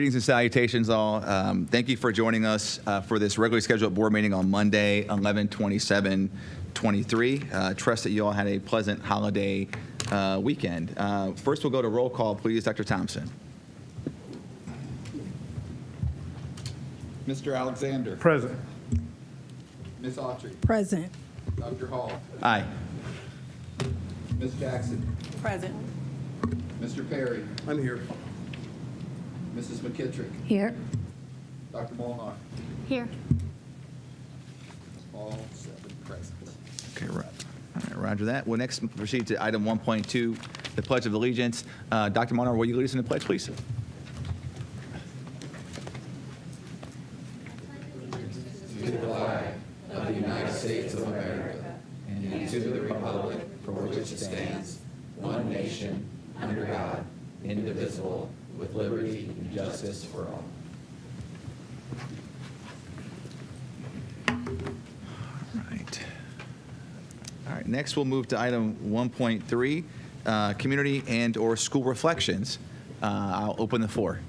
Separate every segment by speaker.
Speaker 1: Greetings and salutations, all. Thank you for joining us for this regularly scheduled board meeting on Monday, 11/27/23. Trust that you all had a pleasant holiday weekend. First, we'll go to roll call, please. Dr. Thompson.
Speaker 2: Mr. Alexander.
Speaker 3: Present.
Speaker 2: Ms. Autry.
Speaker 4: Present.
Speaker 2: Dr. Hall.
Speaker 1: Aye.
Speaker 2: Ms. Jackson.
Speaker 4: Present.
Speaker 2: Mr. Perry.
Speaker 3: I'm here.
Speaker 2: Mrs. McKittrick.
Speaker 4: Here.
Speaker 2: Dr. Molnar.
Speaker 4: Here.
Speaker 2: All 7 present.
Speaker 1: Okay, right. All right, roger that. We'll next proceed to item 1.2, the Pledge of Allegiance. Dr. Molnar, will you lead us in the pledge, please?
Speaker 2: To the flag of the United States of America and to the republic for which it stands, one nation, under God, indivisible, with liberty and justice for all.
Speaker 1: All right, next we'll move to item 1.3, community and/or school reflections. I'll open the floor.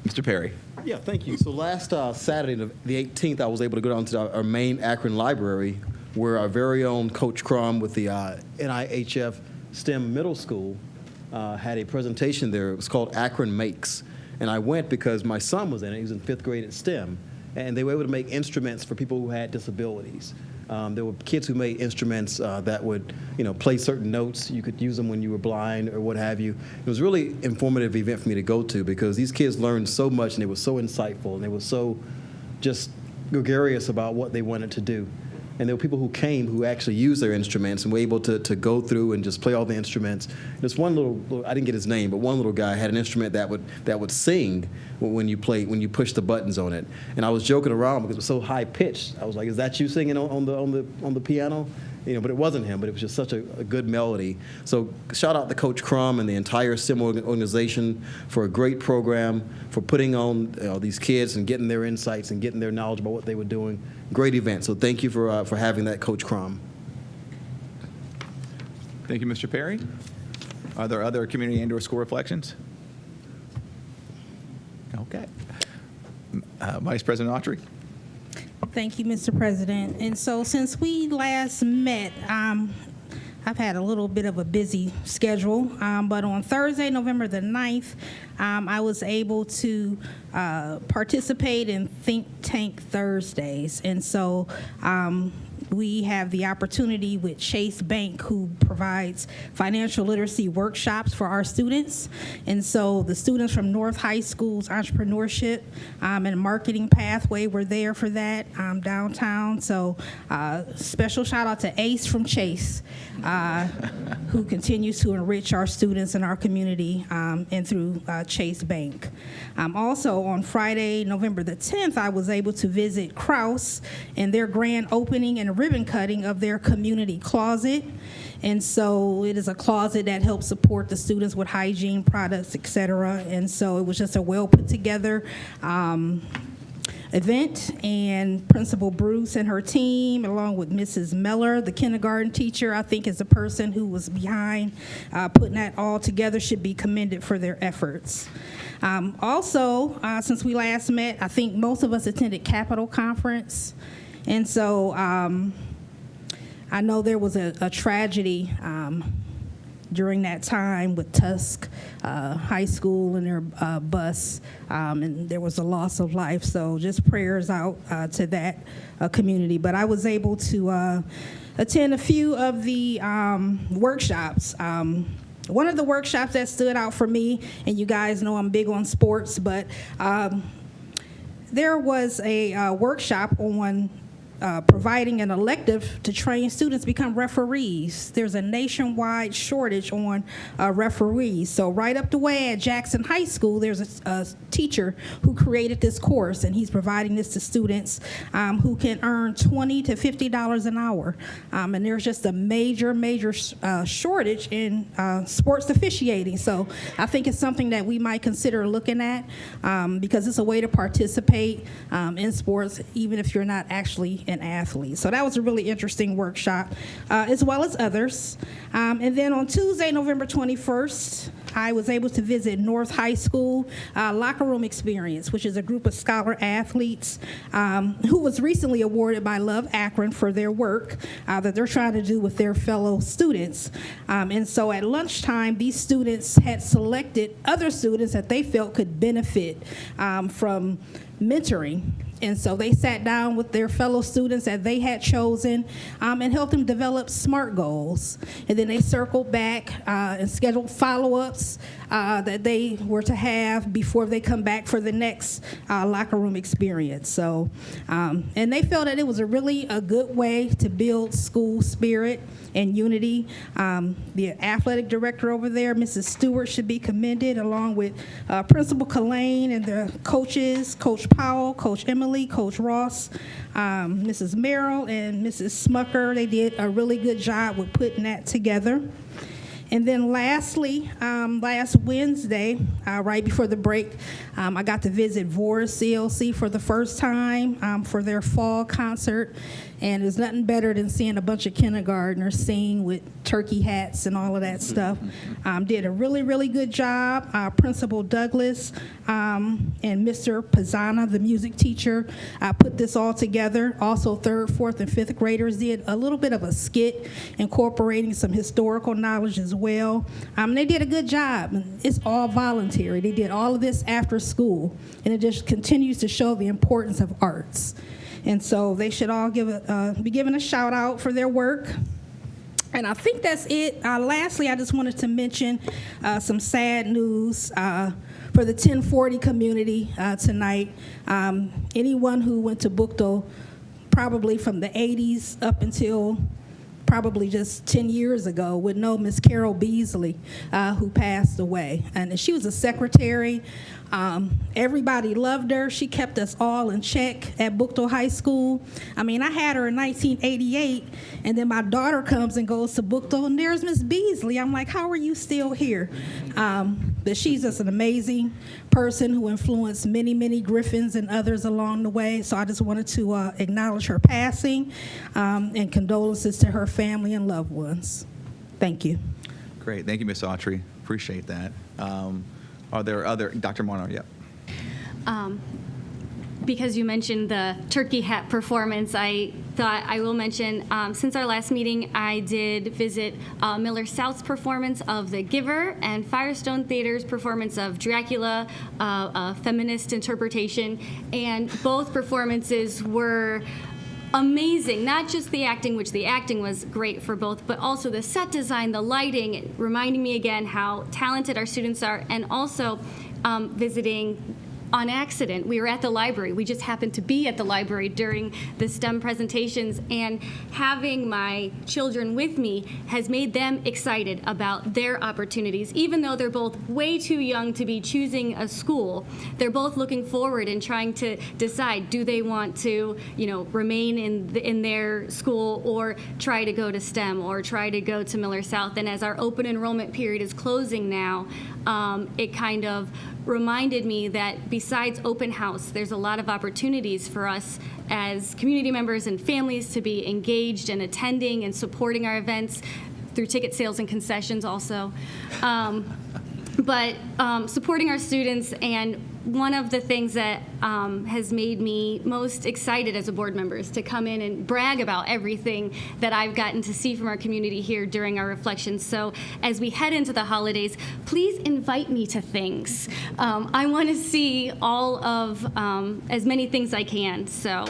Speaker 1: Mr. Perry.
Speaker 5: Yeah, thank you. So last Saturday, the 18th, I was able to go down to our main Akron library where our very own Coach Crum with the NIHF STEM Middle School had a presentation there. It was called Akron Makes. And I went because my son was in it. He was in 5th grade at STEM. And they were able to make instruments for people who had disabilities. There were kids who made instruments that would, play certain notes. You could use them when you were blind or what have you. It was a really informative event for me to go to because these kids learned so much and they were so insightful and they were so just gregarious about what they wanted to do. And there were people who came who actually used their instruments and were able to go through and just play all the instruments. There's one little, I didn't get his name, but one little guy had an instrument that would sing when you push the buttons on it. And I was joking around because it was so high pitched. I was like, "Is that you singing on the piano?" But it wasn't him. But it was just such a good melody. So shout out to Coach Crum and the entire STEM organization for a great program, for putting on these kids and getting their insights and getting their knowledge about what they were doing. Great event. So thank you for having that, Coach Crum.
Speaker 1: Thank you, Mr. Perry. Are there other community and/or school reflections? Okay. Vice President Autry.
Speaker 4: Thank you, Mr. President. And so since we last met, I've had a little bit of a busy schedule, but on Thursday, November the 9th, I was able to participate in Think Tank Thursdays. And so we have the opportunity with Chase Bank, who provides financial literacy workshops for our students. And so the students from North High School's entrepreneurship and marketing pathway were there for that downtown. So special shout out to Ace from Chase, who continues to enrich our students in our community and through Chase Bank. Also on Friday, November the 10th, I was able to visit Krause in their grand opening and ribbon cutting of their community closet. And so it is a closet that helps support the students with hygiene products, et cetera. And so it was just a well put together event, and Principal Bruce and her team, along with Mrs. Miller, the kindergarten teacher, I think is the person who was behind putting that all together, should be commended for their efforts. Also, since we last met, I think most of us attended Capitol Conference. And so I know there was a tragedy during that time with Tusk High School and their bus, and there was a loss of life. So just prayers out to that community. But I was able to attend a few of the workshops. One of the workshops that stood out for me, and you guys know I'm big on sports, but there was a workshop on providing an elective to train students become referees. There's a nationwide shortage on referees. So right up the way at Jackson High School, there's a teacher who created this course, and he's providing this to students who can earn $20 to $50 an hour. And there's just a major shortage in sports officiating. So I think it's something that we might consider looking at because it's a way to participate in sports, even if you're not actually an athlete. So that was a really interesting workshop, as well as others. And then on Tuesday, November 21st, I was able to visit North High School Locker Room Experience, which is a group of scholar athletes who was recently awarded by Love Akron for their work that they're trying to do with their fellow students. And so at lunchtime, these students had selected other students that they felt could benefit from mentoring. And so they sat down with their fellow students that they had chosen and helped them develop SMART goals. And then they circled back and scheduled follow-ups that they were to have before they come back for the next locker room experience. So, and they felt that it was a good way to build school spirit and unity. The athletic director over there, Mrs. Stewart, should be commended, along with Principal Killane and the coaches, Coach Powell, Coach Emily, Coach Ross, Mrs. Merrill, and Mrs. Smucker. They did a really good job with putting that together. And then lastly, last Wednesday, right before the break, I got to visit Voris CLC for the first time for their fall concert. And there's nothing better than seeing a bunch of kindergartners sing with turkey hats and all of that stuff. Did a really, really good job. Principal Douglas and Mr. Pizzana, the music teacher, put this all together. Also, 3rd, 4th, and 5th graders did a little bit of a skit incorporating some historical knowledge as well. They did a good job. It's all voluntary. They did all of this after school, and it just continues to show the importance of arts. And so they should all be given a shout out for their work. And I think that's it. Lastly, I just wanted to mention some sad news for the 1040 community tonight. Anyone who went to Buchtel probably from the 80s up until probably just 10 years ago would know Miss Carol Beasley, who passed away. And she was a secretary. Everybody loved her. She kept us all in check at Buchtel High School. I had her in 1988, and then my daughter comes and goes to Buchtel, and there's Miss Beasley. I'm like, how are you still here? But she's just an amazing person who influenced many, many Griffins and others along the way. So I just wanted to acknowledge her passing and condolences to her family and loved ones. Thank you.
Speaker 1: Great. Thank you, Ms. Autry. Appreciate that. Are there other, Dr. Marno? Yeah.
Speaker 3: Because you mentioned the turkey hat performance, I thought I will mention, since our last meeting, I did visit Miller South's performance of The Giver and Firestone Theater's performance of Dracula, a feminist interpretation, and both performances were amazing. Not just the acting, which the acting was great for both, but also the set design, the lighting, reminding me again how talented our students are, and also visiting on accident. We were at the library. We just happened to be at the library during the STEM presentations, and having my children with me has made them excited about their opportunities. Even though they're both way too young to be choosing a school, they're both looking forward and trying to decide, do they want to, remain in their school or try to go to STEM or try to go to Miller South. And as our open enrollment period is closing now, it kind of reminded me that besides open house, there's a lot of opportunities for us as community members and families to be engaged and attending and supporting our events through ticket sales and concessions also. But supporting our students, and one of the things that has made me most excited as a board member is to come in and brag about everything that I've gotten to see from our community here during our reflections. So as we head into the holidays, please invite me to things. I want to see all of as many things I can. So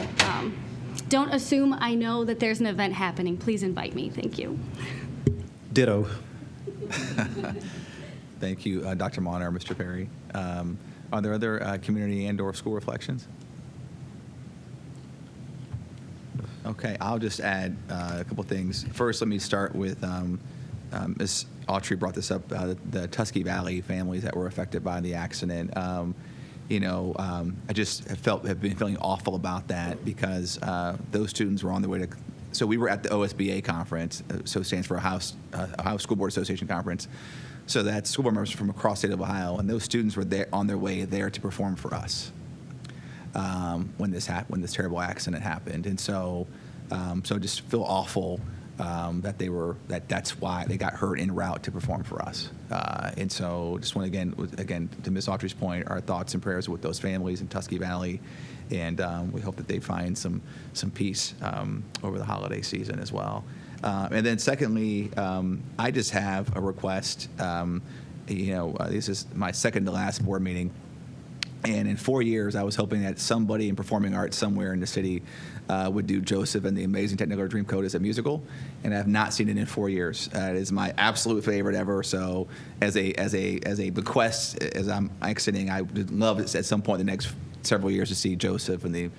Speaker 3: don't assume I know that there's an event happening. Please invite me. Thank you.
Speaker 5: Ditto.
Speaker 1: Thank you, Dr. Monner, Mr. Perry. Are there other community and/or school reflections? Okay, I'll just add a couple things. First, let me start with Ms. Autry brought this up, the Tusky Valley families that were affected by the accident. I just have been feeling awful about that because those students were on their way to. So we were at the OSBA conference, so it stands for Ohio School Board Association Conference. So that's school board members from across the state of Ohio, and those students were there on their way there to perform for us when this terrible accident happened. And so, so just feel awful that's why they got hurt en route to perform for us. And so just want to, again, to Ms. Autry's point, our thoughts and prayers with those families in Tusky Valley. And we hope that they find some peace over the holiday season as well. And then secondly, I just have a request. This is my second to last board meeting. And in 4 years, I was hoping that somebody in performing arts somewhere in the city would do Joseph and the Amazing Technicolor Dreamcoat as a musical, and I have not seen it in 4 years. It is my absolute favorite ever. So, as a bequest, as I'm exiting, I would love it at some point in the next several years to see Joseph and the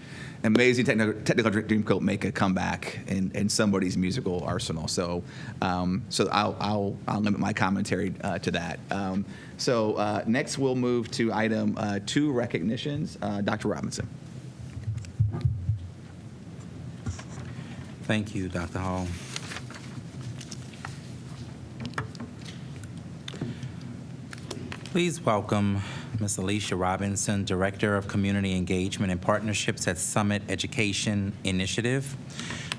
Speaker 1: Amazing Technicolor Dreamcoat make a comeback in somebody's musical arsenal. So, I'll limit my commentary to that. So next we'll move to item 2, recognitions. Dr. Robinson.
Speaker 6: Thank you, Dr. Hall. Please welcome Ms. Alicia Robinson, Director of Community Engagement and Partnerships at Summit Education Initiative.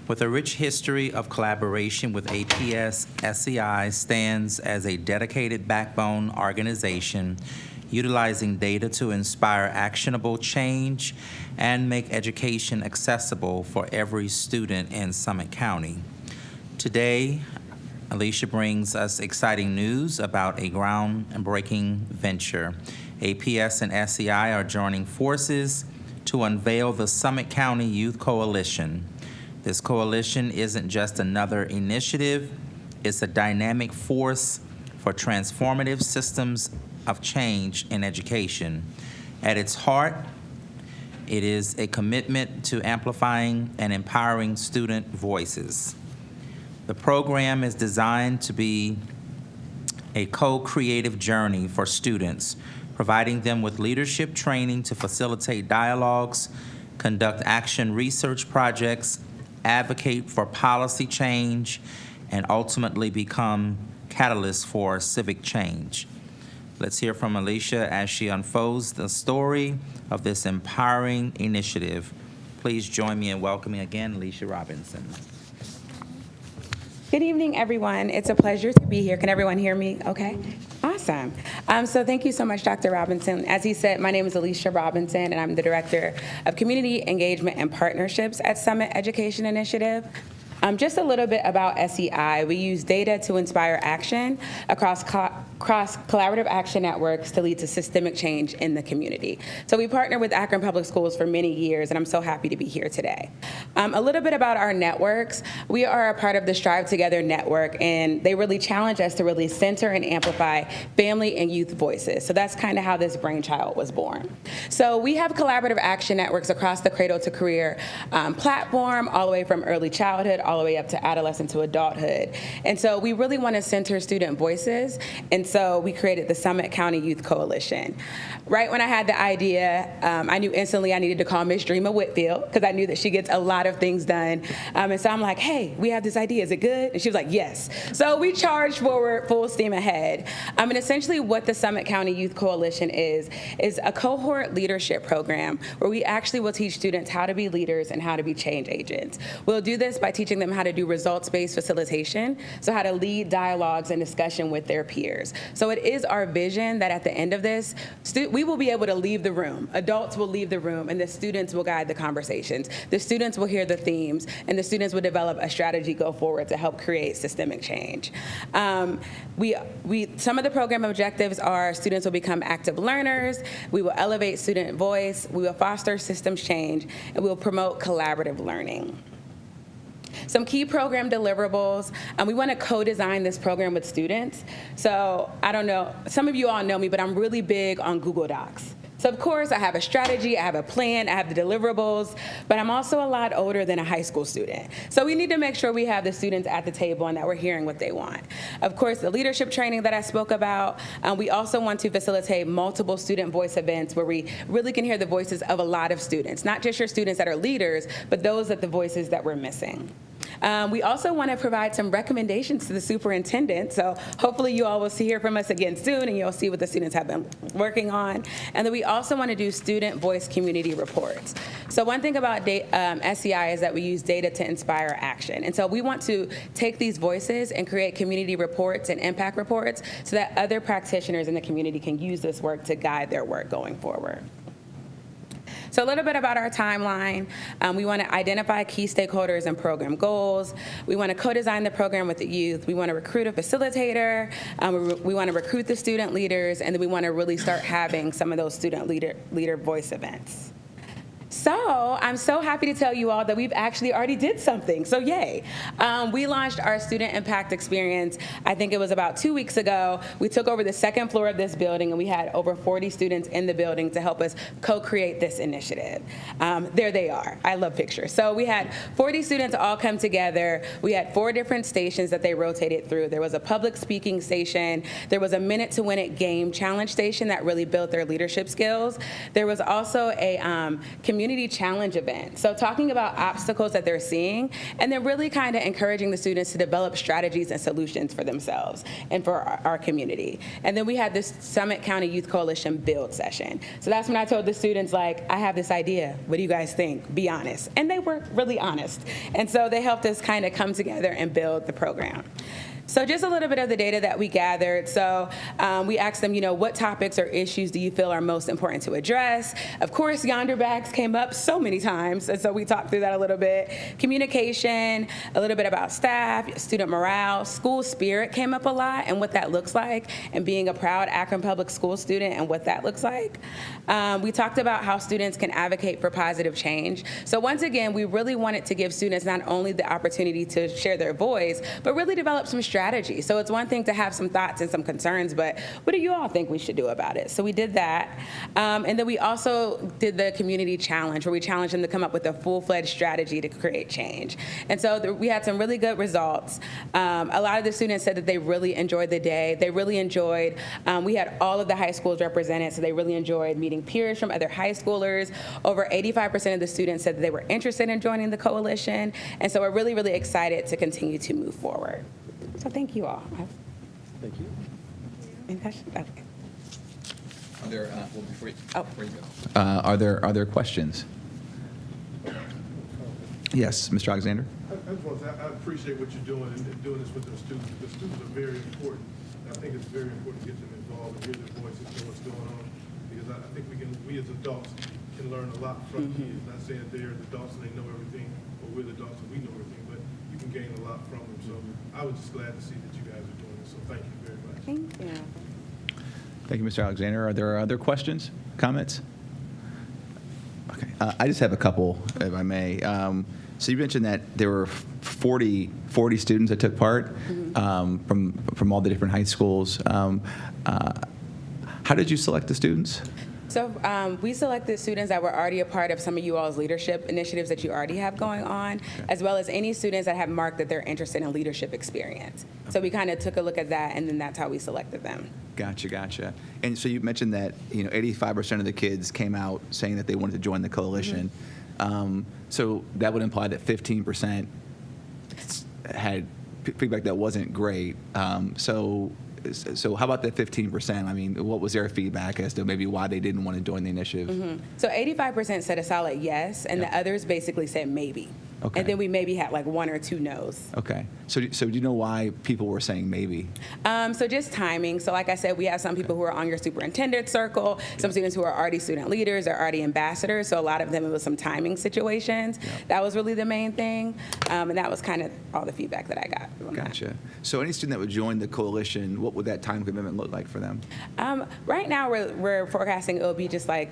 Speaker 6: With a rich history of collaboration with APS, SEI stands as a dedicated backbone organization utilizing data to inspire actionable change and make education accessible for every student in Summit County. Today, Alicia brings us exciting news about a groundbreaking venture. APS and SEI are joining forces to unveil the Summit County Youth Coalition. This coalition isn't just another initiative, it's a dynamic force for transformative systems of change in education. At its heart, it is a commitment to amplifying and empowering student voices. The program is designed to be a co-creative journey for students, providing them with leadership training to facilitate dialogues, conduct action research projects, advocate for policy change, and ultimately become catalysts for civic change. Let's hear from Alicia as she unfolds the story of this empowering initiative. Please join me in welcoming again Alicia Robinson.
Speaker 7: Good evening, everyone. It's a pleasure to be here. Can everyone hear me okay? Awesome. So thank you so much, Dr. Robinson. As he said, my name is Alicia Robinson, and I'm the Director of Community Engagement and Partnerships at Summit Education Initiative. Just a little bit about SEI. We use data to inspire action across collaborative action networks to lead to systemic change in the community. So we partner with Akron Public Schools for many years, and I'm so happy to be here today. A little bit about our networks. We are a part of the Strive Together network, and they really challenge us to really center and amplify family and youth voices. So that's kind of how this brainchild was born. So we have collaborative action networks across the Cradle to Career platform, all the way from early childhood, all the way up to adolescent to adulthood. And so we really want to center student voices, and so we created the Summit County Youth Coalition. Right when I had the idea, I knew instantly I needed to call Miss Dreama Whitfield, because I knew that she gets a lot of things done. And so I'm like, hey, we have this idea, is it good? And she was like, yes. So we charged forward full steam ahead. And essentially what the Summit County Youth Coalition is a cohort leadership program where we actually will teach students how to be leaders and how to be change agents. We'll do this by teaching them how to do results-based facilitation, so how to lead dialogues and discussion with their peers. So it is our vision that at the end of this, we will be able to leave the room. Adults will leave the room, and the students will guide the conversations. The students will hear the themes, and the students will develop a strategy go forward to help create systemic change. Some of the program objectives are students will become active learners, we will elevate student voice, we will foster systems change, and we will promote collaborative learning. Some key program deliverables. We want to co-design this program with students. So I don't know, some of you all know me, but I'm really big on Google Docs. So of course, I have a strategy, I have a plan, I have the deliverables, but I'm also a lot older than a high school student. So we need to make sure we have the students at the table and that we're hearing what they want. Of course, the leadership training that I spoke about, we also want to facilitate multiple student voice events where we really can hear the voices of a lot of students, not just your students that are leaders, but those that the voices that we're missing. We also want to provide some recommendations to the superintendent. So hopefully you all will hear from us again soon, and you'll see what the students have been working on. And then we also want to do student voice community reports. So one thing about SEI is that we use data to inspire action. And so we want to take these voices and create community reports and impact reports so that other practitioners in the community can use this work to guide their work going forward. So a little bit about our timeline. We want to identify key stakeholders and program goals. We want to co-design the program with the youth. We want to recruit a facilitator. We want to recruit the student leaders, and then we want to really start having some of those student leader voice events. So I'm so happy to tell you all that we've actually already did something, so yay. We launched our student impact experience, I think it was about 2 weeks ago. We took over the second floor of this building, and we had over 40 students in the building to help us co-create this initiative. There they are. I love pictures. So we had 40 students all come together. We had 4 different stations that they rotated through. There was a public speaking station. There was a minute to win it game challenge station that really built their leadership skills. There was also a community challenge event. So talking about obstacles that they're seeing, and then really kind of encouraging the students to develop strategies and solutions for themselves and for our community. And then we had this Summit County Youth Coalition build session. So that's when I told the students, like, I have this idea. What do you guys think? Be honest. And they were really honest. And so they helped us kind of come together and build the program. So just a little bit of the data that we gathered. So we asked them, what topics or issues do you feel are most important to address? Of course, yonder bags came up so many times, and so we talked through that a little bit. Communication, a little bit about staff, student morale, school spirit came up a lot and what that looks like, and being a proud Akron Public School student and what that looks like. We talked about how students can advocate for positive change. So once again, we really wanted to give students not only the opportunity to share their voice, but really develop some strategy. So it's one thing to have some thoughts and some concerns, but what do you all think we should do about it? So we did that. And then we also did the community challenge, where we challenged them to come up with a full-fledged strategy to create change. And so we had some really good results. A lot of the students said that they really enjoyed the day. They really enjoyed, we had all of the high schools represented, so they really enjoyed meeting peers from other high schoolers. Over 85% of the students said that they were interested in joining the coalition. And so we're really, really excited to continue to move forward. So thank you all.
Speaker 5: Thank you.
Speaker 7: Any questions? Okay.
Speaker 1: Are there, before you go.
Speaker 7: Oh.
Speaker 1: Are there questions? Yes, Mr. Alexander?
Speaker 8: I just want to say, I appreciate what you're doing and doing this with the students, because students are very important. I think it's very important to get them involved and hear their voices and know what's going on, because I think we as adults can learn a lot from them. Not saying they're the adults and they know everything, or we're the adults and we know everything, but you can gain a lot from them. So I was just glad to see that you guys are doing this. So thank you very much.
Speaker 7: Thank you.
Speaker 1: Thank you, Mr. Alexander. Are there other questions, comments? Okay, I just have a couple, if I may. So you mentioned that there were 40 students that took part from all the different high schools. How did you select the students?
Speaker 7: So we selected students that were already a part of some of you all's leadership initiatives that you already have going on, as well as any students that have marked that they're interested in leadership experience. So we kind of took a look at that, and then that's how we selected them. Gotcha.
Speaker 1: And so you mentioned that 85% of the kids came out saying that they wanted to join the coalition. So that would imply that 15% had feedback that wasn't great. So how about that 15%? I mean, what was their feedback as to maybe why they didn't want to join the initiative?
Speaker 7: So 85% said a solid yes, and the others basically said maybe.
Speaker 1: Okay.
Speaker 7: And then we maybe had like 1 or 2 no's.
Speaker 1: Okay. So do you know why people were saying maybe?
Speaker 7: So just timing. So like I said, we have some people who are on your superintendent circle, some students who are already student leaders or already ambassadors. So a lot of them, it was some timing situations.
Speaker 1: Yeah.
Speaker 7: That was really the main thing. And that was kind of all the feedback that I got from that.
Speaker 1: Gotcha. So any student that would join the coalition, what would that time commitment look like for them?
Speaker 7: Right now, we're forecasting it'll be just like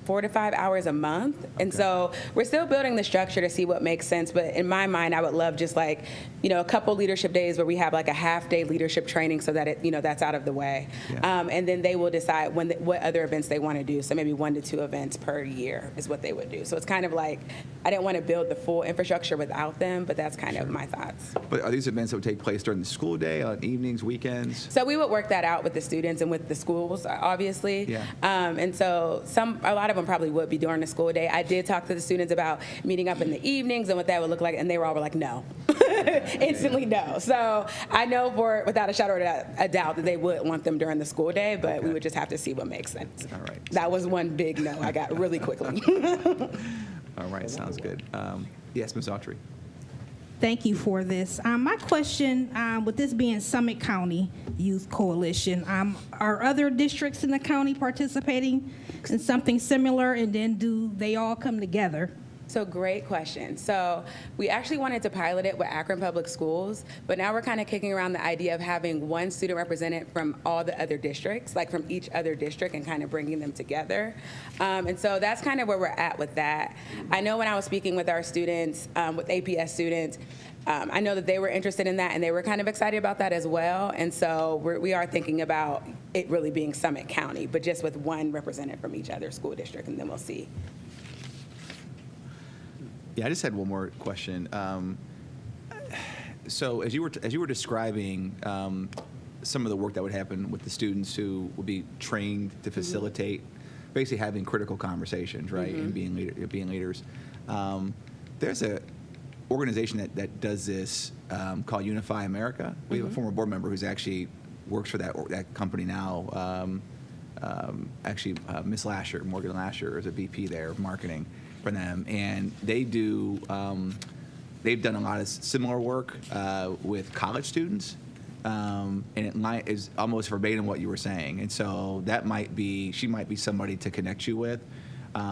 Speaker 7: 4 to 5 hours a month. And so we're still building the structure to see what makes sense. But in my mind, I would love just like, a couple leadership days where we have like a half-day leadership training so that that's out of the way.
Speaker 1: Yeah.
Speaker 7: And then they will decide what other events they want to do. So maybe 1 to 2 events per year is what they would do. So it's kind of like, I didn't want to build the full infrastructure without them, but that's kind of my thoughts.
Speaker 1: But are these events that would take place during the school day, on evenings, weekends?
Speaker 7: So we would work that out with the students and with the schools, obviously.
Speaker 1: Yeah.
Speaker 7: And so a lot of them probably would be during the school day. I did talk to the students about meeting up in the evenings and what that would look like, and they were all like, no. instantly no. So I know without a shadow of a doubt that they would want them during the school day, but we would just have to see what makes sense.
Speaker 1: All right.
Speaker 7: That was one big no I got really quickly.
Speaker 1: All right, sounds good. Yes, Ms. Autry.
Speaker 4: Thank you for this. My question, with this being Summit County Youth Coalition, are other districts in the county participating in something similar, and then do they all come together?
Speaker 7: So great question. So we actually wanted to pilot it with Akron Public Schools, but now we're kind of kicking around the idea of having one student representative from all the other districts, like from each other district, and kind of bringing them together. And so that's kind of where we're at with that. I know when I was speaking with our students, with APS students, I know that they were interested in that, and they were kind of excited about that as well. And so we are thinking about it really being Summit County, but just with one representative from each other school district, and then we'll see.
Speaker 1: Yeah, I just had one more question. So as you were describing some of the work that would happen with the students who would be trained to facilitate, basically having critical conversations, right, and being leaders. There's a organization that does this called Unify America. We have a former board member who's actually works for that company now. Miss Lasher, Morgan Lasher, is a VP there of marketing for them, and they do. They've done a lot of similar work with college students, and it is almost verbatim what you were saying. And so she might be somebody to connect you with,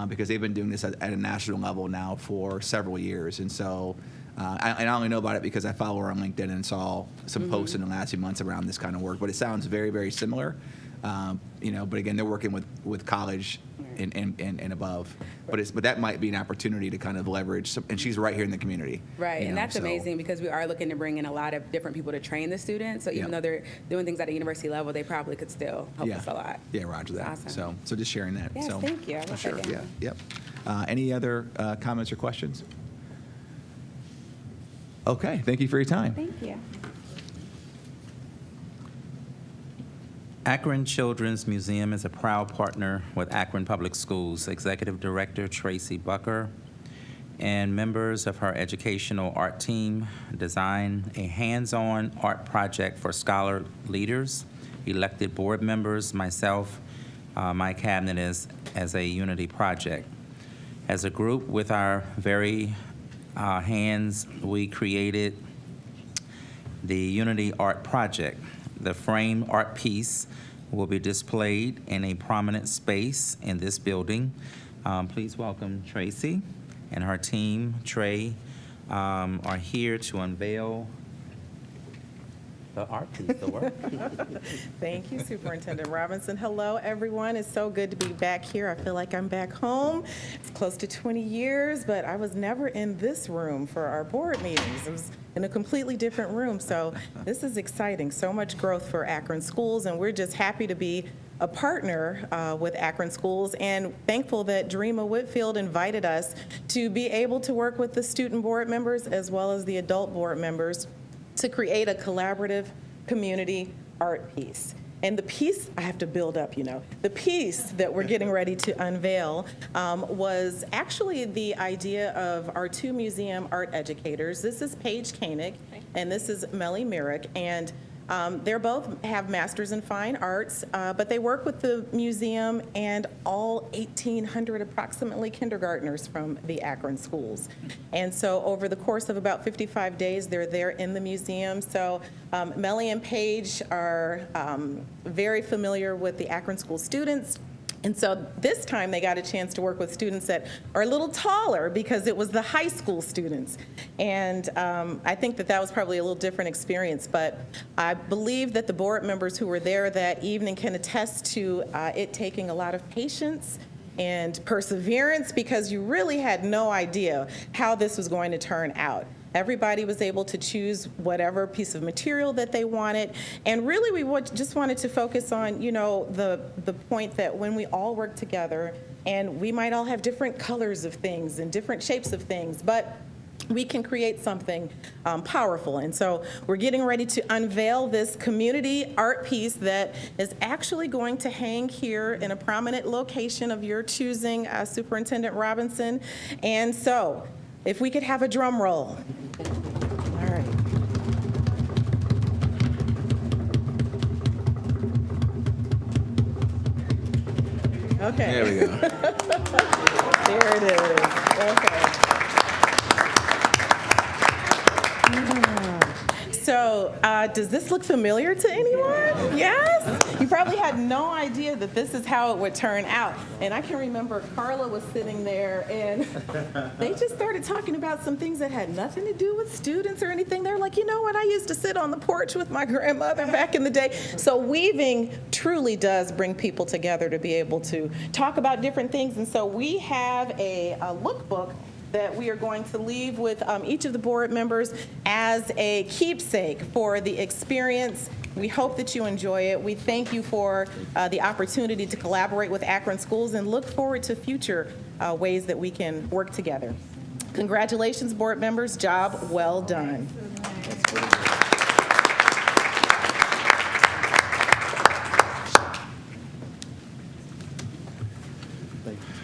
Speaker 1: because they've been doing this at a national level now for several years. And so I only know about it because I follow her on LinkedIn and saw some posts in the last few months around this kind of work. But it sounds very, very similar. But again, they're working with college and above. But that might be an opportunity to kind of leverage. And she's right here in the community.
Speaker 7: Right, and that's amazing because we are looking to bring in a lot of different people to train the students. So even though they're doing things at a university level, they probably could still help us a lot.
Speaker 1: Yeah, roger that.
Speaker 7: Awesome.
Speaker 1: So just sharing that.
Speaker 7: Yes,
Speaker 1: so,
Speaker 7: thank you. I wrote
Speaker 1: sure.
Speaker 7: that down.
Speaker 1: Yeah. Yep. Any other comments or questions? Okay. Thank you for your time.
Speaker 7: Thank you.
Speaker 6: Akron Children's Museum is a proud partner with Akron Public Schools. Executive Director Tracy Bucker and members of her educational art team designed a hands-on art project for scholar leaders, elected board members, myself, my cabinet as a unity project. As a group with our very hands, we created the Unity Art Project. The frame art piece will be displayed in a prominent space in this building. Please welcome Tracy and her team. Trey are here to unveil the art piece, the work.
Speaker 9: Thank you, Superintendent Robinson. Hello, everyone. It's so good to be back here. I feel like I'm back home. It's close to 20 years, but I was never in this room for our board meetings. It was in a completely different room, so this is exciting. So much growth for Akron Schools, and we're just happy to be a partner with Akron Schools and thankful that Dreama Whitfield invited us to be able to work with the student board members as well as the adult board members to create a collaborative community art piece. And the piece, I have to build up, the piece that we're getting ready to unveil was actually the idea of our two museum art educators. This is Paige Koenig, and this is Melly Merrick. And they're both have masters in fine arts, but they work with the museum and all 1,800 approximately kindergartners from the Akron schools. And so over the course of about 55 days, they're there in the museum. So Melly and Paige are very familiar with the Akron school students. And so this time they got a chance to work with students that are a little taller because it was the high school students. And I think that was probably a little different experience, but I believe that the board members who were there that evening can attest to it taking a lot of patience and perseverance because you really had no idea how this was going to turn out. Everybody was able to choose whatever piece of material that they wanted. And really, we just wanted to focus on, the point that when we all work together, and we might all have different colors of things and different shapes of things, but we can create something powerful. And so we're getting ready to unveil this community art piece that is actually going to hang here in a prominent location of your choosing, Superintendent Robinson. And so, if we could have a drum roll. All right. Okay.
Speaker 1: There we go.
Speaker 9: There it is. Okay. So, does this look familiar to anyone? Yes? You probably had no idea that this is how it would turn out. And I can remember Carla was sitting there and they just started talking about some things that had nothing to do with students or anything. They're like, you know what, I used to sit on the porch with my grandmother back in the day. So weaving truly does bring people together to be able to talk about different things. And so we have a lookbook that we are going to leave with each of the board members as a keepsake for the experience. We hope that you enjoy it. We thank you for the opportunity to collaborate with Akron Schools and look forward to future ways that we can work together. Congratulations, board members. Job well done.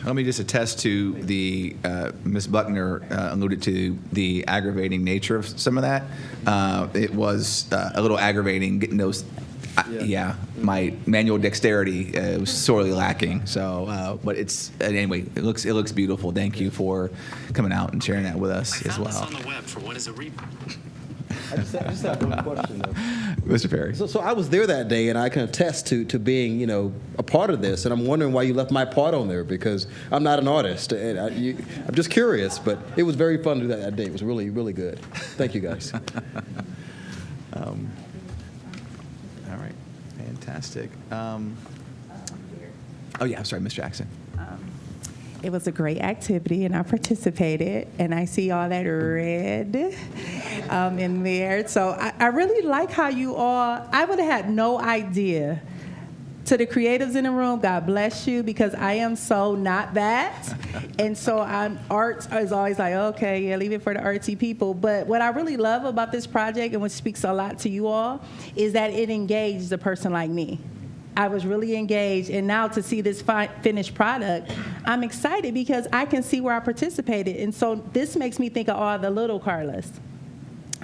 Speaker 1: Let me just attest to the, Ms. Buckner alluded to the aggravating nature of some of that. It was a little aggravating getting those, my manual dexterity was sorely lacking. So, but it's, anyway, it looks beautiful. Thank you for coming out and sharing that with us as well.
Speaker 10: I found this on the web for what is a
Speaker 5: I just have one question, though.
Speaker 1: Mr. Perry.
Speaker 5: So I was there that day, and I can attest to being, a part of this. And I'm wondering why you left my part on there, because I'm not an artist. And I'm just curious, but it was very fun to do that day. It was really, really good. Thank you, guys.
Speaker 1: All right, fantastic. Oh yeah, I'm sorry, Ms. Jackson.
Speaker 11: It was a great activity, and I participated, and I see all that red in there. So I really like how you all, I would have had no idea. To the creatives in the room, God bless you, because I am so not that. And so art is always like, okay, yeah, leave it for the artsy people. But what I really love about this project, and which speaks a lot to you all, is that it engaged a person like me. I was really engaged, and now to see this finished product, I'm excited because I can see where I participated. And so this makes me think of all the little Carlas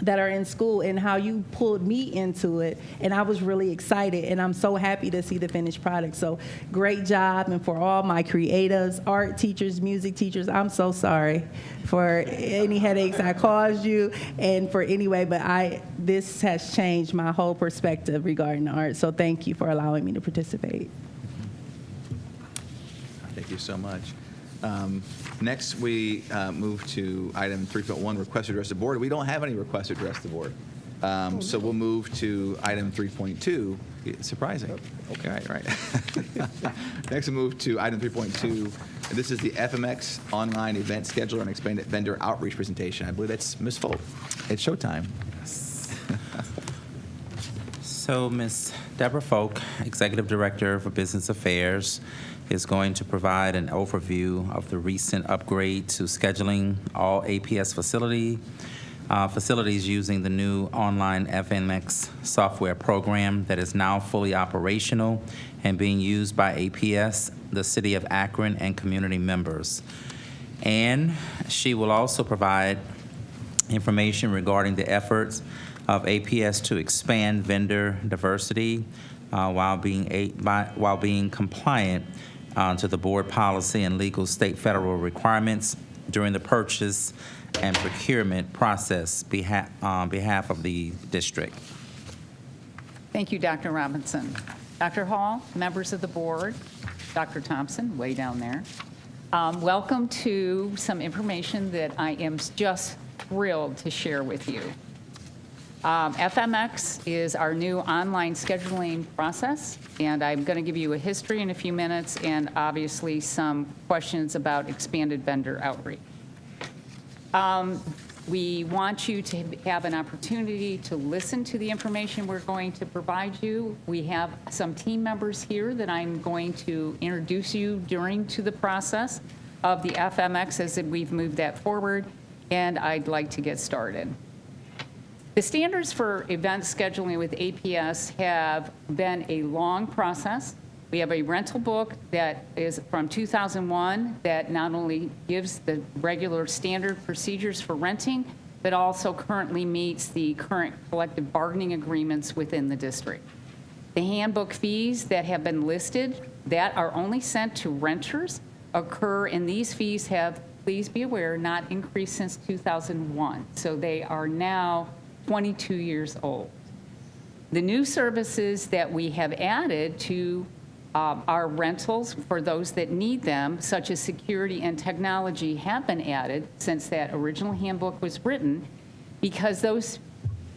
Speaker 11: that are in school and how you pulled me into it, and I was really excited, and I'm so happy to see the finished product. So great job, and for all my creatives, art teachers, music teachers, I'm so sorry for any headaches I caused you, and for anyway, but this has changed my whole perspective regarding the art, so thank you for allowing me to participate.
Speaker 1: Thank you so much. Next, we move to item 3.1, request to address the board. We don't have any requests to address the board. So we'll move to item 3.2. Surprising. Okay, right. Next, we'll move to item 3.2. This is the FMX online event scheduler and expanded vendor outreach presentation. I believe that's Ms. Folk. It's showtime.
Speaker 6: So Ms. Deborah Folk, Executive Director for Business Affairs, is going to provide an overview of the recent upgrade to scheduling all APS facilities using the new online FMX software program that is now fully operational and being used by APS, the City of Akron, and community members. And she will also provide information regarding the efforts of APS to expand vendor diversity while being compliant to the board policy and legal state federal requirements during the purchase and procurement process on behalf of the district.
Speaker 12: Thank you, Dr. Robinson. Dr. Hall, members of the board, Dr. Thompson, way down there. Welcome to some information that I am just thrilled to share with you. FMX is our new online scheduling process, and I'm going to give you a history in a few minutes and obviously some questions about expanded vendor outreach. We want you to have an opportunity to listen to the information we're going to provide you. We have some team members here that I'm going to introduce you during the process of the FMX as we've moved that forward, and I'd like to get started. The standards for event scheduling with APS have been a long process. We have a rental book that is from 2001 that not only gives the regular standard procedures for renting, but also currently meets the current collective bargaining agreements within the district. The handbook fees that have been listed that are only sent to renters occur, and these fees have, please be aware, not increased since 2001. So they are now 22 years old. The new services that we have added to our rentals for those that need them, such as security and technology, have been added since that original handbook was written, because those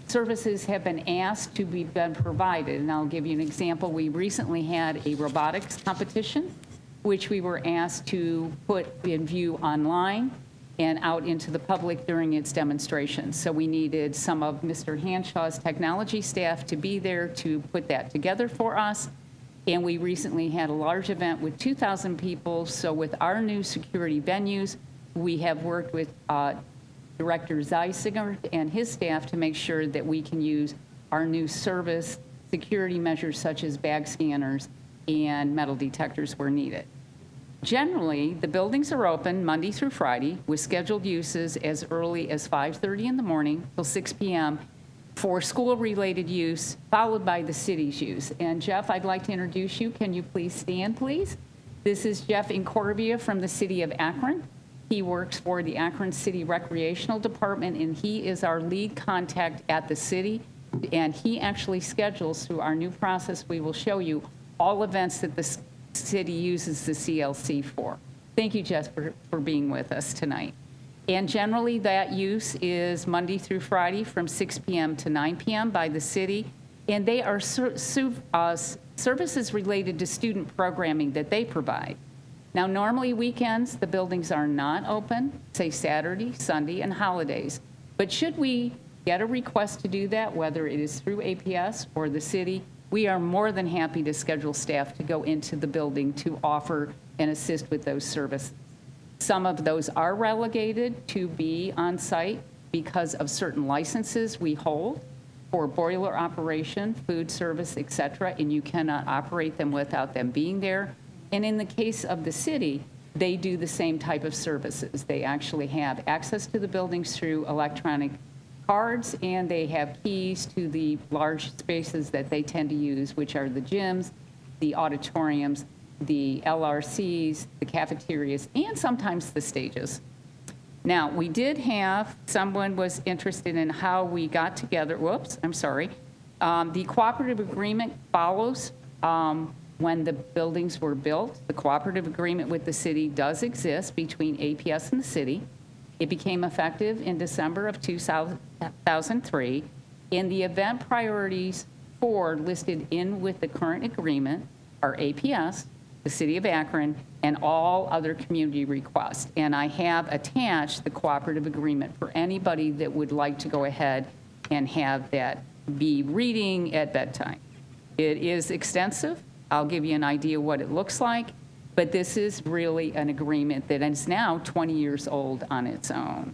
Speaker 12: services have been asked to be provided. And I'll give you an example. We recently had a robotics competition, which we were asked to put in view online and out into the public during its demonstrations. So we needed some of Mr. Hanshaw's technology staff to be there to put that together for us. And we recently had a large event with 2,000 people. So with our new security venues, we have worked with Director Zeisinger and his staff to make sure that we can use our new service security measures such as bag scanners and metal detectors where needed. Generally, the buildings are open Monday through Friday with scheduled uses as early as 5:30 in the morning till 6 p.m. for school-related use, followed by the city's use. And Jeff, I'd like to introduce you. Can you please stand, please? This is Jeff Incorvia from the city of Akron. He works for the Akron City Recreational Department, and he is our lead contact at the city. And he actually schedules, through our new process we will show you, all events that the city uses the CLC for. Thank you, Jeff, for being with us tonight. And generally, that use is Monday through Friday from 6 p.m. to 9 p.m. by the city. And they are services related to student programming that they provide. Now, normally weekends, the buildings are not open, say Saturday, Sunday, and holidays. But should we get a request to do that, whether it is through APS or the city, we are more than happy to schedule staff to go into the building to offer and assist with those services. Some of those are relegated to be on site because of certain licenses we hold for boiler operation, food service, et cetera, and you cannot operate them without them being there. And in the case of the city, they do the same type of services. They actually have access to the buildings through electronic cards, and they have keys to the large spaces that they tend to use, which are the gyms, the auditoriums, the LRCs, the cafeterias, and sometimes the stages. Now, we did have, someone was interested in how we got together. Whoops, I'm sorry. The cooperative agreement follows when the buildings were built. The cooperative agreement with the city does exist between APS and the city. It became effective in December of 2003. And the event priorities for listed in with the current agreement are APS, the city of Akron, and all other community requests. And I have attached the cooperative agreement for anybody that would like to go ahead and have that be reading at bedtime. It is extensive. I'll give you an idea what it looks like, but this is really an agreement that is now 20 years old on its own.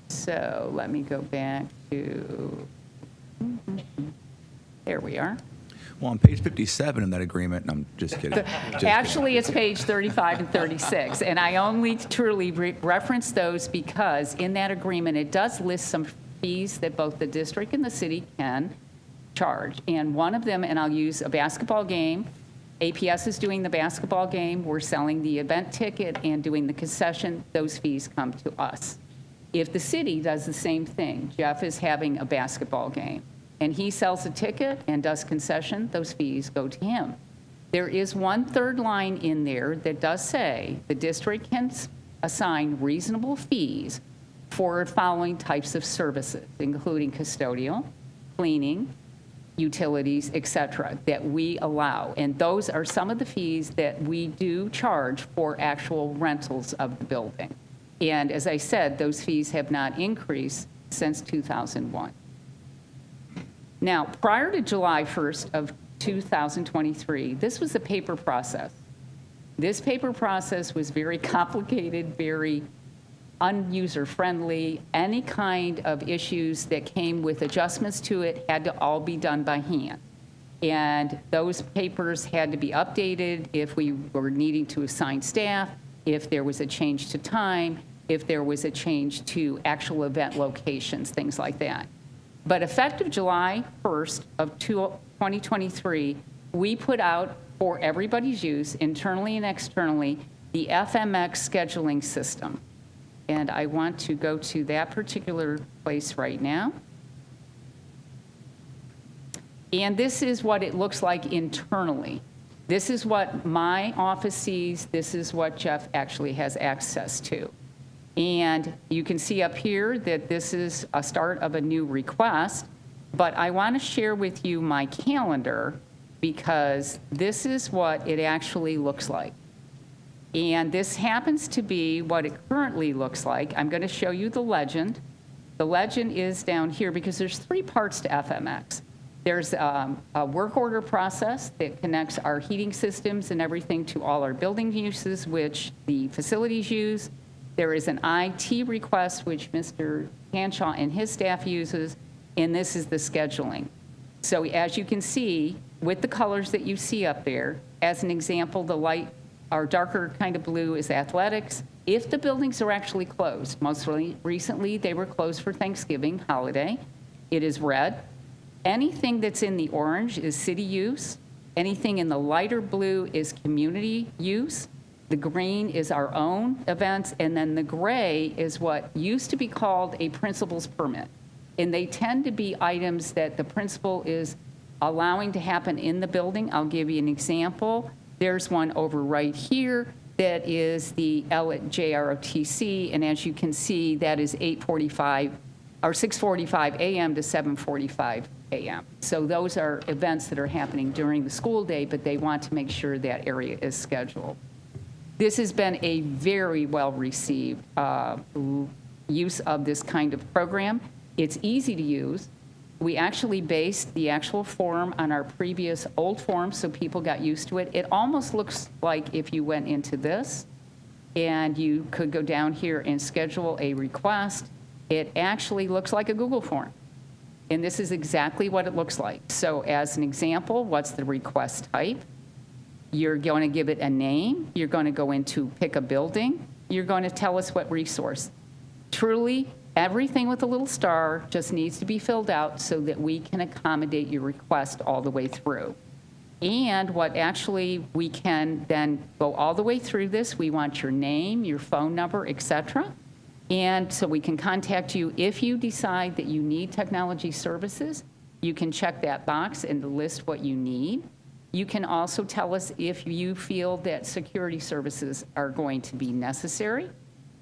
Speaker 12: So let me go back to, there we are.
Speaker 1: Well, on page 57 of that agreement, I'm just kidding.
Speaker 12: Actually, it's page 35 and 36, and I only truly reference those because in that agreement, it does list some fees that both the district and the city can charge. And one of them, and I'll use a basketball game. APS is doing the basketball game. We're selling the event ticket and doing the concession. Those fees come to us. If the city does the same thing, Jeff is having a basketball game, and he sells a ticket and does concession, those fees go to him. There is one third line in there that does say the district can assign reasonable fees for following types of services, including custodial, cleaning, utilities, et cetera, that we allow. And those are some of the fees that we do charge for actual rentals of the building. And as I said, those fees have not increased since 2001. Now, prior to July 1st of 2023, this was a paper process. This paper process was very complicated, very un-user-friendly. Any kind of issues that came with adjustments to it had to all be done by hand. And those papers had to be updated if we were needing to assign staff, if there was a change to time, if there was a change to actual event locations, things like that. But effective July 1st of 2023, we put out for everybody's use, internally and externally, the FMX scheduling system. And I want to go to that particular place right now. And this is what it looks like internally. This is what my office sees. This is what Jeff actually has access to. And you can see up here that this is a start of a new request, but I want to share with you my calendar because this is what it actually looks like. And this happens to be what it currently looks like. I'm going to show you the legend. The legend is down here because there's 3 parts to FMX. There's a work order process that connects our heating systems and everything to all our building uses, which the facilities use. There is an IT request, which Mr. Hanshaw and his staff uses, and this is the scheduling. So as you can see, with the colors that you see up there, as an example, the light or darker kind of blue is athletics. If the buildings are actually closed, most recently they were closed for Thanksgiving holiday, it is red. Anything that's in the orange is city use. Anything in the lighter blue is community use. The green is our own events, and then the gray is what used to be called a principal's permit. And they tend to be items that the principal is allowing to happen in the building. I'll give you an example. There's one over right here that is the L at JROTC, and as you can see, that is 8:45 or 6:45 a.m. to 7:45 a.m. So those are events that are happening during the school day, but they want to make sure that area is scheduled. This has been a very well-received use of this kind of program. It's easy to use. We actually based the actual form on our previous old form, so people got used to it. It almost looks like if you went into this and you could go down here and schedule a request, it actually looks like a Google form. And this is exactly what it looks like. So as an example, what's the request type? You're going to give it a name. You're going to go into pick a building. You're going to tell us what resource. Truly, everything with a little star just needs to be filled out so that we can accommodate your request all the way through. And what actually we can then go all the way through this, we want your name, your phone number, et cetera. And so we can contact you if you decide that you need technology services. You can check that box and list what you need. You can also tell us if you feel that security services are going to be necessary.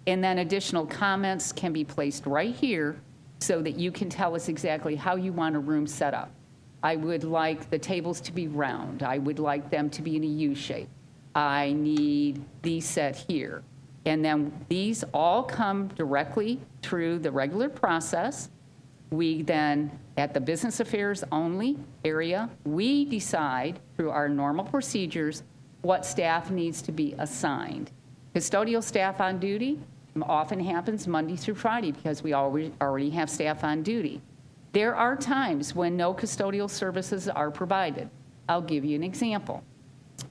Speaker 12: And then additional comments can be placed right here so that you can tell us exactly how you want a room set up. I would like the tables to be round. I would like them to be in a U shape. I need these set here. And then these all come directly through the regular process. We then, at the business affairs only area, we decide through our normal procedures what staff needs to be assigned. Custodial staff on duty often happens Monday through Friday because we already have staff on duty. There are times when no custodial services are provided. I'll give you an example.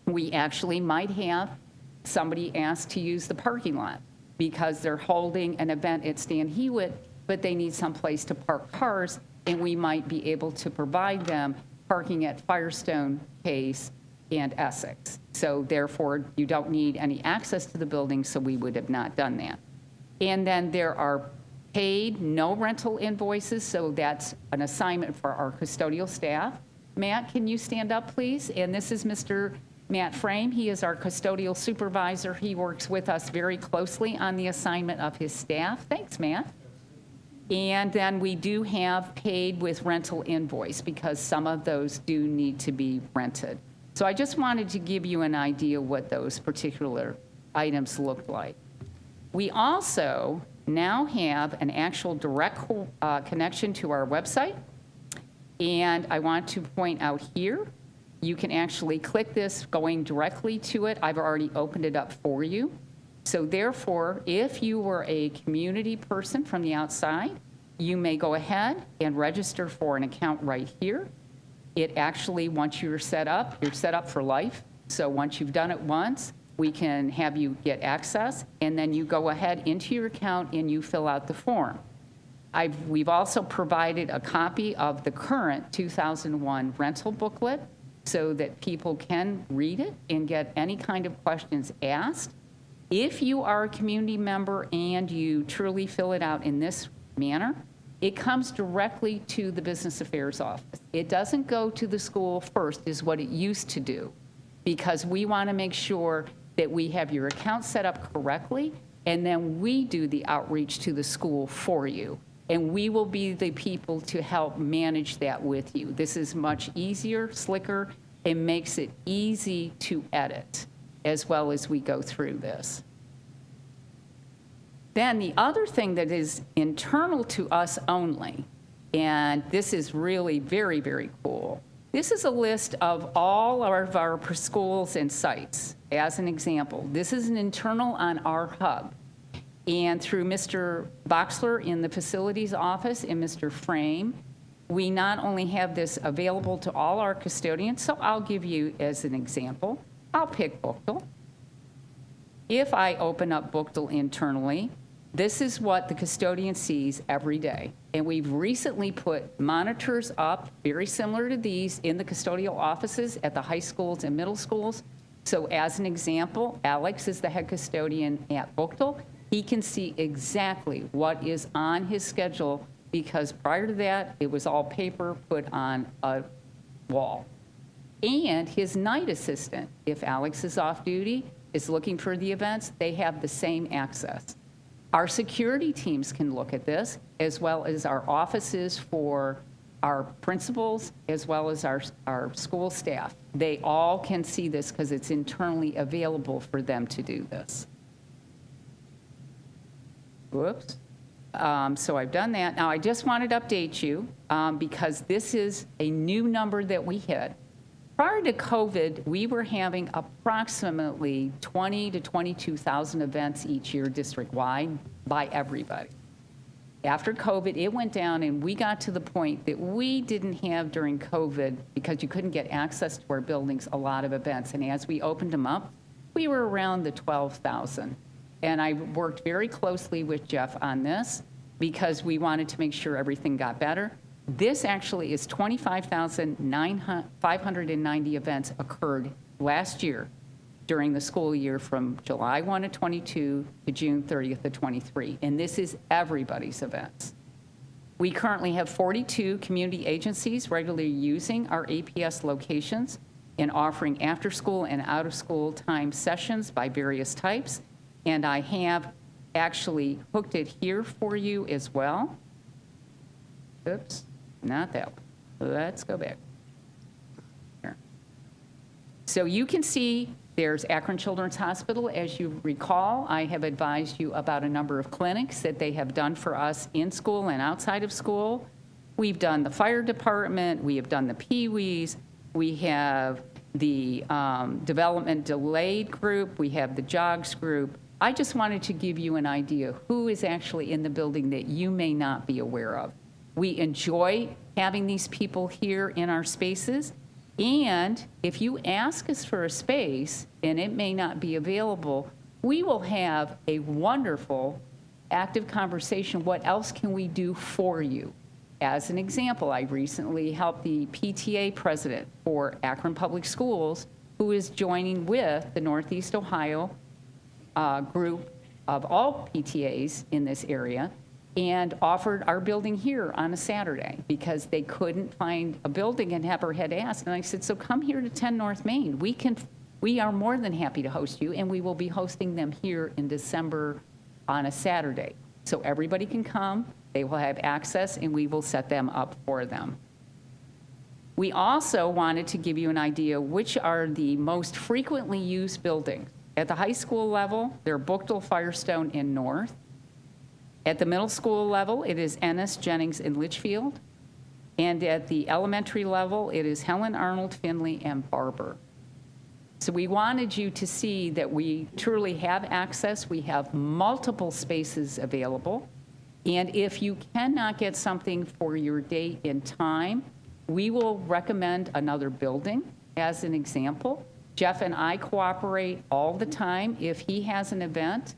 Speaker 12: We actually might have somebody asked to use the parking lot because they're holding an event at Stan Hewitt, but they need some place to park cars, and we might be able to provide them parking at Firestone, Case, and Essex. So therefore, you don't need any access to the building, so we would have not done that. And then there are paid, no rental invoices, so that's an assignment for our custodial staff. Matt, can you stand up, please? And this is Mr. Matt Frame. He is our custodial supervisor. He works with us very closely on the assignment of his staff. Thanks, Matt. And then we do have paid with rental invoice because some of those do need to be rented. So I just wanted to give you an idea what those particular items look like. We also now have an actual direct connection to our website. And I want to point out here, you can actually click this going directly to it. I've already opened it up for you. So therefore, if you were a community person from the outside, you may go ahead and register for an account right here. It actually, once you're set up for life. So once you've done it once, we can have you get access, and then you go ahead into your account and you fill out the form. We've also provided a copy of the current 2001 rental booklet. so that people can read it and get any kind of questions asked. If you are a community member and you truly fill it out in this manner, it comes directly to the Business Affairs Office. It doesn't go to the school first, is what it used to do, because we want to make sure that we have your account set up correctly, and then we do the outreach to the school for you. And we will be the people to help manage that with you. This is much easier, slicker, and makes it easy to edit as well as we go through this. Then the other thing that is internal to us only, and this is really very, very cool. This is a list of all of our schools and sites. As an example, this is an internal on our hub. And through Mr. Boxler in the facilities office and Mr. Frame, we not only have this available to all our custodians, so I'll give you as an example. I'll pick Bookdale. If I open up Bookdale internally, this is what the custodian sees every day. And we've recently put monitors up, very similar to these, in the custodial offices at the high schools and middle schools. So as an example, Alex is the head custodian at Bookdale. He can see exactly what is on his schedule, because prior to that, it was all paper put on a wall. And his night assistant, if Alex is off duty, is looking for the events, they have the same access. Our security teams can look at this, as well as our offices for our principals, as well as our school staff. They all can see this because it's internally available for them to do this. Whoops. So I've done that. Now, I just wanted to update you because this is a new number that we hit. Prior to COVID, we were having approximately 20 to 22,000 events each year district-wide by everybody. After COVID, it went down, and we got to the point that we didn't have during COVID, because you couldn't get access to our buildings, a lot of events. And as we opened them up, we were around the 12,000. And I worked very closely with Jeff on this because we wanted to make sure everything got better. This actually is 25,590 events occurred last year during the school year from July 1 of 22 to June 30th of 23. And this is everybody's events. We currently have 42 community agencies regularly using our APS locations and offering after-school and out-of-school time sessions by various types. And I have actually hooked it here for you as well. Oops, not that one. Let's go back. Here. So you can see there's Akron Children's Hospital. As you recall, I have advised you about a number of clinics that they have done for us in school and outside of school. We've done the fire department. We have done the Pee-wees. We have the development delayed group. We have the JOGS group. I just wanted to give you an idea who is actually in the building that you may not be aware of. We enjoy having these people here in our spaces. And if you ask us for a space and it may not be available, we will have a wonderful, active conversation. What else can we do for you? As an example, I recently helped the PTA president for Akron Public Schools, who is joining with the Northeast Ohio group of all PTAs in this area, and offered our building here on a Saturday because they couldn't find a building and have her head asked. And I said, so come here to 10 North Main. We are more than happy to host you, and we will be hosting them here in December on a Saturday. So everybody can come, they will have access, and we will set them up for them. We also wanted to give you an idea which are the most frequently used buildings. At the high school level, they're Bookdale, Firestone, and North. At the middle school level, it is Ennis, Jennings, and Litchfield. And at the elementary level, it is Helen, Arnold, Finley, and Barber. So we wanted you to see that we truly have access. We have multiple spaces available. And if you cannot get something for your date and time, we will recommend another building as an example. Jeff and I cooperate all the time. If he has an event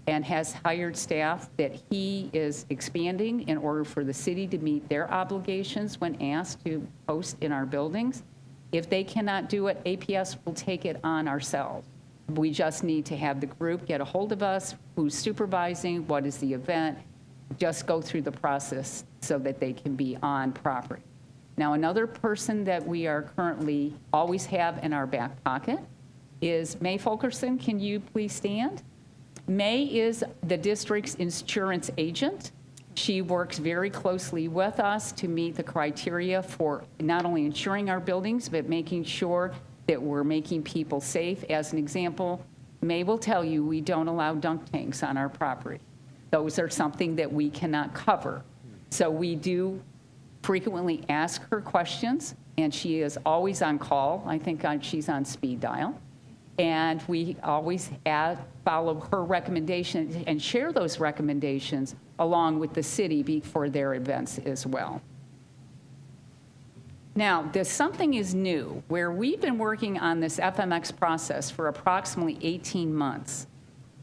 Speaker 12: and has hired staff that he is expanding in order for the city to meet their obligations when asked to host in our buildings, If they cannot do it, APS will take it on ourselves. We just need to have the group get a hold of us, who's supervising, what is the event, just go through the process so that they can be on property. Now, another person that we are currently always have in our back pocket is May Fulkerson. Can you please stand? May is the district's insurance agent. She works very closely with us to meet the criteria for not only insuring our buildings, but making sure that we're making people safe. As an example, May will tell you we don't allow dunk tanks on our property. Those are something that we cannot cover. So we do frequently ask her questions, and she is always on call. I think she's on speed dial. And we always follow her recommendations and share those recommendations along with the city for their events as well. Now, something is new, where we've been working on this FMX process for approximately 18 months.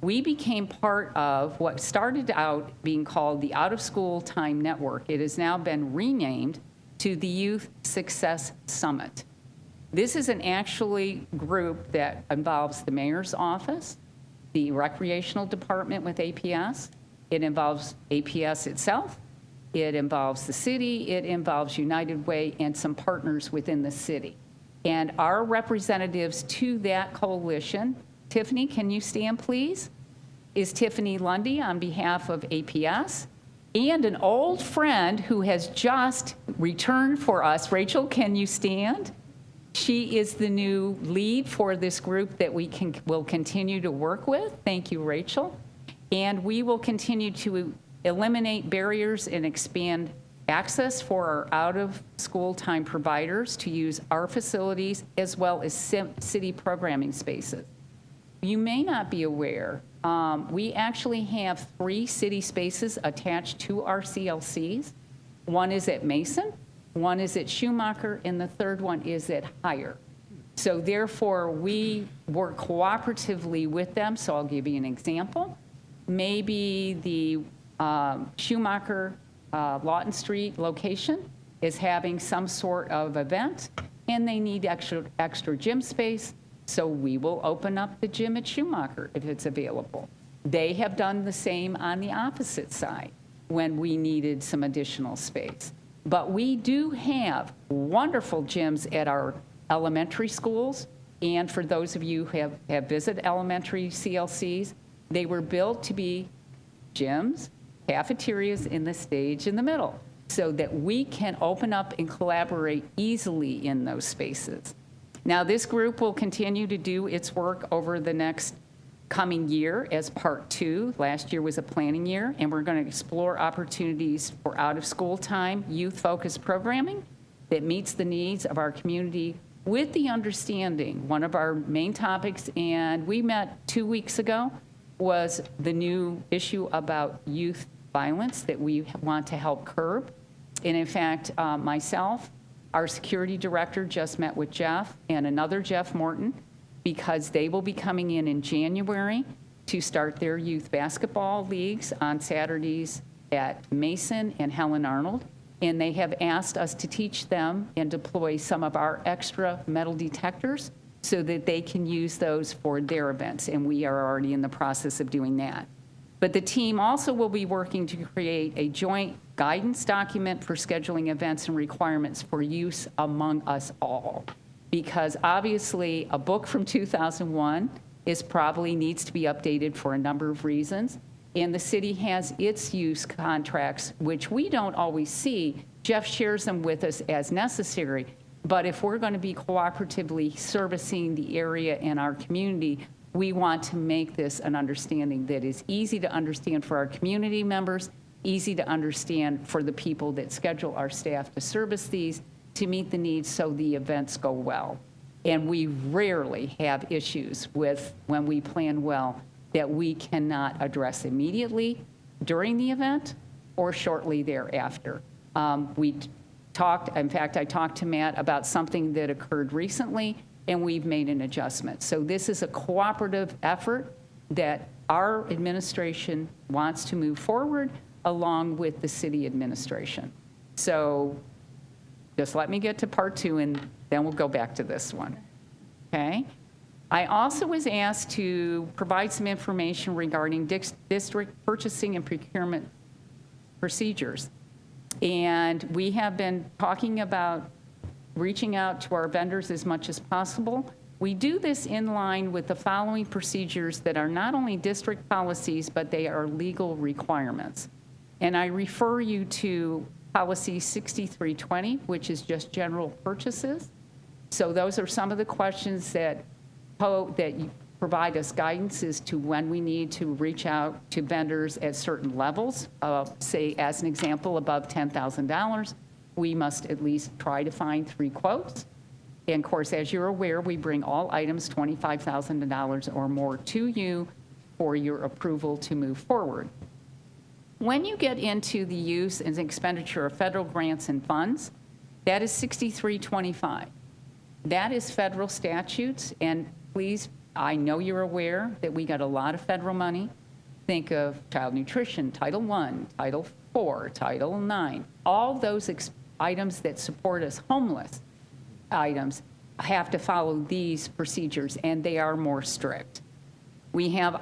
Speaker 12: We became part of what started out being called the Out of School Time Network. It has now been renamed to the Youth Success Summit. This is an actually group that involves the mayor's office, the recreational department with APS. It involves APS itself. It involves the city, it involves United Way, and some partners within the city. And our representatives to that coalition, Tiffany, can you stand, please? Is Tiffany Lundy on behalf of APS, and an old friend who has just returned for us. Rachel, can you stand? She is the new lead for this group that we will continue to work with. Thank you, Rachel. And we will continue to eliminate barriers and expand access for our out-of-school time providers to use our facilities as well as city programming spaces. You may not be aware, we actually have 3 city spaces attached to our CLCs. One is at Mason, one is at Schumacher, and the third one is at Higher. So therefore, we work cooperatively with them. So I'll give you an example. Maybe the Schumacher Lawton Street location is having some sort of event, and they need extra gym space, so we will open up the gym at Schumacher if it's available. They have done the same on the opposite side when we needed some additional space. But we do have wonderful gyms at our elementary schools, and for those of you who have visited elementary CLCs, they were built to be gyms, cafeterias in the stage in the middle, so that we can open up and collaborate easily in those spaces. Now, this group will continue to do its work over the next coming year as part 2. Last year was a planning year, and we're going to explore opportunities for out-of-school time, youth-focused programming that meets the needs of our community with the understanding. One of our main topics, and we met 2 weeks ago, was the new issue about youth violence that we want to help curb. And in fact, myself, our security director just met with Jeff and another Jeff Morton, because they will be coming in January to start their youth basketball leagues on Saturdays at Mason and Helen Arnold. And they have asked us to teach them and deploy some of our extra metal detectors so that they can use those for their events. And we are already in the process of doing that. But the team also will be working to create a joint guidance document for scheduling events and requirements for use among us all. Because obviously a book from 2001 probably needs to be updated for a number of reasons. And the city has its use contracts, which we don't always see. Jeff shares them with us as necessary. But if we're going to be cooperatively servicing the area and our community, we want to make this an understanding that is easy to understand for our community members, easy to understand for the people that schedule our staff to service these, to meet the needs so the events go well. And we rarely have issues with, when we plan well, that we cannot address immediately during the event or shortly thereafter. We talked, in fact, I talked to Matt about something that occurred recently, and we've made an adjustment. So this is a cooperative effort that our administration wants to move forward along with the city administration. So just let me get to part 2, and Then we'll go back to this one. Okay? I also was asked to provide some information regarding district purchasing and procurement procedures. And we have been talking about reaching out to our vendors as much as possible. We do this in line with the following procedures that are not only district policies, but they are legal requirements. And I refer you to policy 6320, which is just general purchases. So those are some of the questions that you provide us guidance as to when we need to reach out to vendors at certain levels. Say, as an example, above $10,000, we must at least try to find 3 quotes. And of course, as you're aware, we bring all items $25,000 or more to you for your approval to move forward. When you get into the use and expenditure of federal grants and funds, that is 6325. That is federal statutes, and please, I know you're aware that we got a lot of federal money. Think of child nutrition, Title I, Title IV, Title IX. All those items that support us homeless items have to follow these procedures, and they are more strict. We have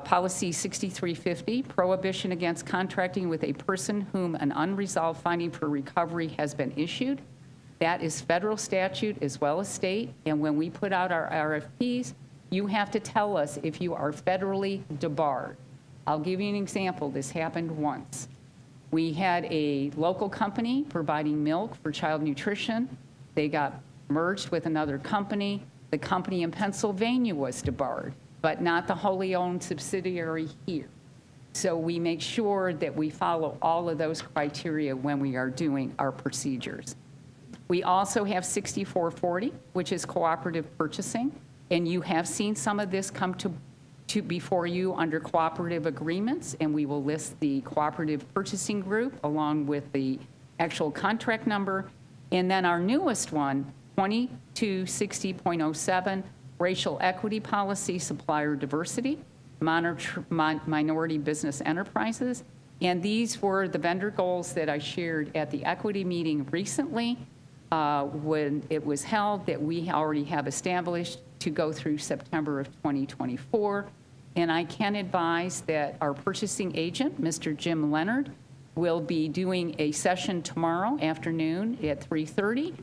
Speaker 12: policy 6350, prohibition against contracting with a person whom an unresolved finding for recovery has been issued. That is federal statute as well as state, and when we put out our RFPs, you have to tell us if you are federally debarred. I'll give you an example. This happened once. We had a local company providing milk for child nutrition. They got merged with another company. The company in Pennsylvania was debarred, but not the wholly owned subsidiary here. So we make sure that we follow all of those criteria when we are doing our procedures. We also have 6440, which is cooperative purchasing, and you have seen some of this come to before you under cooperative agreements, and we will list the cooperative purchasing group along with the actual contract number. And then our newest one, 2260.07, racial equity policy, supplier diversity, minority business enterprises. And these were the vendor goals that I shared at the equity meeting recently when it was held, that we already have established to go through September of 2024. And I can advise that our purchasing agent, Mr. Jim Leonard, will be doing a session tomorrow afternoon at 3:30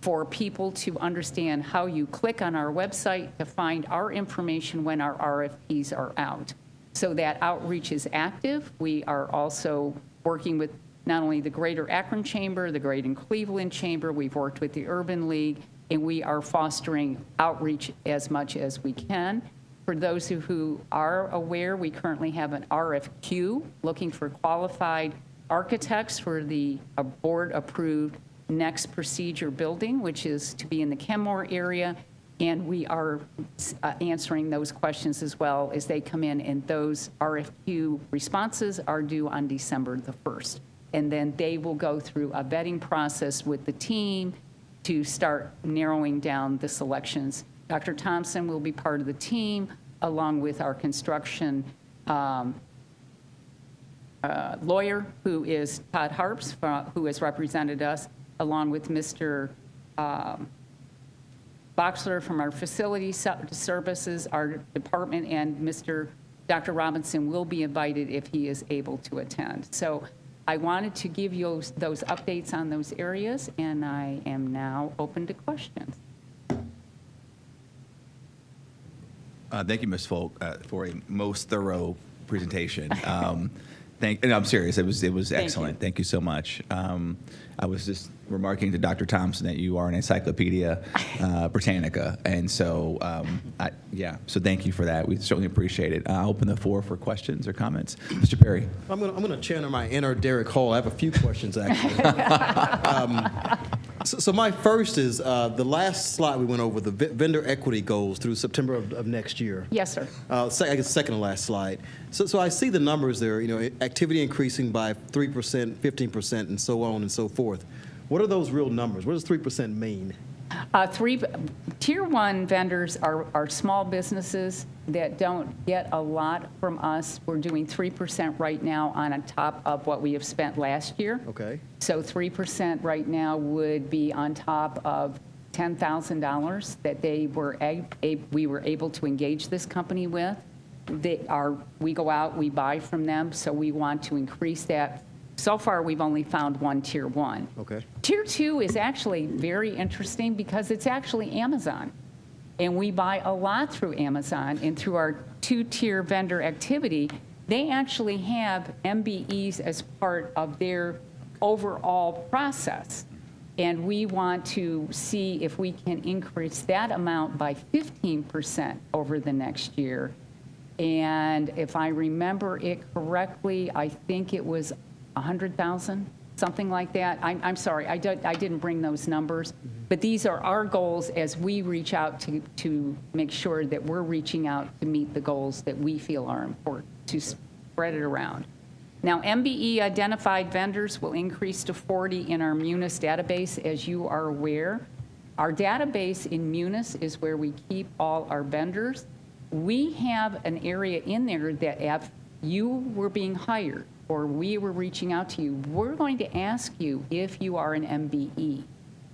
Speaker 12: for people to understand how you click on our website to find our information when our RFPs are out. So that outreach is active. We are also working with not only the Greater Akron Chamber, the Greater Cleveland Chamber, we've worked with the Urban League, and we are fostering outreach as much as we can. For those who are aware, we currently have an RFQ looking for qualified architects for the board-approved next procedure building, which is to be in the Kenmore area, and we are answering those questions as well as they come in, and those RFQ responses are due on December the 1st. And then they will go through a vetting process with the team to start narrowing down the selections. Dr. Thompson will be part of the team, along with our construction lawyer, who is Todd Harps, who has represented us, along with Mr. Boxler from our facility services, our department, and Dr. Robinson will be invited if he is able to attend. So I wanted to give you those updates on those areas, and I am now open to questions.
Speaker 1: Thank you, Ms. Folk, for a most thorough presentation. And I'm serious. It was excellent. Thank you so much. I was just remarking to Dr. Thompson that you are an Encyclopedia Britannica, and so so thank you for that. We certainly appreciate it. I'll open the floor for questions or comments. Mr. Perry.
Speaker 5: I'm gonna channel my inner Derek Hall. I have a few questions actually. So my first is the last slide we went over, the vendor equity goals through September of next year.
Speaker 12: Yes, sir.
Speaker 5: I guess second to last slide. So I see the numbers there, activity increasing by 3%, 15%, and so on and so forth. What are those real numbers? What does 3% mean?
Speaker 12: Tier 1 vendors are small businesses that don't get a lot from us. We're doing 3% right now on top of what we have spent last year.
Speaker 5: Okay.
Speaker 12: So 3% right now would be on top of $10,000 that we were able to engage this company with. We go out, we buy from them, so we want to increase that. So far, we've only found one Tier 1.
Speaker 5: Okay.
Speaker 12: Tier 2 is actually very interesting because it's actually Amazon. And we buy a lot through Amazon, and through our 2-tier vendor activity, they actually have MBEs as part of their overall process. And we want to see if we can increase that amount by 15% over the next year. And if I remember it correctly, I think it was 100,000, something like that. I'm sorry, I didn't bring those numbers. But these are our goals as we reach out to make sure that we're reaching out to meet the goals that we feel are important, to spread it around. Now, MBE identified vendors will increase to 40 in our Munis database, as you are aware. Our database in Munis is where we keep all our vendors. We have an area in there that if you were being hired or we were reaching out to you, we're going to ask you if you are an MBE.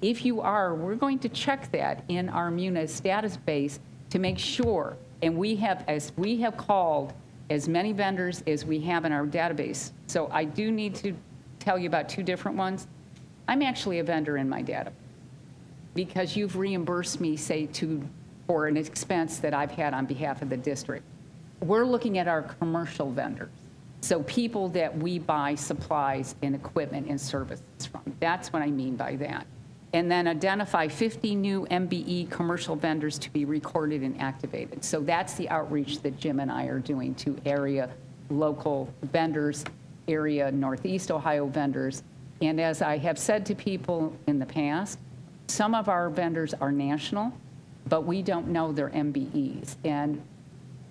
Speaker 12: If you are, we're going to check that in our Munis database to make sure. And as we have called as many vendors as we have in our database. So I do need to tell you about 2 different ones. I'm actually a vendor in my database because you've reimbursed me, say, for an expense that I've had on behalf of the district. We're looking at our commercial vendors. So people that we buy supplies and equipment and services from. That's what I mean by that. And then identify 50 new MBE commercial vendors to be recorded and activated. So that's the outreach that Jim and I are doing to area local vendors, area Northeast Ohio vendors. And as I have said to people in the past, some of our vendors are national, but we don't know their MBEs. And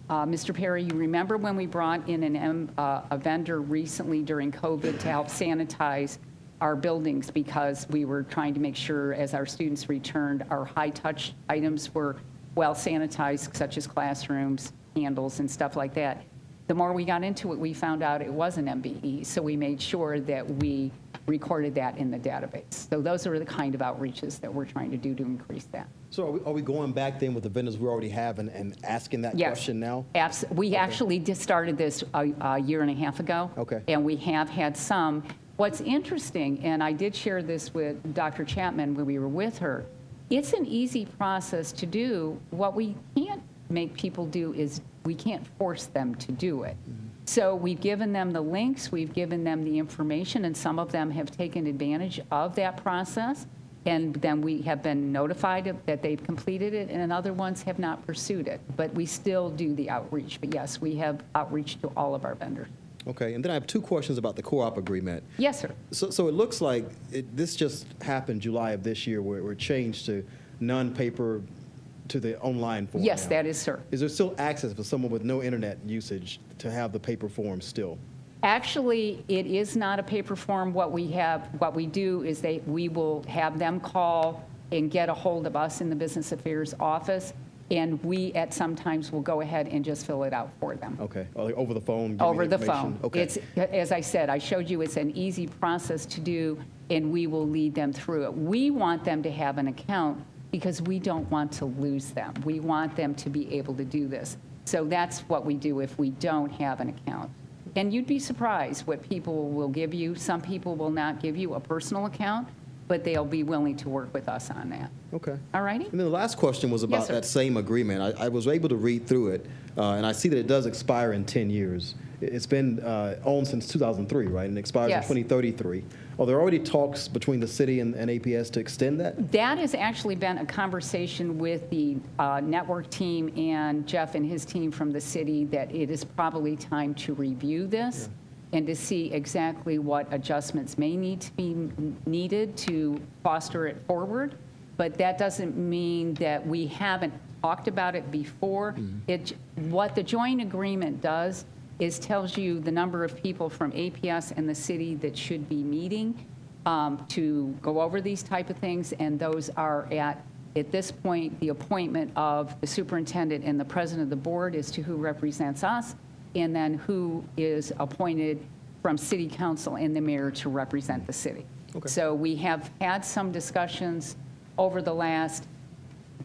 Speaker 12: Mr. Perry, you remember when we brought in a vendor recently during COVID to help sanitize our buildings because we were trying to make sure as our students returned, our high-touch items were well sanitized, such as classrooms, handles, and stuff like that. The more we got into it, we found out it was an MBE, so we made sure that we recorded that in the database. So those are the kind of outreaches that we're trying to do to increase that.
Speaker 5: So are we going back then with the vendors we already have and asking that question now?
Speaker 12: Yes. We actually just started this a year and a half ago.
Speaker 5: Okay.
Speaker 12: And we have had some. What's interesting, and I did share this with Dr. Chapman when we were with her, it's an easy process to do. What we can't make people do is we can't force them to do it. So we've given them the links, we've given them the information, and some of them have taken advantage of that process. And then we have been notified that they've completed it, and other ones have not pursued it. But we still do the outreach. But yes, we have outreach to all of our vendors.
Speaker 5: Okay, and then I have 2 questions about the co-op agreement.
Speaker 12: Yes, sir.
Speaker 5: So it looks like this just happened July of this year where it changed to non-paper to the online form.
Speaker 12: Yes,
Speaker 5: now.
Speaker 12: that is, sir.
Speaker 5: Is there still access for someone with no internet usage to have the paper form still?
Speaker 12: Actually, it is not a paper form. What we do is we will have them call and get a hold of us in the Business Affairs office, and we at sometimes will go ahead and just fill it out for them.
Speaker 5: Okay, or like over the phone?
Speaker 12: Over the phone.
Speaker 5: Okay.
Speaker 12: It's, as I said, I showed you it's an easy process to do, and we will lead them through it. We want them to have an account because we don't want to lose them. We want them to be able to do this. So that's what we do if we don't have an account. And you'd be surprised what people will give you. Some people will not give you a personal account, but they'll be willing to work with us on that.
Speaker 5: Okay.
Speaker 12: All righty?
Speaker 5: And then the last question was about
Speaker 12: Yes, sir.
Speaker 5: that same agreement. I was able to read through it, and I see that it does expire in 10 years. It's been owned since 2003, right? And it expires
Speaker 12: Yes.
Speaker 5: in 2033. Are there already talks between the city and APS to extend that?
Speaker 12: That has actually been a conversation with the network team and Jeff and his team from the city that it is probably time to review this and to see exactly what adjustments may need to be needed to foster it forward. But that doesn't mean that we haven't talked about it before. What the joint agreement does is tells you the number of people from APS and the city that should be meeting to go over these type of things, and those are at this point, the appointment of the superintendent and the president of the board as to who represents us, and then who is appointed from city council and the mayor to represent the city.
Speaker 5: Okay.
Speaker 12: So we have had some discussions over the last,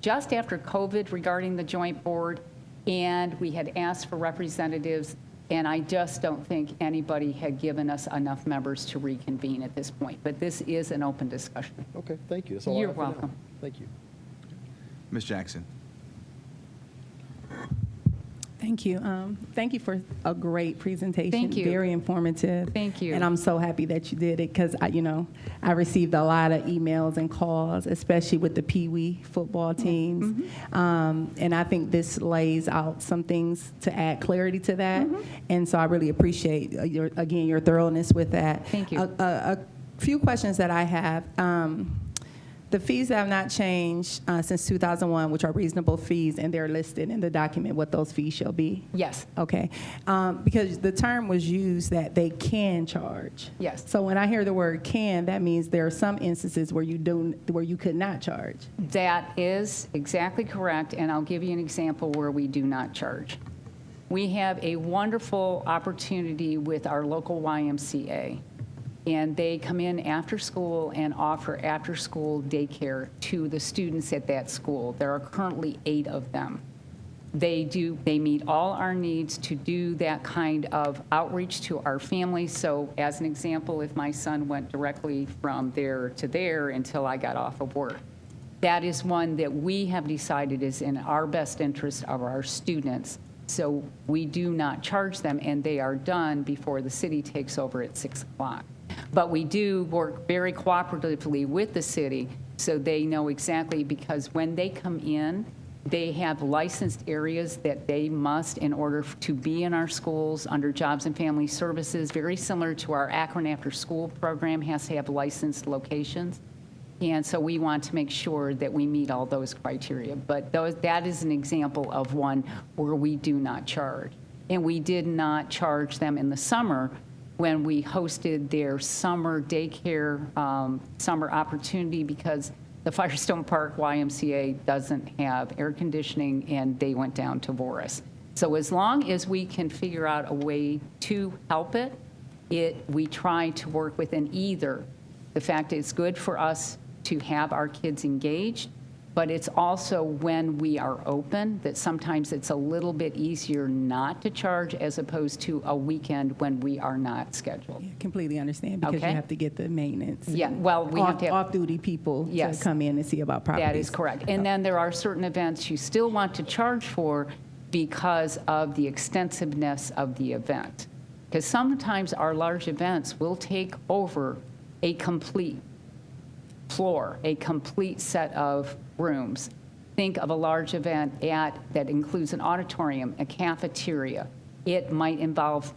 Speaker 12: just after COVID regarding the joint board, and we had asked for representatives, and I just don't think anybody had given us enough members to reconvene at this point. But this is an open discussion.
Speaker 5: Okay, thank you. That's all I
Speaker 12: You're
Speaker 5: have for now.
Speaker 12: welcome.
Speaker 5: Thank you.
Speaker 1: Ms. Jackson.
Speaker 11: Thank you. Thank you for a great presentation.
Speaker 12: Thank you.
Speaker 11: Very informative.
Speaker 12: Thank you.
Speaker 11: And I'm so happy that you did it because, I received a lot of emails and calls, especially with the Pee Wee football teams. And I think this lays out some things to add clarity to that. And so I really appreciate, your thoroughness with that.
Speaker 12: Thank you.
Speaker 11: A few questions that I have. The fees have not changed since 2001, which are reasonable fees, and they're listed in the document what those fees shall be.
Speaker 12: Yes.
Speaker 11: Okay. Because the term was used that they can charge.
Speaker 12: Yes.
Speaker 11: So when I hear the word "can," that means there are some instances where you could not charge.
Speaker 12: That is exactly correct, and I'll give you an example where we do not charge. We have a wonderful opportunity with our local YMCA, and they come in after school and offer after-school daycare to the students at that school. There are currently 8 of them. They meet all our needs to do that kind of outreach to our families. So as an example, if my son went directly from there to there until I got off of work, that is one that we have decided is in our best interest of our students. So we do not charge them, and they are done before the city takes over at 6 o'clock. But we do work very cooperatively with the city so they know exactly, because when they come in, they have licensed areas that they must, in order to be in our schools under Jobs and Family Services, very similar to our Akron After School program, has to have licensed locations. And so we want to make sure that we meet all those criteria. But that is an example of one where we do not charge. And we did not charge them in the summer when we hosted their summer daycare summer opportunity, because the Firestone Park YMCA doesn't have air conditioning, and they went down to Voris. So as long as we can figure out a way to help it, we try to work within either the fact that it's good for us to have our kids engaged, but it's also when we are open that sometimes it's a little bit easier not to charge as opposed to a weekend when we are not scheduled.
Speaker 11: Yeah, completely understand, because
Speaker 12: Okay.
Speaker 11: you have to get the maintenance.
Speaker 12: Yeah,
Speaker 11: and
Speaker 12: well, we have to have-
Speaker 11: off-duty people
Speaker 12: Yes.
Speaker 11: to come in and see about properties.
Speaker 12: That is correct. And then there are certain events you still want to charge for because of the extensiveness of the event. Because sometimes our large events will take over a complete floor, a complete set of rooms. Think of a large event that includes an auditorium, a cafeteria. It might involve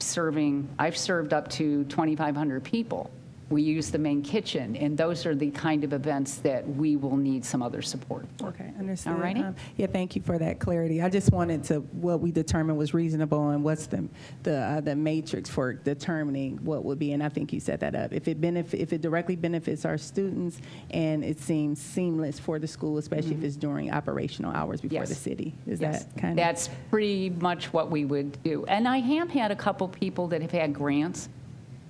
Speaker 12: I've served up to 2,500 people. We use the main kitchen, and those are the kind of events that we will need some other support for.
Speaker 11: Okay, understood.
Speaker 12: All righty.
Speaker 11: Yeah, thank you for that clarity. I just wanted to, what we determined was reasonable, and what's the matrix for determining what would be, and I think you set that up. If it directly benefits our students, and it seems seamless for the school, especially if it's during operational hours before
Speaker 12: Yes.
Speaker 11: the city. Is
Speaker 12: Yes.
Speaker 11: that kind of?
Speaker 12: That's pretty much what we would do. And I have had a couple people that have had grants,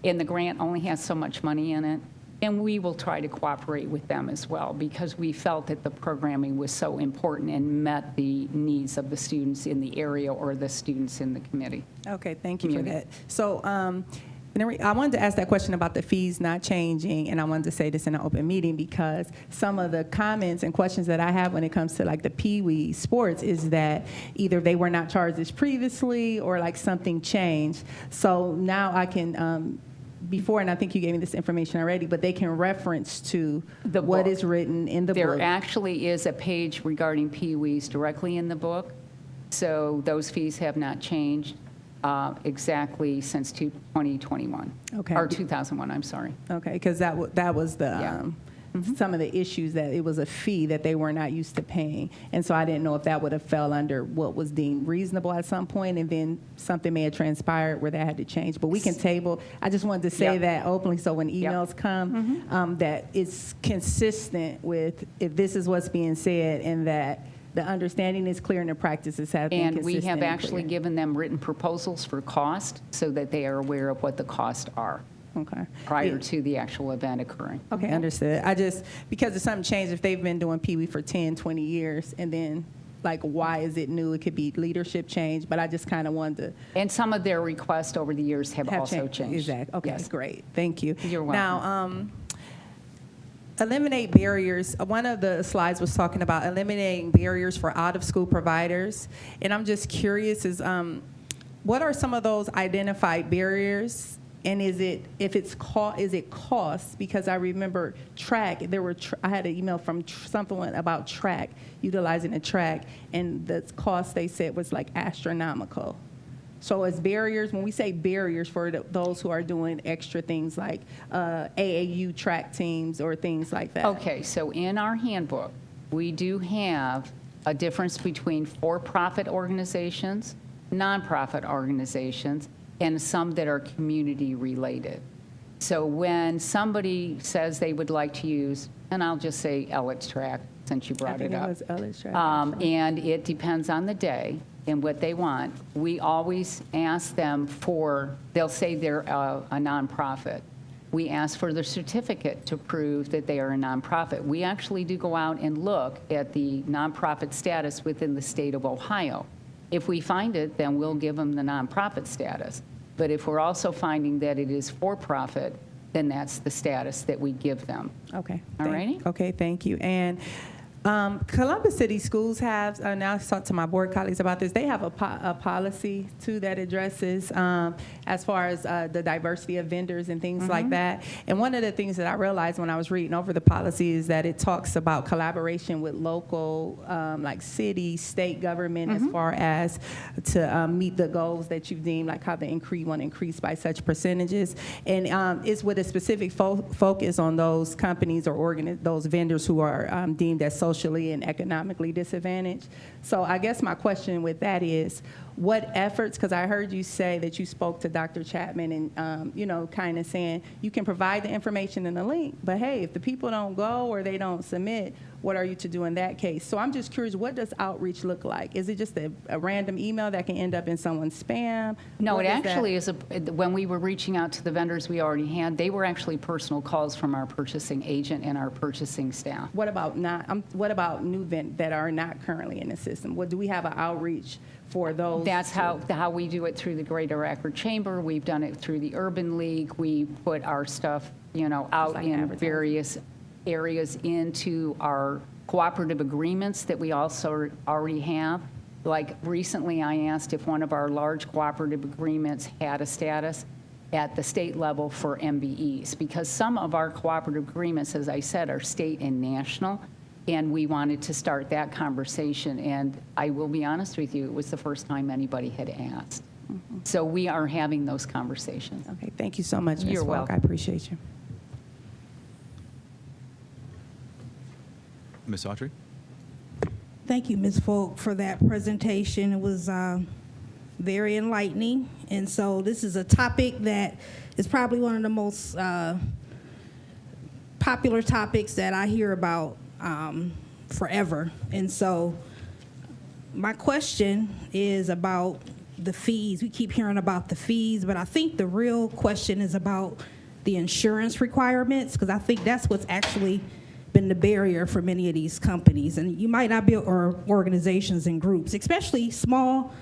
Speaker 12: and the grant only has so much money in it, and we will try to cooperate with them as well, because we felt that the programming was so important and met the needs of the students in the area or the students in the committee.
Speaker 11: Okay, thank you for
Speaker 12: Community.
Speaker 11: that. So, I wanted to ask that question about the fees not changing, and I wanted to say this in an open meeting because some of the comments and questions that I have when it comes to like the Pee Wee sports is that either they were not charged as previously or like something changed. So now I can, before, and I think you gave me this information already, but they can reference to
Speaker 12: The
Speaker 11: what
Speaker 12: book.
Speaker 11: is written in the
Speaker 12: There
Speaker 11: book.
Speaker 12: actually is a page regarding Pee Wees directly in the book, so those fees have not changed exactly since 2021.
Speaker 11: Okay.
Speaker 12: Or 2001, I'm sorry.
Speaker 11: Okay, because that was the,
Speaker 12: Yeah.
Speaker 11: some of the issues, that it was a fee that they were not used to paying. And so I didn't know if that would have fell under what was deemed reasonable at some point, and then something may have transpired where that had to change. But we can table, I just wanted to say
Speaker 12: Yep.
Speaker 11: that openly, so when
Speaker 12: Yep.
Speaker 11: emails come, that it's consistent with if this is what's being said, and that the understanding is clear and the practices have been
Speaker 12: And
Speaker 11: consistent.
Speaker 12: we have
Speaker 11: and
Speaker 12: actually
Speaker 11: clear.
Speaker 12: given them written proposals for cost so that they are aware of what the costs are.
Speaker 11: Okay.
Speaker 12: prior to the actual event occurring.
Speaker 11: Okay, understood. I just, because if something changed, if they've been doing Pee Wee for 10, 20 years, and then, like, why is it new? It could be leadership change, but I just kind of wanted to
Speaker 12: And some of their requests over the years have also changed.
Speaker 11: Exactly. Okay,
Speaker 12: Yes.
Speaker 11: great. Thank you.
Speaker 12: You're welcome.
Speaker 11: Now, eliminate barriers. One of the slides was talking about eliminating barriers for out-of-school providers, and I'm just curious: what are some of those identified barriers? And is it cost? Because I remember track. I had an email from someone about track, utilizing a track, and the cost they said was like astronomical. So as barriers, when we say barriers for those who are doing extra things like AAU track teams or things like that.
Speaker 12: Okay, so in our handbook, we do have a difference between for-profit organizations, nonprofit organizations, and some that are community-related. So when somebody says they would like to use, and I'll just say Ellis Track, since you brought it up.
Speaker 11: I think it was Ellis Track.
Speaker 12: And it depends on the day and what they want. We always ask them they'll say they're a nonprofit. We ask for the certificate to prove that they are a nonprofit. We actually do go out and look at the nonprofit status within the state of Ohio. If we find it, then we'll give them the nonprofit status. But if we're also finding that it is for-profit, then that's the status that we give them.
Speaker 11: Okay.
Speaker 12: All righty?
Speaker 11: Okay, thank you. And Columbus City Schools have, now I've talked to my board colleagues about this, they have a policy, too, that addresses as far as the diversity of vendors and things like that. And one of the things that I realized when I was reading over the policy is that it talks about collaboration with local, like city, state government, as far as to meet the goals that you deem, like how they want to increase by such percentages. And it's with a specific focus on those companies or those vendors who are deemed as socially and economically disadvantaged. So I guess my question with that is, what efforts, because I heard you say that you spoke to Dr. Chapman and, kind of saying you can provide the information in the link, but hey, if the people don't go or they don't submit, what are you to do in that case? So I'm just curious, what does outreach look like? Is it just a random email that can end up in someone's spam?
Speaker 12: No, it actually is when we were reaching out to the vendors we already had, they were actually personal calls from our purchasing agent and our purchasing staff.
Speaker 11: What about new vendors that are not currently in the system? Do we have an outreach for those?
Speaker 12: That's how we do it through the Greater Akron Chamber. We've done it through the Urban League. We put our stuff, out
Speaker 11: like
Speaker 12: in various areas into our cooperative agreements that we also already have. Like recently I asked if one of our large cooperative agreements had a status at the state level for MBEs, because some of our cooperative agreements, as I said, are state and national, and we wanted to start that conversation. And I will be honest with you, it was the first time anybody had asked. So we are having those conversations.
Speaker 11: Okay, thank you so much, Ms.
Speaker 12: You're
Speaker 11: Falk.
Speaker 12: welcome.
Speaker 11: I appreciate you.
Speaker 1: Ms. Autry?
Speaker 4: Thank you, Ms. Folk, for that presentation. It was very enlightening. And so this is a topic that is probably one of the most popular topics that I hear about forever. And so my question is about the fees. We keep hearing about the fees, but I think the real question is about the insurance requirements, because I think that's what's actually been the barrier for many of these companies. And you might not be, or organizations and groups, especially small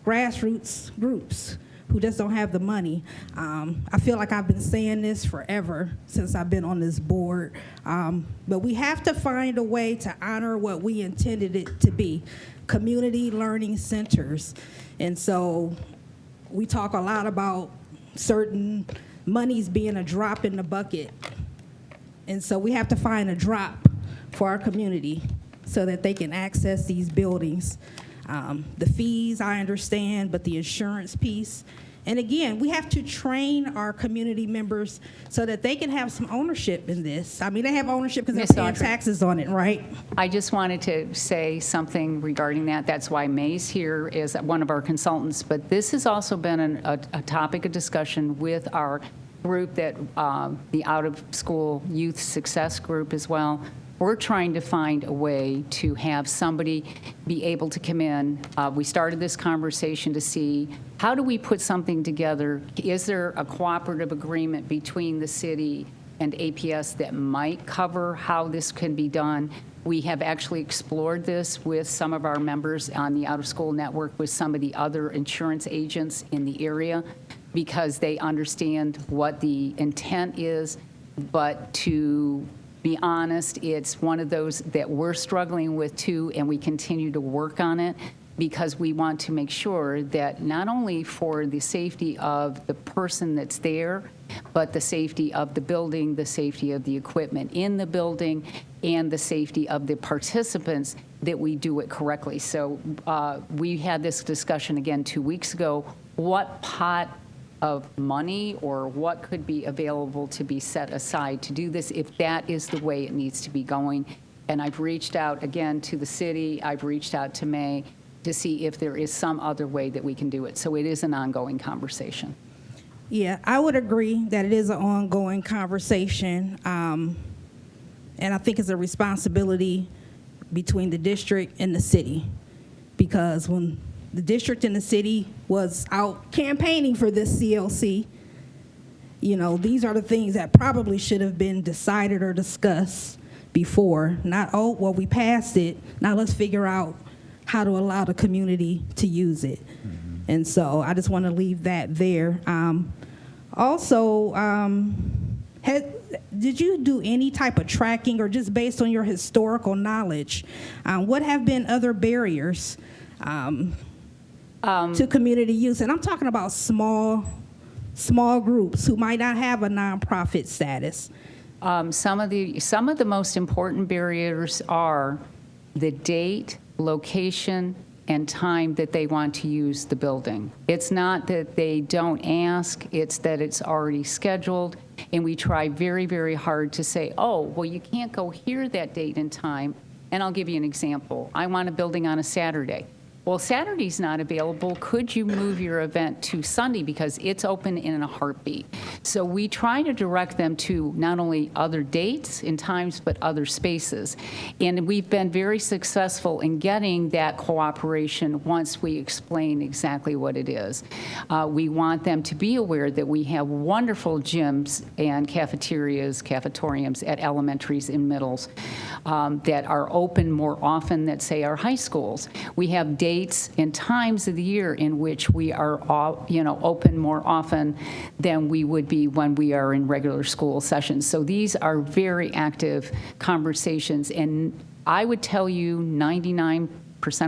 Speaker 4: grassroots groups who just don't have the money. I feel like I've been saying this forever since I've been on this board, but we have to find a way to honor what we intended it to be, community learning centers. And so we talk a lot about certain monies being a drop in the bucket. And so we have to find a drop for our community so that they can access these buildings. The fees, I understand, but the insurance piece. And again, we have to train our community members so that they can have some ownership in this. I mean, they have ownership because they're paying taxes on it, right?
Speaker 12: I just wanted to say something regarding that. That's why May's here as one of our consultants. But this has also been a topic of discussion with our group, that the out-of-school youth success group as well. we're trying to find a way to have somebody be able to come in. We started this conversation to see how do we put something together? Is there a cooperative agreement between the city and APS that might cover how this can be done? We have actually explored this with some of our members on the out-of-school network, with some of the other insurance agents in the area, because they understand what the intent is. But to be honest, it's one of those that we're struggling with too, and we continue to work on it, because we want to make sure that not only for the safety of the person that's there, but the safety of the building, the safety of the equipment in the building, and the safety of the participants, that we do it correctly. So we had this discussion again 2 weeks ago. What pot of money or what could be available to be set aside to do this, if that is the way it needs to be going? And I've reached out again to the city, I've reached out to May to see if there is some other way that we can do it. So it is an ongoing conversation.
Speaker 4: Yeah, I would agree that it is an ongoing conversation, and I think it's a responsibility between the district and the city, because when the district and the city was out campaigning for this CLC, you know, these are the things that probably should have been decided or discussed before. Not, oh, well, we passed it, now let's figure out how to allow the community to use it. And so I just want to leave that there. Also, did you do any type of tracking, or just based on your historical knowledge, what have been other barriers to community use? And I'm talking about small groups who might not have a nonprofit status.
Speaker 12: Some of the most important barriers are the date, location, and time that they want to use the building. It's not that they don't ask, it's that it's already scheduled, and we try very, very hard to say, oh, well, you can't go here that date and time. And I'll give you an example. I want a building on a Saturday. Well, Saturday's not available. Could you move your event to Sunday, because it's open in a heartbeat? So we try to direct them to not only other dates and times, but other spaces. And we've been very successful in getting that cooperation once we explain exactly what it is. We want them to be aware that we have wonderful gyms and cafetoriums at elementaries and middles that are open more often than, say, our high schools. We have dates and times of the year in which we are open more often than we would be when we are in regular school sessions. So these are very active conversations, and I would tell you 99%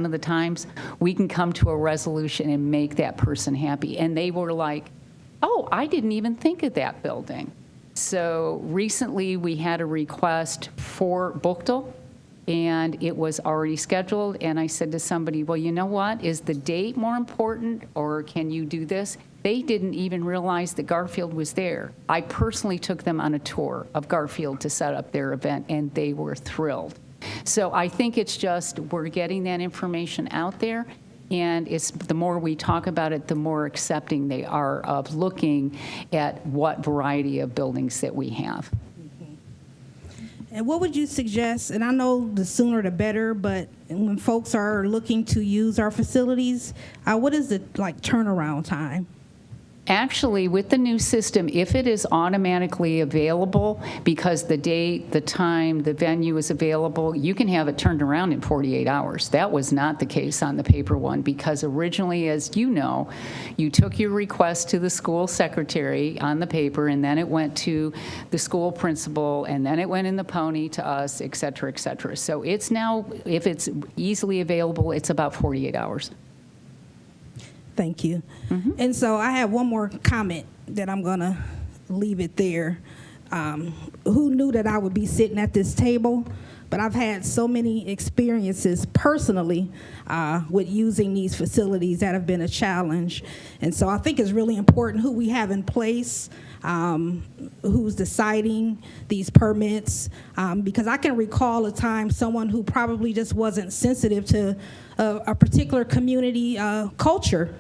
Speaker 12: of the times we can come to a resolution and make that person happy. And they were like, oh, I didn't even think of that building. So recently we had a request for Buchtel, and it was already scheduled, and I said to somebody, well, you know what, is the date more important, or can you do this? They didn't even realize that Garfield was there. I personally took them on a tour of Garfield to set up their event, and they were thrilled. So I think it's just we're getting that information out there, and it's the more we talk about it, the more accepting they are of looking at what variety of buildings that we have.
Speaker 4: And what would you suggest, and I know the sooner the better, but when folks are looking to use our facilities, what is the turnaround time?
Speaker 12: Actually, with the new system, if it is automatically available, because the date, the time, the venue is available, you can have it turned around in 48 hours. That was not the case on the paper one, because originally, as you know, you took your request to the school secretary on the paper, and then it went to the school principal, and then it went in the pony to us, et cetera, et cetera. So it's now, if it's easily available, it's about 48 hours.
Speaker 4: Thank you. Mm-hmm. And so I have one more comment that I'm going to leave it there. Who knew that I would be sitting at this table? But I've had so many experiences personally with using these facilities that have been a challenge. And so I think it's really important who we have in place, who's deciding these permits, because I can recall a time someone who probably just wasn't sensitive to a particular community culture.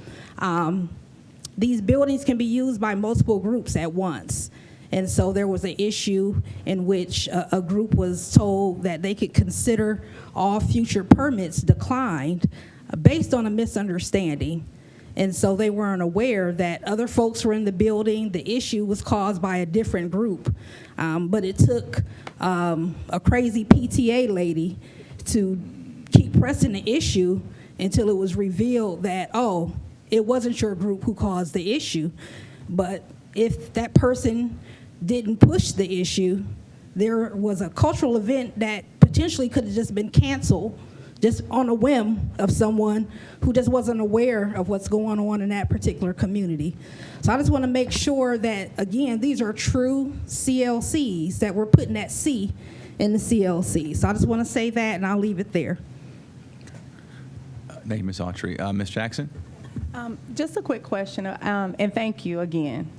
Speaker 4: These buildings can be used by multiple groups at once. And so there was an issue in which a group was told that they could consider all future permits declined based on a misunderstanding. And so they weren't aware that other folks were in the building. The issue was caused by a different group. But it took a crazy PTA lady to keep pressing the issue until it was revealed that, oh, it wasn't your group who caused the issue. But if that person didn't push the issue, there was a cultural event that potentially could have just been canceled just on a whim of someone who just wasn't aware of what's going on in that particular community. So I just want to make sure that, again, these are true CLCs, that we're putting that C in the CLC. So I just want to say that, and I'll leave it there.
Speaker 1: Thank you, Ms. Autry. Ms. Jackson?
Speaker 11: Just a quick question, and thank you again.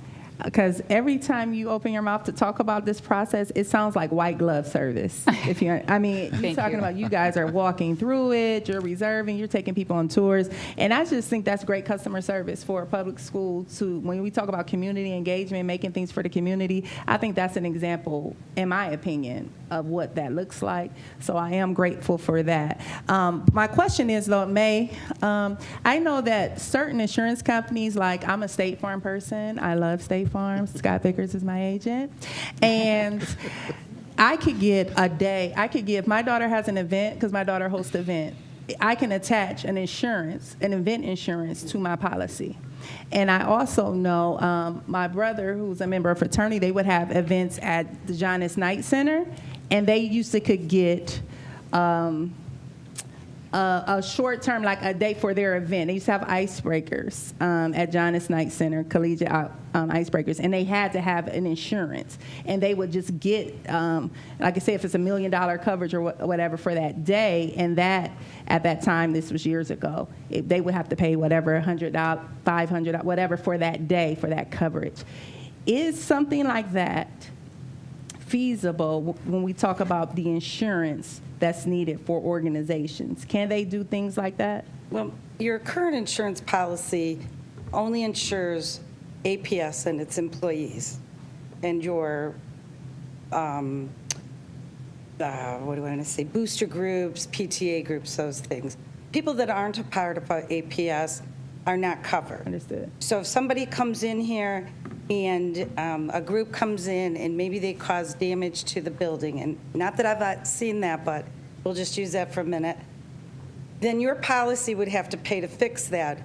Speaker 11: Because every time you open your mouth to talk about this process, it sounds like white glove service. If you, I mean, you're talking about you guys are walking through it, you're reserving, you're taking people on tours, and I just think that's great customer service for a public school. To when we talk about community engagement, making things for the community, I think that's an example, in my opinion, of what that looks like. So I am grateful for that. My question is, though, May, I know that certain insurance companies, like I'm a State Farm person, I love State Farm. Scott Vickers is my agent. And I could get a day, if my daughter has an event, because my daughter hosts an event, I can attach an insurance, an event insurance to my policy. And I also know my brother, who's a member of fraternity, they would have events at the Jonas Knight Center, and they used to could get a short term, like a day for their event. They used to have icebreakers at Jonas Knight Center, collegiate icebreakers, and they had to have an insurance. And they would just get, like I say, if it's $1 million coverage or whatever for that day, and that, at that time, this was years ago, they would have to pay whatever, $100, $500, whatever for that day for that coverage. Is something like that feasible when we talk about the insurance that's needed for organizations? Can they do things like that?
Speaker 10: Well, your current insurance policy only insures APS and its employees, and your, what do I want to say, booster groups, PTA groups, those things. People that aren't a part of APS are not covered.
Speaker 11: Understood.
Speaker 10: So if somebody comes in here and a group comes in and maybe they cause damage to the building, and not that I've seen that, but we'll just use that for a minute, then your policy would have to pay to fix that.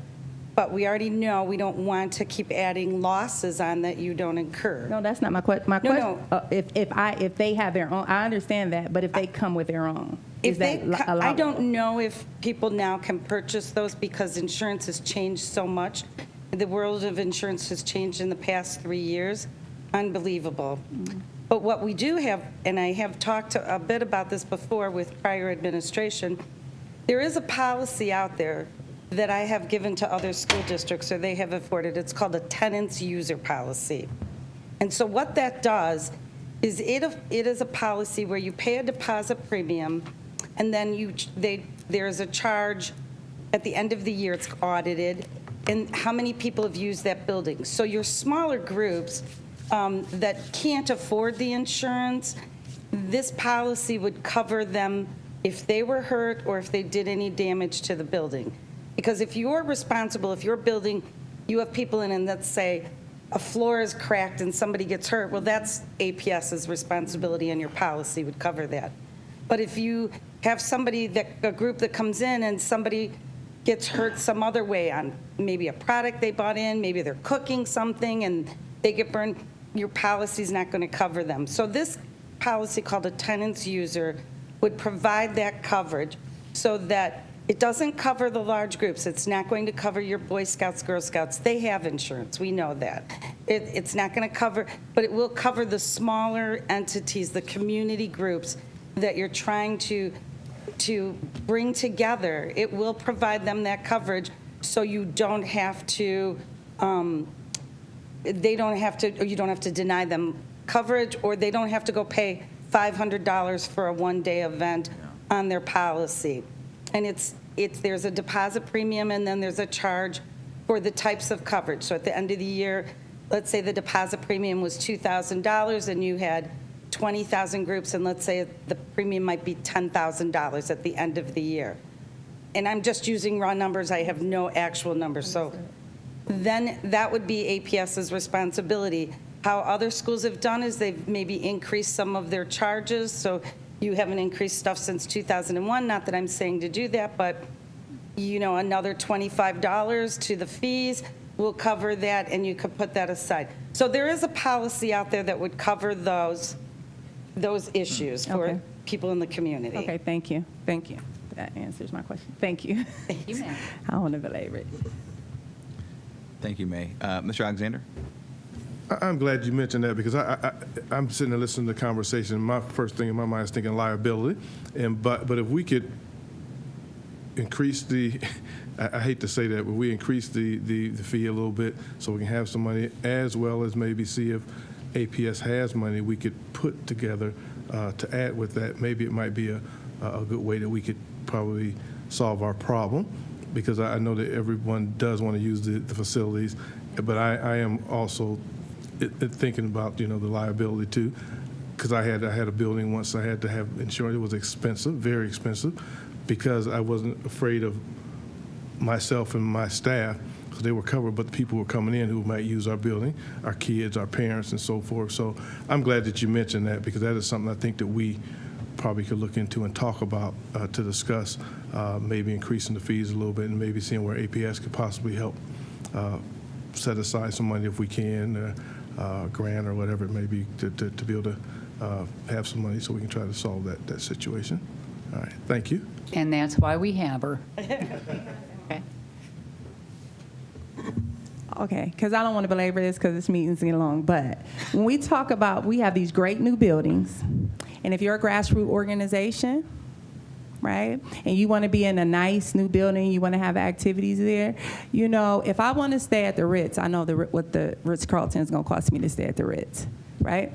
Speaker 10: But we already know we don't want to keep adding losses on that you don't incur.
Speaker 11: No, that's not my question. My question, if they have their own, I understand that, but if they come with their own, is that allowable?
Speaker 10: I don't know if people now can purchase those because insurance has changed so much. The world of insurance has changed in the past 3 years. Unbelievable. Mm-hmm. But what we do have, and I have talked a bit about this before with prior administration, there is a policy out there that I have given to other school districts, or they have afforded. It's called a tenants user policy. And so what that does is it is a policy where you pay a deposit premium, and then there's a charge at the end of the year. It's audited, and how many people have used that building. So your smaller groups that can't afford the insurance, this policy would cover them if they were hurt or if they did any damage to the building. Because if you're responsible, if your building, you have people in, and let's say a floor is cracked and somebody gets hurt, well, that's APS's responsibility, and your policy would cover that. But if you have a group that comes in and somebody gets hurt some other way on maybe a product they bought in, maybe they're cooking something and they get burned, your policy's not going to cover them. So this policy, called a tenants user, would provide that coverage so that it doesn't cover the large groups. It's not going to cover your Boy Scouts, Girl Scouts. They have insurance. We know that. It's not going to cover, but it will cover the smaller entities, the community groups that you're trying to bring together. It will provide them that coverage so you don't have to, they don't have to, or you don't have to deny them coverage, or they don't have to go pay $500 for a one-day event on their policy. And there's a deposit premium, and then there's a charge for the types of coverage. So at the end of the year, let's say the deposit premium was $2,000 and you had 20,000 groups, and let's say the premium might be $10,000 at the end of the year. And I'm just using raw numbers, I have no actual numbers. So then that would be APS's responsibility. How other schools have done is they've maybe increased some of their charges. So you haven't increased stuff since 2001, not that I'm saying to do that, but another $25 to the fees will cover that, and you could put that aside. So there is a policy out there that would cover those issues for people in the community.
Speaker 11: Okay, thank you. Thank you. That answers my question. Thank you.
Speaker 12: Thank you, ma'am.
Speaker 11: I don't want to belabor it.
Speaker 1: Thank you, May. Mr. Alexander?
Speaker 8: I'm glad you mentioned that, because I'm sitting there listening to the conversation. My first thing in my mind is thinking liability, but if we could increase the, I hate to say that, but we increase the fee a little bit so we can have some money, as well as maybe see if APS has money we could put together to add with that. Maybe it might be a good way that we could probably solve our problem, because I know that everyone does want to use the facilities, but I am also thinking about the liability too, because I had a building once I had to have insurance. It was expensive, very expensive, because I wasn't afraid of myself and my staff, because they were covered, but the people who were coming in who might use our building, our kids, our parents, and so forth. So I'm glad that you mentioned that, because that is something I think that we probably could look into and talk about to discuss, maybe increasing the fees a little bit, and maybe seeing where APS could possibly help set aside some money if we can, grant or whatever it may be, to be able to have some money so we can try to solve that situation. All right, thank you.
Speaker 12: And that's why we have her.
Speaker 11: Okay, because I don't want to belabor this because this meeting's getting long, but when we talk about, we have these great new buildings, and if you're a grassroots organization, right, and you want to be in a nice new building, you want to have activities there, if I want to stay at the Ritz, I know what the Ritz-Carlton is going to cost me to stay at the Ritz, right?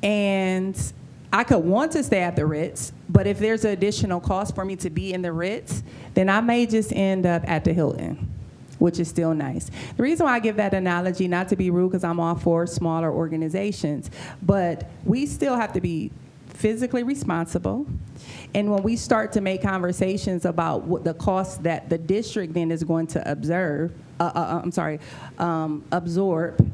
Speaker 11: And I could want to stay at the Ritz, but if there's an additional cost for me to be in the Ritz, then I may just end up at the Hilton, which is still nice. The reason why I give that analogy, not to be rude, because I'm all for smaller organizations, but we still have to be physically responsible. And when we start to make conversations about what the cost that the district then is going to absorb,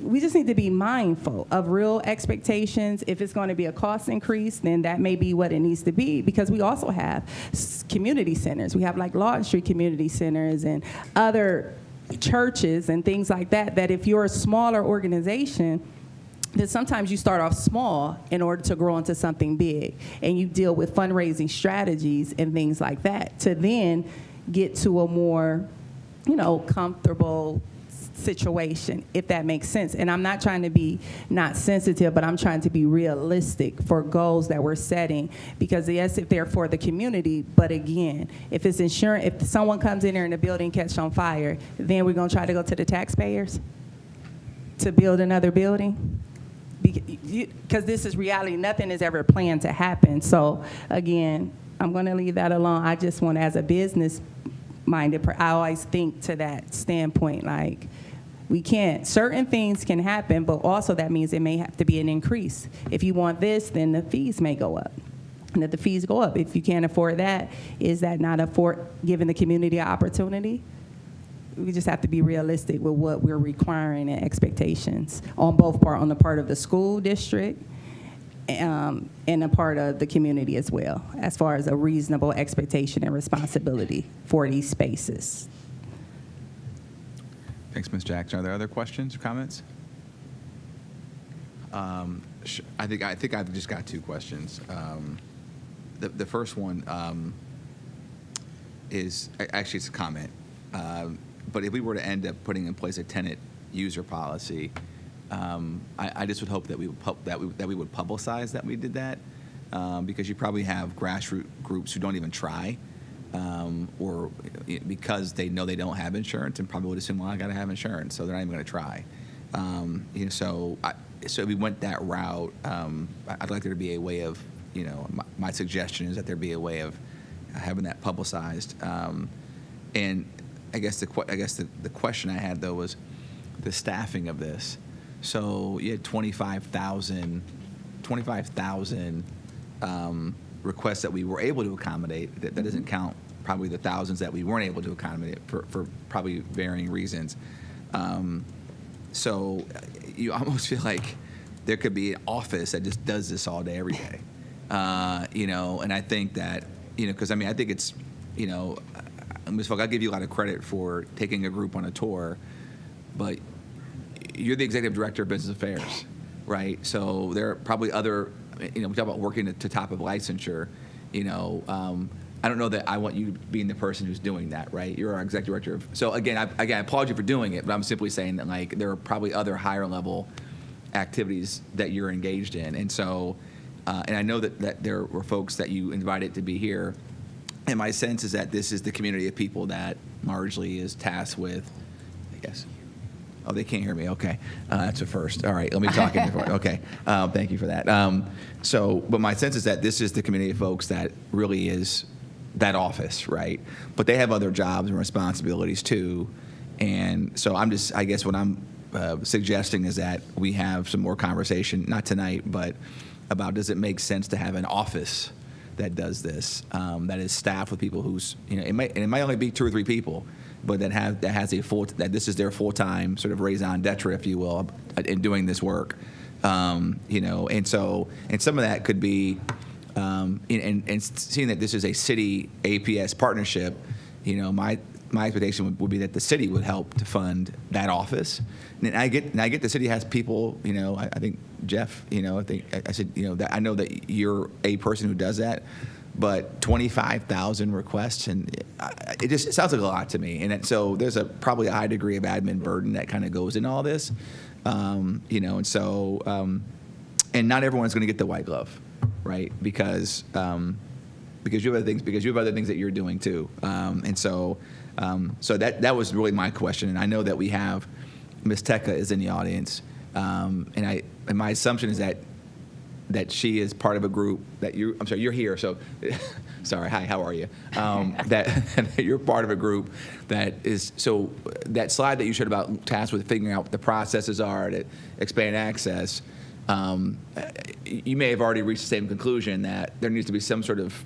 Speaker 11: we just need to be mindful of real expectations. If it's going to be a cost increase, then that may be what it needs to be, because we also have community centers. We have like Lawton Street Community Centers and other churches and things like that, that if you're a smaller organization, then sometimes you start off small in order to grow into something big, and you deal with fundraising strategies and things like that to then get to a more, comfortable situation, if that makes sense. And I'm not trying to be not sensitive, but I'm trying to be realistic for goals that we're setting, because yes, if they're for the community, but again, if it's insurance, if someone comes in there and the building catches on fire, then we're going to try to go to the taxpayers to build another building, because this is reality. Nothing is ever planned to happen. So again, I'm going to leave that alone. I just want, as a business minded, I always think to that standpoint, like, we can't, certain things can happen, but also that means it may have to be an increase. If you want this, then the fees may go up. And if the fees go up, if you can't afford that, is that not giving the community an opportunity? We just have to be realistic with what we're requiring and expectations on the part of the school district and a part of the community as well, as far as a reasonable expectation and responsibility for these spaces.
Speaker 1: Thanks, Ms. Jackson. Are there other questions or comments? I think I've just got two questions. The first one is actually, it's a comment. But if we were to end up putting in place a tenant user policy, I just would hope that we would publicize that we did that, because you probably have grassroots groups who don't even try, or because they know they don't have insurance and probably would assume, well, I got to have insurance, so they're not even going to try. So if we went that route, I'd like there to be a way of, my suggestion is that there be a way of having that publicized. And I guess the question I had though was, the staffing of this. So you had 25,000 requests that we were able to accommodate. That doesn't count probably the thousands that we weren't able to accommodate for probably varying reasons. So you almost feel like there could be an office that just does this all day, every day. And I think that, because I think it's, Ms. Falk, I'll give you a lot of credit for taking a group on a tour, but you're the executive director of business affairs, right? So there are probably other, we talk about working to top of licensure, I don't know that I want you being the person who's doing that, right? You're our executive director. So again, I applaud you for doing it, but I'm simply saying that like there are probably other higher level activities that you're engaged in. And so, and I know that there were folks that you invited to be here. And my sense is that this is the community of people that largely is tasked with, I guess. Oh, they can't hear me. Okay. That's a first. All right. Let me talk in before. Okay. Thank you for that. But my sense is that this is the community of folks that really is that office, right? But they have other jobs and responsibilities too. And so I guess what I'm suggesting is that we have some more conversation, not tonight, but about does it make sense to have an office that does this, that is staffed with people who's, it might only be 2 or 3 people, but that this is their full-time sort of raison d'etre, if you will, in doing this work. And some of that could be, and seeing that this is a city APS partnership, my expectation would be that the city would help to fund that office. And I get the city has people, I think Jeff, I said, that I know that you're a person who does that, but 25,000 requests, and it sounds like a lot to me. And so there's probably a high degree of admin burden that kind of goes in all this, and not everyone's going to get the white glove, right? Because you have other things that you're doing too, so that was really my question. And I know that we have Ms. Teka is in the audience, and my assumption is that she is part of a group that I'm sorry, you're here, so sorry, hi, how are you? That you're part of a group that is, so that slide that you showed about tasked with figuring out what the processes are to expand access, you may have already reached the same conclusion that there needs to be some sort of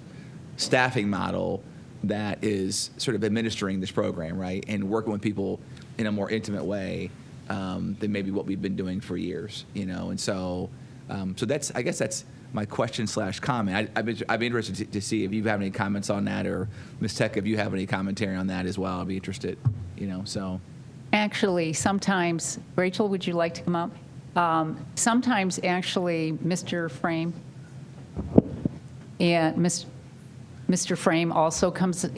Speaker 1: staffing model that is sort of administering this program, right, and working with people in a more intimate way than maybe what we've been doing for years, and so I guess that's my question / comment. I'd be interested to see if you have any comments on that, or Ms. Teka, if you have any commentary on that as well. I'd be interested, so. Actually,
Speaker 12: Sometimes, Rachel, would you like to come up? Sometimes, actually, Mr. Frame and Mr. Frame also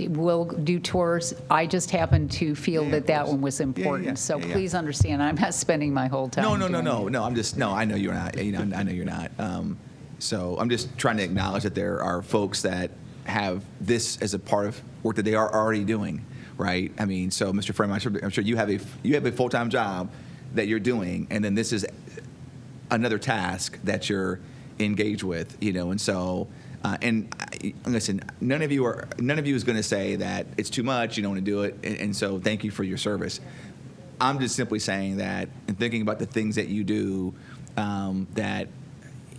Speaker 12: will do tours. I just happen to feel that one was important. So please understand, I'm not spending my whole time. No. I know you're not. I know you're not. So I'm just trying to acknowledge that there are folks that have this as a part of work that they are already doing, right? I mean, so Mr. Frame, I'm sure you have a full-time job that you're doing, and then this is another task that you're engaged with, and so. And listen, none of you is going to say that it's too much, you don't want to do it, and so thank you for your service. I'm just simply saying that, and thinking about the things that you do, that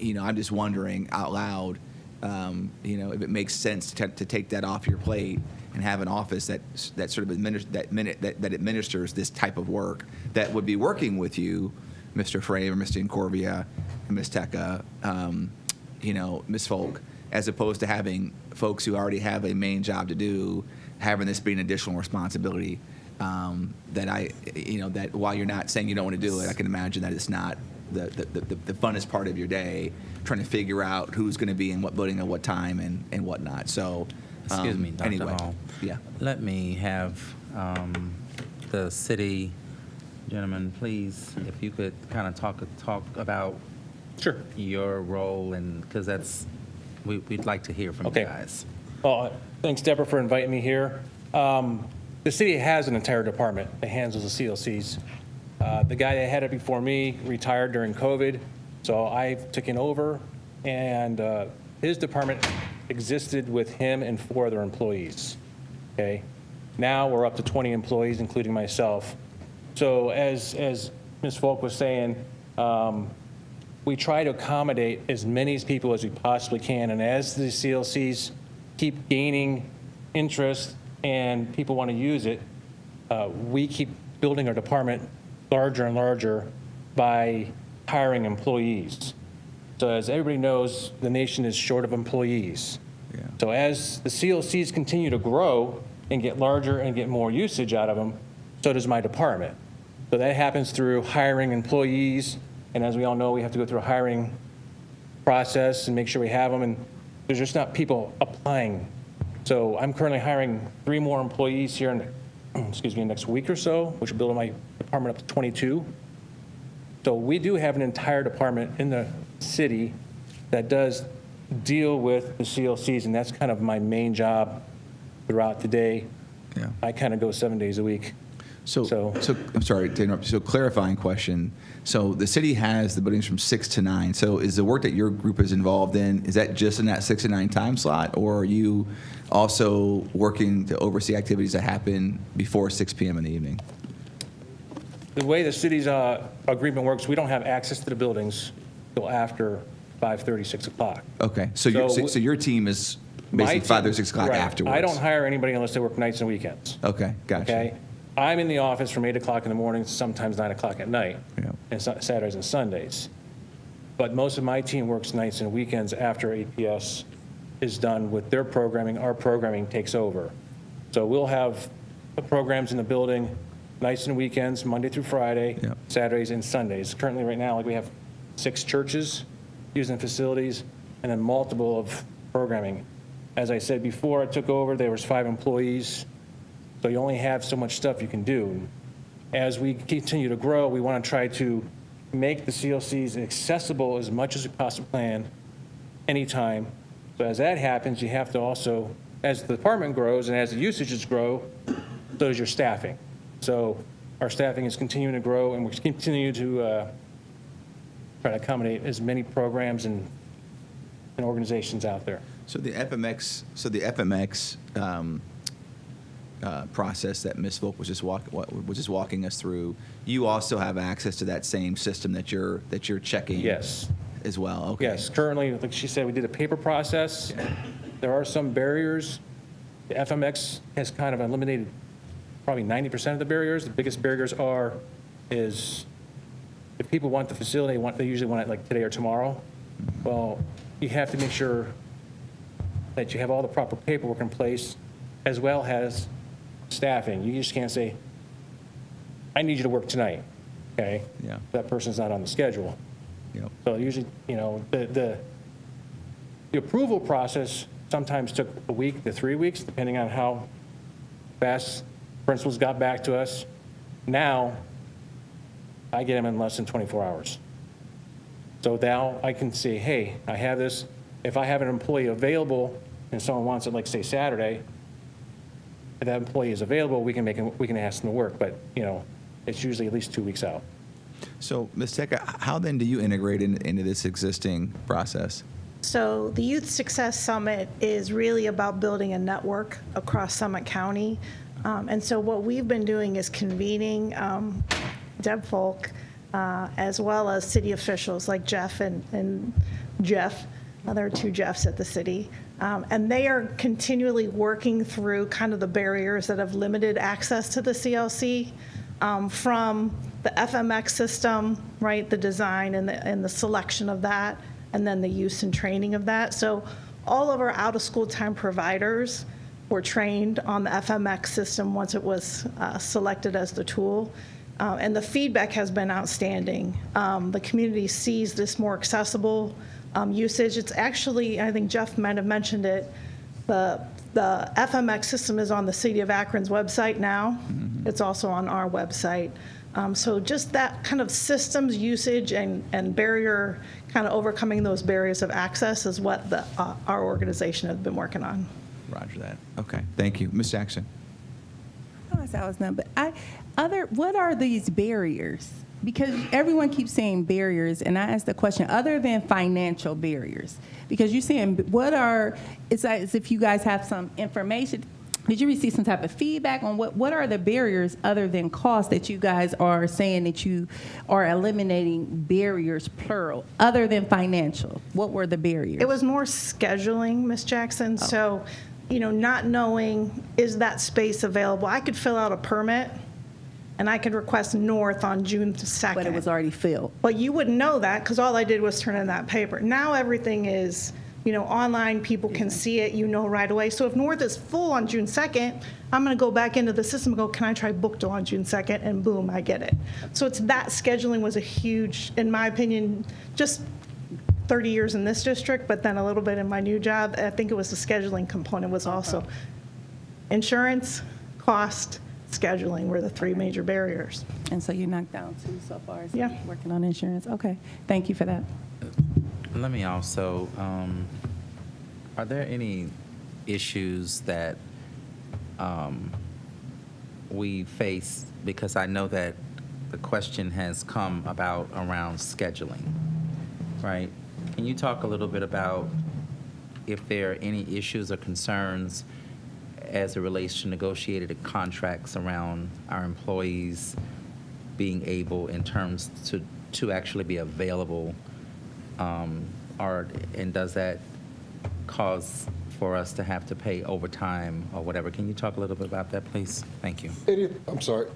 Speaker 12: I'm just wondering out loud, if it makes sense to take that off your plate and have an office that sort of administers this type of work that would be working with you, Mr. Frame or Mr. Incorvia, and Ms. Teka, Ms. Folk, as opposed to having folks who already have a main job to do, having this be an additional responsibility, that while you're not saying you don't want to do it, I can imagine that it's not the funnest part of your day, trying to figure out who's going to be in what building at what time and whatnot. So,
Speaker 6: excuse me, Dr.
Speaker 1: Anyway,
Speaker 6: Hall.
Speaker 1: yeah.
Speaker 6: Let me have the city gentleman, please, if you could kind of talk about your role, and because we'd like to hear from you guys.
Speaker 13: Well, thanks, Deborah, for inviting me here. The city has an entire department that handles the CLCs. The guy that had it before me retired during COVID, so I've taken over, and his department existed with him and 4 other employees. Okay, now we're up to 20 employees, including myself. So as Ms. Volk was saying, we try to accommodate as many people as we possibly can. And as the CLCs keep gaining interest and people want to use it, we keep building our department larger and larger by hiring employees. So as everybody knows, the nation is short of employees.
Speaker 1: Yeah.
Speaker 13: So as the CLCs continue to grow and get larger and get more usage out of them, so does my department. So that happens through hiring employees, and as we all know, we have to go through a hiring process and make sure we have them, and there's just not people applying. So I'm currently hiring 3 more employees here in the next week or so, which will build my department up to 22. So we do have an entire department in the city that does deal with the CLCs, and that's kind of my main job throughout the day.
Speaker 1: Yeah.
Speaker 13: I kind of go 7 days a week.
Speaker 1: So I'm sorry to interrupt. So clarifying question. So the city has the buildings from 6 to 9. So is the work that your group is involved in, is that just in that 6 to 9 time slot, or are you also working to oversee activities that happen before 6 p.m. in the evening?
Speaker 13: The way the city's agreement works, we don't have access to the buildings till after 5:30, 6 o'clock.
Speaker 1: Okay. So your team is basically 5 or 6 o'clock
Speaker 13: right.
Speaker 1: afterwards.
Speaker 13: I don't hire anybody unless they work nights and weekends.
Speaker 1: Okay. Gotcha.
Speaker 13: Okay. I'm in the office from 8 o'clock in the morning, sometimes 9 o'clock at night,
Speaker 1: Yeah.
Speaker 13: and Saturdays and Sundays. But most of my team works nights and weekends after APS is done with their programming. Our programming takes over. So we'll have the programs in the building nights and weekends, Monday through Friday,
Speaker 1: Yep.
Speaker 13: Saturdays and Sundays. Currently, right now, like we have 6 churches using facilities and then multiple of programming. As I said before I took over, there was 5 employees. So you only have so much stuff you can do. As we continue to grow, we want to try to make the CLCs accessible as much as we possibly can, anytime. So as that happens, you have to also, as the department grows and as the usages grow, so does your staffing. So our staffing is continuing to grow, and we continue to try to accommodate as many programs and organizations out there.
Speaker 1: So the FMX process that Ms. Volk was just walking us through, you also have access to that same system that you're checking.
Speaker 13: Yes.
Speaker 1: As well. Okay.
Speaker 13: Yes. Currently, like she said, we did a paper process.
Speaker 1: Yeah.
Speaker 13: There are some barriers. The FMX has kind of eliminated probably 90% of the barriers. The biggest barriers is if people want the facility, they usually want it like today or tomorrow. Well, you have to make sure that you have all the proper paperwork in place, as well as staffing. You just can't say, I need you to work tonight, okay?
Speaker 1: Yeah.
Speaker 13: That person's not on the schedule.
Speaker 1: Yep.
Speaker 13: So usually, the approval process sometimes took a week to 3 weeks, depending on how fast principals got back to us. Now, I get them in less than 24 hours. So now I can say, hey, I have this. If I have an employee available and someone wants it, like say Saturday, if that employee is available, we can ask them to work. But it's usually at least 2 weeks out.
Speaker 1: So, Ms. Teka, how then do you integrate into this existing process?
Speaker 14: So the Youth Success Summit is really about building a network across Summit County. And so what we've been doing is convening Deb Folk, as well as city officials like Jeff and Jeff. There are 2 Jeffs at the city. And they are continually working through kind of the barriers that have limited access to the CLC, from the FMX system, right, the design and the selection of that, and then the use and training of that. So all of our out-of-school time providers were trained on the FMX system once it was selected as the tool. And the feedback has been outstanding. The community sees this more accessible usage. It's actually, I think Jeff might have mentioned it, the FMX system is on the City of Akron's website now. Mm-hmm. It's also on our website. So just that kind of systems usage and barrier, kind of overcoming those barriers of access is what our organization has been working on.
Speaker 1: Roger that. Okay, thank you. Ms. Jackson.
Speaker 11: What are these barriers? Because everyone keeps saying barriers, and I asked the question, other than financial barriers, because you're saying, it's as if you guys have some information. did you receive some type of feedback on what are the barriers other than cost that you guys are saying that you are eliminating barriers, plural, other than financial? What were the barriers?
Speaker 14: It was more scheduling, Ms. Jackson. So, not knowing, is that space available? I could fill out a permit and I could request north on June 2nd.
Speaker 11: But it was already filled.
Speaker 14: But you wouldn't know that because all I did was turn in that paper. Now everything is, online, people can see it, right away. So if north is full on June 2nd, I'm going to go back into the system and go, can I try Bookto on June 2nd? And boom, I get it. So it's that scheduling was a huge, in my opinion, just 30 years in this district, but then a little bit in my new job. I think it was the scheduling component was also insurance, cost, scheduling were the three major barriers.
Speaker 11: And so you knocked down 2 so far. So
Speaker 14: Yeah.
Speaker 11: Working on insurance. Okay. Thank you for that.
Speaker 6: Let me also, are there any issues that we face? Because I know that the question has come about around scheduling, right? Can you talk a little bit about if there are any issues or concerns as it relates to negotiated contracts around our employees being able in terms to actually be available, and does that cause for us to have to pay overtime or whatever? Can you talk a little bit about that, please? Thank you.
Speaker 15: I'm sorry.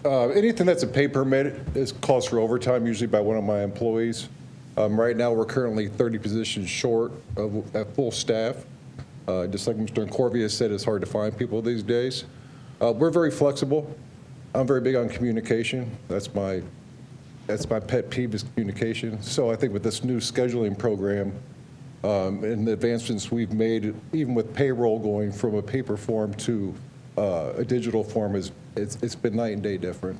Speaker 15: Anything that's a pay permit is calls for overtime, usually by one of my employees. Right now, we're currently 30 positions short at full staff. Just like Mr. Corvia said, it's hard to find people these days. We're very flexible. I'm very big on communication. That's my pet peeve is communication. So I think with this new scheduling program and the advancements we've made, even with payroll going from a paper form to a digital form, it's been night and day different.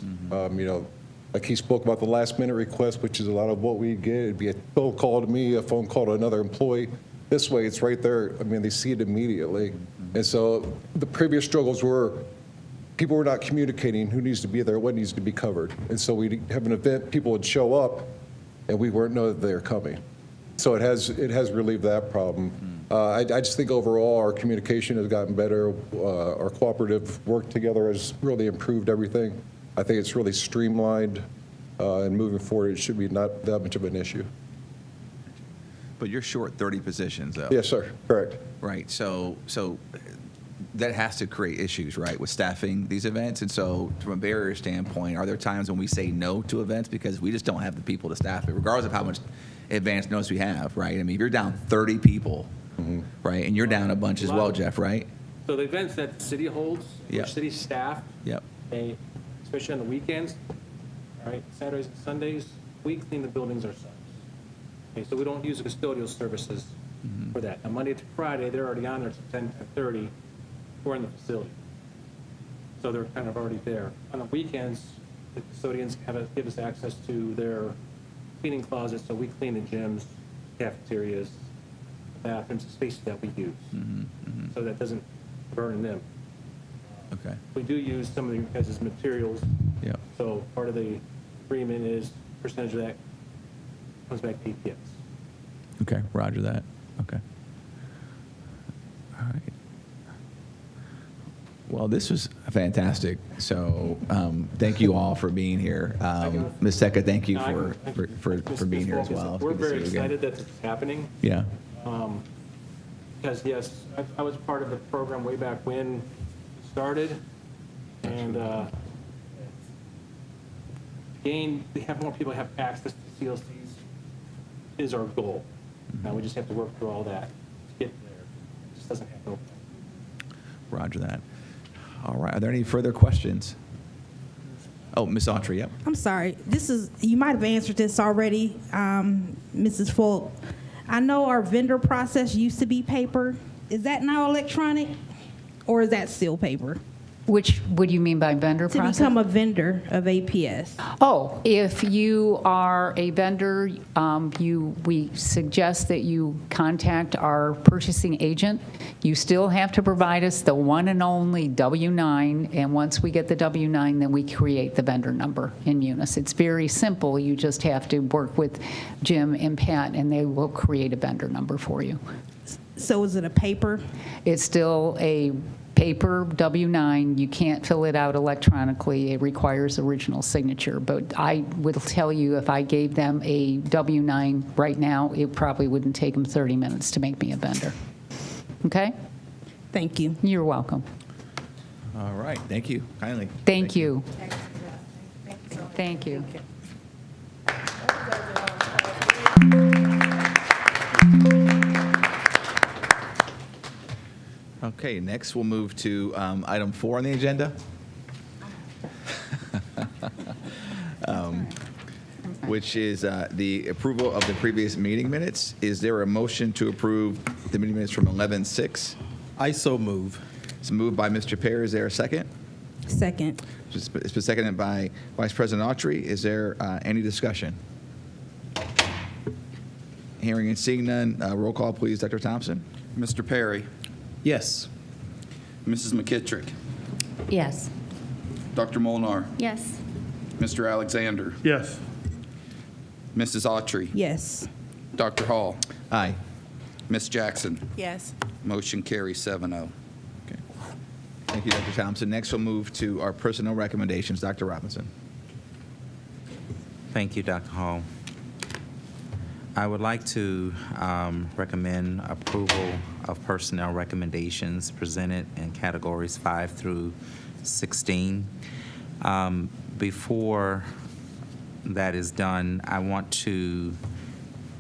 Speaker 15: Like he spoke about the last minute request, which is a lot of what we get. It'd be a phone call to me, a phone call to another employee. This way, it's right there. I mean, they see it immediately. And so the previous struggles were people were not communicating who needs to be there, what needs to be covered. And so we'd have an event, people would show up, and we weren't know that they're coming. So it has relieved that problem. I just think overall our communication has gotten better. Our cooperative work together has really improved everything. I think it's really streamlined, and moving forward, it should be not that much of an issue.
Speaker 1: But you're short 30 positions, though.
Speaker 15: Yes, sir. Correct.
Speaker 1: Right. So that has to create issues, right, with staffing these events. And so from a barrier standpoint, are there times when we say no to events because we just don't have the people to staff it, regardless of how much advance notice we have, right? I mean, if you're down 30 people, right, and you're down a bunch as well, Jeff, right?
Speaker 13: So the events that the city holds,
Speaker 1: Yep.
Speaker 13: or city staff,
Speaker 1: Yep.
Speaker 13: especially on the weekends, all right, Saturdays and Sundays, we clean the buildings ourselves. Okay, so we don't use the custodial services for that. Now, Monday to Friday, they're already on there till 10:30. We're in the facility. So they're kind of already there. On the weekends, the custodians give us access to their cleaning closets, so we clean the gyms, cafeterias, bathrooms, the spaces that we use. So that doesn't burden them.
Speaker 1: Okay.
Speaker 13: We do use some of the guys' materials.
Speaker 1: Yeah.
Speaker 13: So part of the agreement is percentage of that comes back to APS.
Speaker 1: Okay. Roger that. Okay. All right. Well, this was fantastic. So thank you all for being here. Ms. Secca, thank you for being here as well. It's
Speaker 13: We're
Speaker 1: good to see
Speaker 13: very
Speaker 1: you again.
Speaker 13: excited that it's happening.
Speaker 1: Yeah.
Speaker 13: Because, yes, I was part of the program way back when it started. And again, we have more people have access to CLCs is our goal. Now we just have to work through all that to get there. It just doesn't happen.
Speaker 1: Roger that. All right. Are there any further questions? Oh, Ms. Autry, yep.
Speaker 4: I'm sorry. You might have answered this already, Mrs. Folk. I know our vendor process used to be paper. Is that now electronic, or is that still paper?
Speaker 12: Which, what do you mean by vendor
Speaker 4: To
Speaker 12: process?
Speaker 4: become a vendor of APS.
Speaker 12: Oh, if you are a vendor, we suggest that you contact our purchasing agent. You still have to provide us the one and only W-9, and once we get the W-9, then we create the vendor number in Munis. It's very simple. You just have to work with Jim and Pat, and they will create a vendor number for you.
Speaker 4: So is it a paper?
Speaker 12: It's still a paper W-9, you can't fill it out electronically. It requires original signature. But I will tell you, if I gave them a W-9 right now, it probably wouldn't take them 30 minutes to make me a vendor. Okay?
Speaker 4: Thank you.
Speaker 12: You're welcome.
Speaker 1: All right, thank you kindly.
Speaker 12: Thank you. Thank you.
Speaker 1: Okay, next we'll move to item 4 on the agenda, which is the approval of the previous meeting minutes. Is there a motion to approve the meeting minutes from 11/6?
Speaker 5: I so move.
Speaker 1: It's moved by Mr. Perry. Is there a second?
Speaker 4: Second.
Speaker 1: It's been seconded by Vice President Autry. Is there any discussion? Hearing and seeing none, roll call, please, Dr. Thompson.
Speaker 2: Mr. Perry,
Speaker 5: Yes.
Speaker 2: Mrs. McKittrick,
Speaker 10: Yes.
Speaker 2: Dr. Molnar,
Speaker 3: Yes.
Speaker 2: Mr. Alexander,
Speaker 8: Yes.
Speaker 2: Mrs. Autry,
Speaker 4: Yes.
Speaker 2: Dr. Hall,
Speaker 1: Aye.
Speaker 2: Ms. Jackson.
Speaker 11: Yes.
Speaker 2: Motion carries 7-0.
Speaker 1: Okay. Thank you, Dr. Thompson. Next, we'll move to our personnel recommendations. Dr. Robinson.
Speaker 6: Thank you, Dr. Hall. I would like to recommend approval of personnel recommendations presented in categories 5 through 16. Before that is done, I want to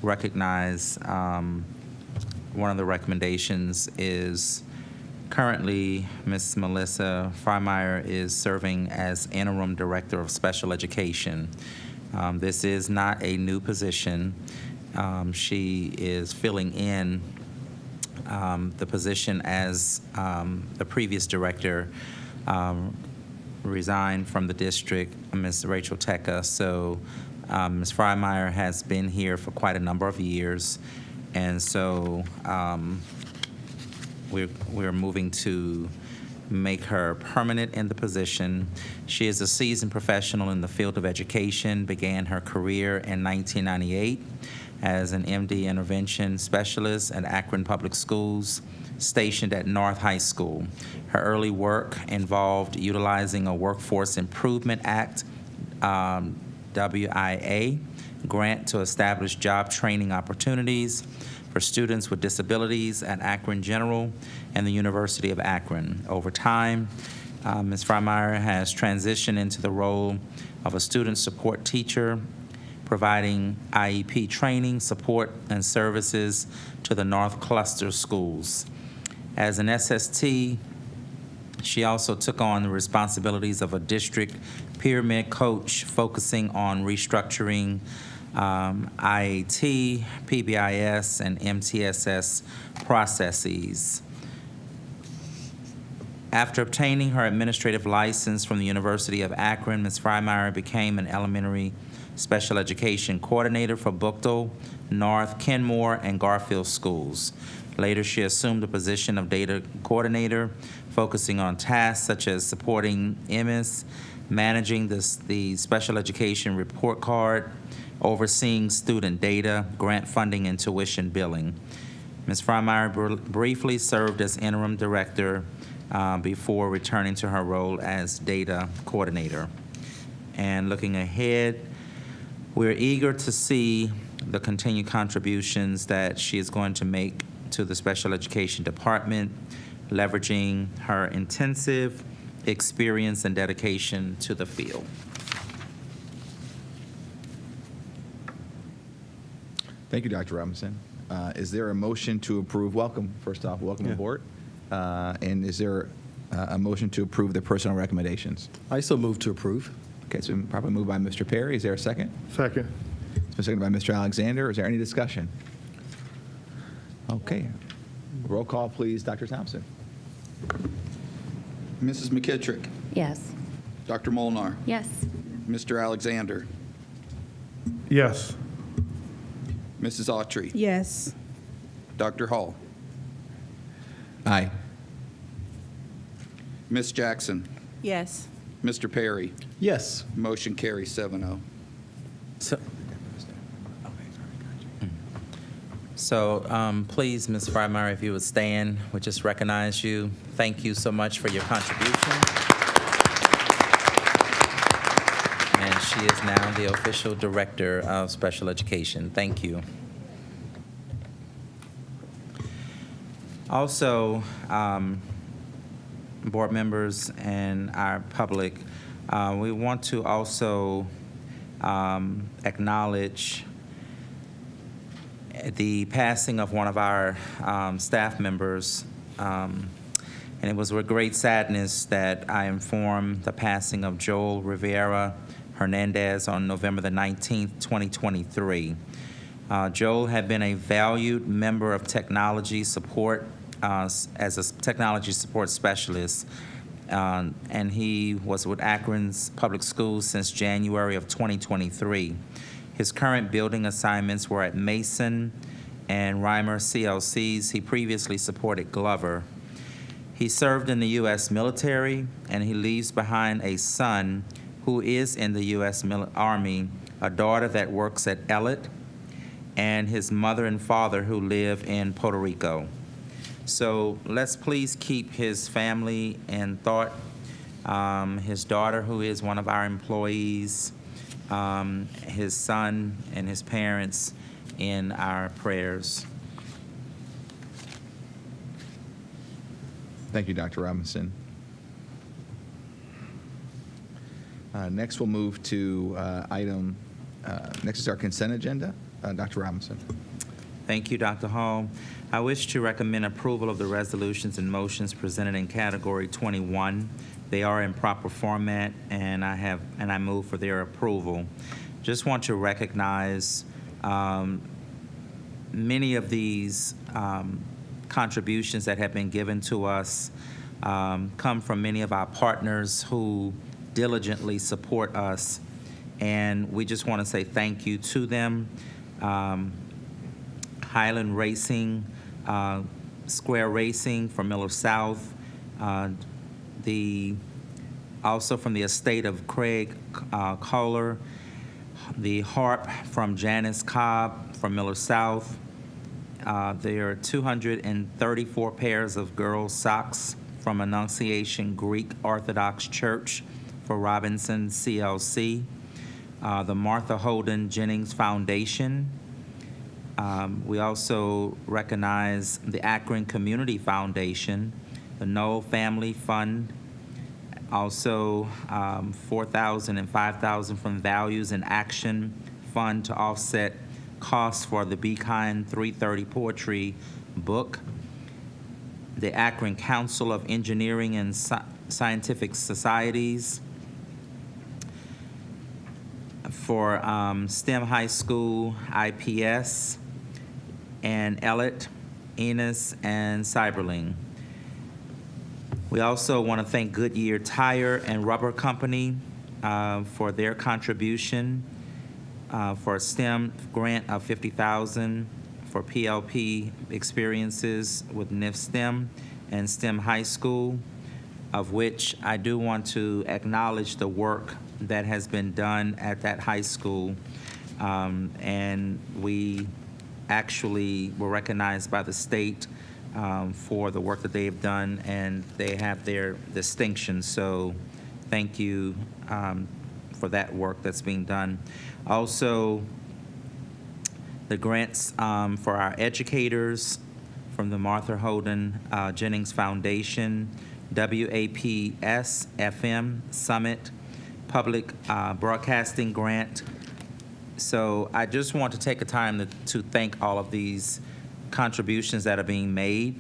Speaker 6: recognize one of the recommendations is currently Ms. Melissa Freimeyer is serving as Interim Director of Special Education. This is not a new position. She is filling in the position as the previous director resigned from the district, Ms. Rachel Tecca. So Ms. Freimeyer has been here for quite a number of years, and so we're moving to make her permanent in the position. She is a seasoned professional in the field of education, began her career in 1998 as an MD intervention specialist at Akron Public Schools, stationed at North High School. Her early work involved utilizing a Workforce Improvement Act, WIA, grant to establish job training opportunities for students with disabilities at Akron General and the University of Akron. Over time, Ms. Freimeyer has transitioned into the role of a student support teacher, providing IEP training, support, and services to the North Cluster schools. As an SST, she also took on the responsibilities of a district pyramid coach, focusing on restructuring IAT, PBIS, and MTSS processes. After obtaining her administrative license from the University of Akron, Ms. Freimeyer became an elementary special education coordinator for Buchtel, North, Kenmore, and Garfield schools. Later, she assumed the position of data coordinator, focusing on tasks such as supporting MS, managing the special education report card, overseeing student data, grant funding, and tuition billing. Ms. Freimeyer briefly served as interim director before returning to her role as data coordinator. And looking ahead, we're eager to see the continued contributions that she is going to make to the special education department, leveraging her intensive experience and dedication to the field.
Speaker 1: Thank you, Dr. Robinson. Is there a motion to approve? Welcome, first off, welcome aboard. And is there a motion to approve the personnel recommendations?
Speaker 5: I so move to approve.
Speaker 1: Okay, it's been probably moved by Mr. Perry. Is there a second?
Speaker 8: Second.
Speaker 1: It's been seconded by Mr. Alexander. Is there any discussion? Okay. Roll call, please, Dr. Thompson.
Speaker 2: Mrs. McKittrick,
Speaker 10: Yes.
Speaker 2: Dr. Molnar,
Speaker 3: Yes.
Speaker 2: Mr. Alexander,
Speaker 8: Yes.
Speaker 2: Mrs. Autry,
Speaker 4: Yes.
Speaker 2: Dr. Hall,
Speaker 1: Aye.
Speaker 2: Ms. Jackson,
Speaker 11: Yes.
Speaker 2: Mr. Perry.
Speaker 5: Yes.
Speaker 2: Motion carries 7-0.
Speaker 6: So please, Ms. Frymire, if you would stand, we just recognize you. Thank you so much for your contribution. And she is now the official director of special education. Thank you. Also, board members and our public, we want to also acknowledge the passing of one of our staff members, and it was with great sadness that I informed the passing of Joel Rivera Hernandez on November the 19th, 2023. Joel had been a valued member of technology support as a technology support specialist, and he was with Akron's public schools since January of 2023. His current building assignments were at Mason and Reimer CLCs. He previously supported Glover. He served in the U.S. military, and he leaves behind a son who is in the U.S. Army, a daughter that works at Elliott, and his mother and father who live in Puerto Rico. So let's please keep his family in thought, his daughter who is one of our employees, his son and his parents in our prayers.
Speaker 1: Thank you, Dr. Robinson. Next, we'll move to next is our consent agenda. Dr. Robinson.
Speaker 6: Thank you, Dr. Hall. I wish to recommend approval of the resolutions and motions presented in Category 21. They are in proper format, and I move for their approval. Just want to recognize many of these contributions that have been given to us come from many of our partners who diligently support us, and we just want to say thank you to them. Highland Racing, Square Racing from Miller South, also from the estate of Craig Kohler, the harp from Janice Cobb from Miller South. There are 234 pairs of girls' socks from Annunciation Greek Orthodox Church for Robinson CLC, the Martha Holden Jennings Foundation. We also recognize the Akron Community Foundation, the Knoll Family Fund, also 4,000 and 5,000 from Values and Action Fund to offset costs for the Be Kind 330 Poetry book, the Akron Council of Engineering and Scientific Societies, for STEM High School, IPS, and Elliott, Enos, and Cyberling. We also want to thank Goodyear Tire and Rubber Company for their contribution for a STEM grant of $50,000 for PLP experiences with NIF STEM and STEM High School, of which I do want to acknowledge the work that has been done at that high school, and we actually were recognized by the state for the work that they have done, and they have their distinction. So thank you for that work that's being done. Also, the grants for our educators from the Martha Holden Jennings Foundation, WAPS FM Summit, Public Broadcasting Grant. So I just want to take a time to thank all of these contributions that are being made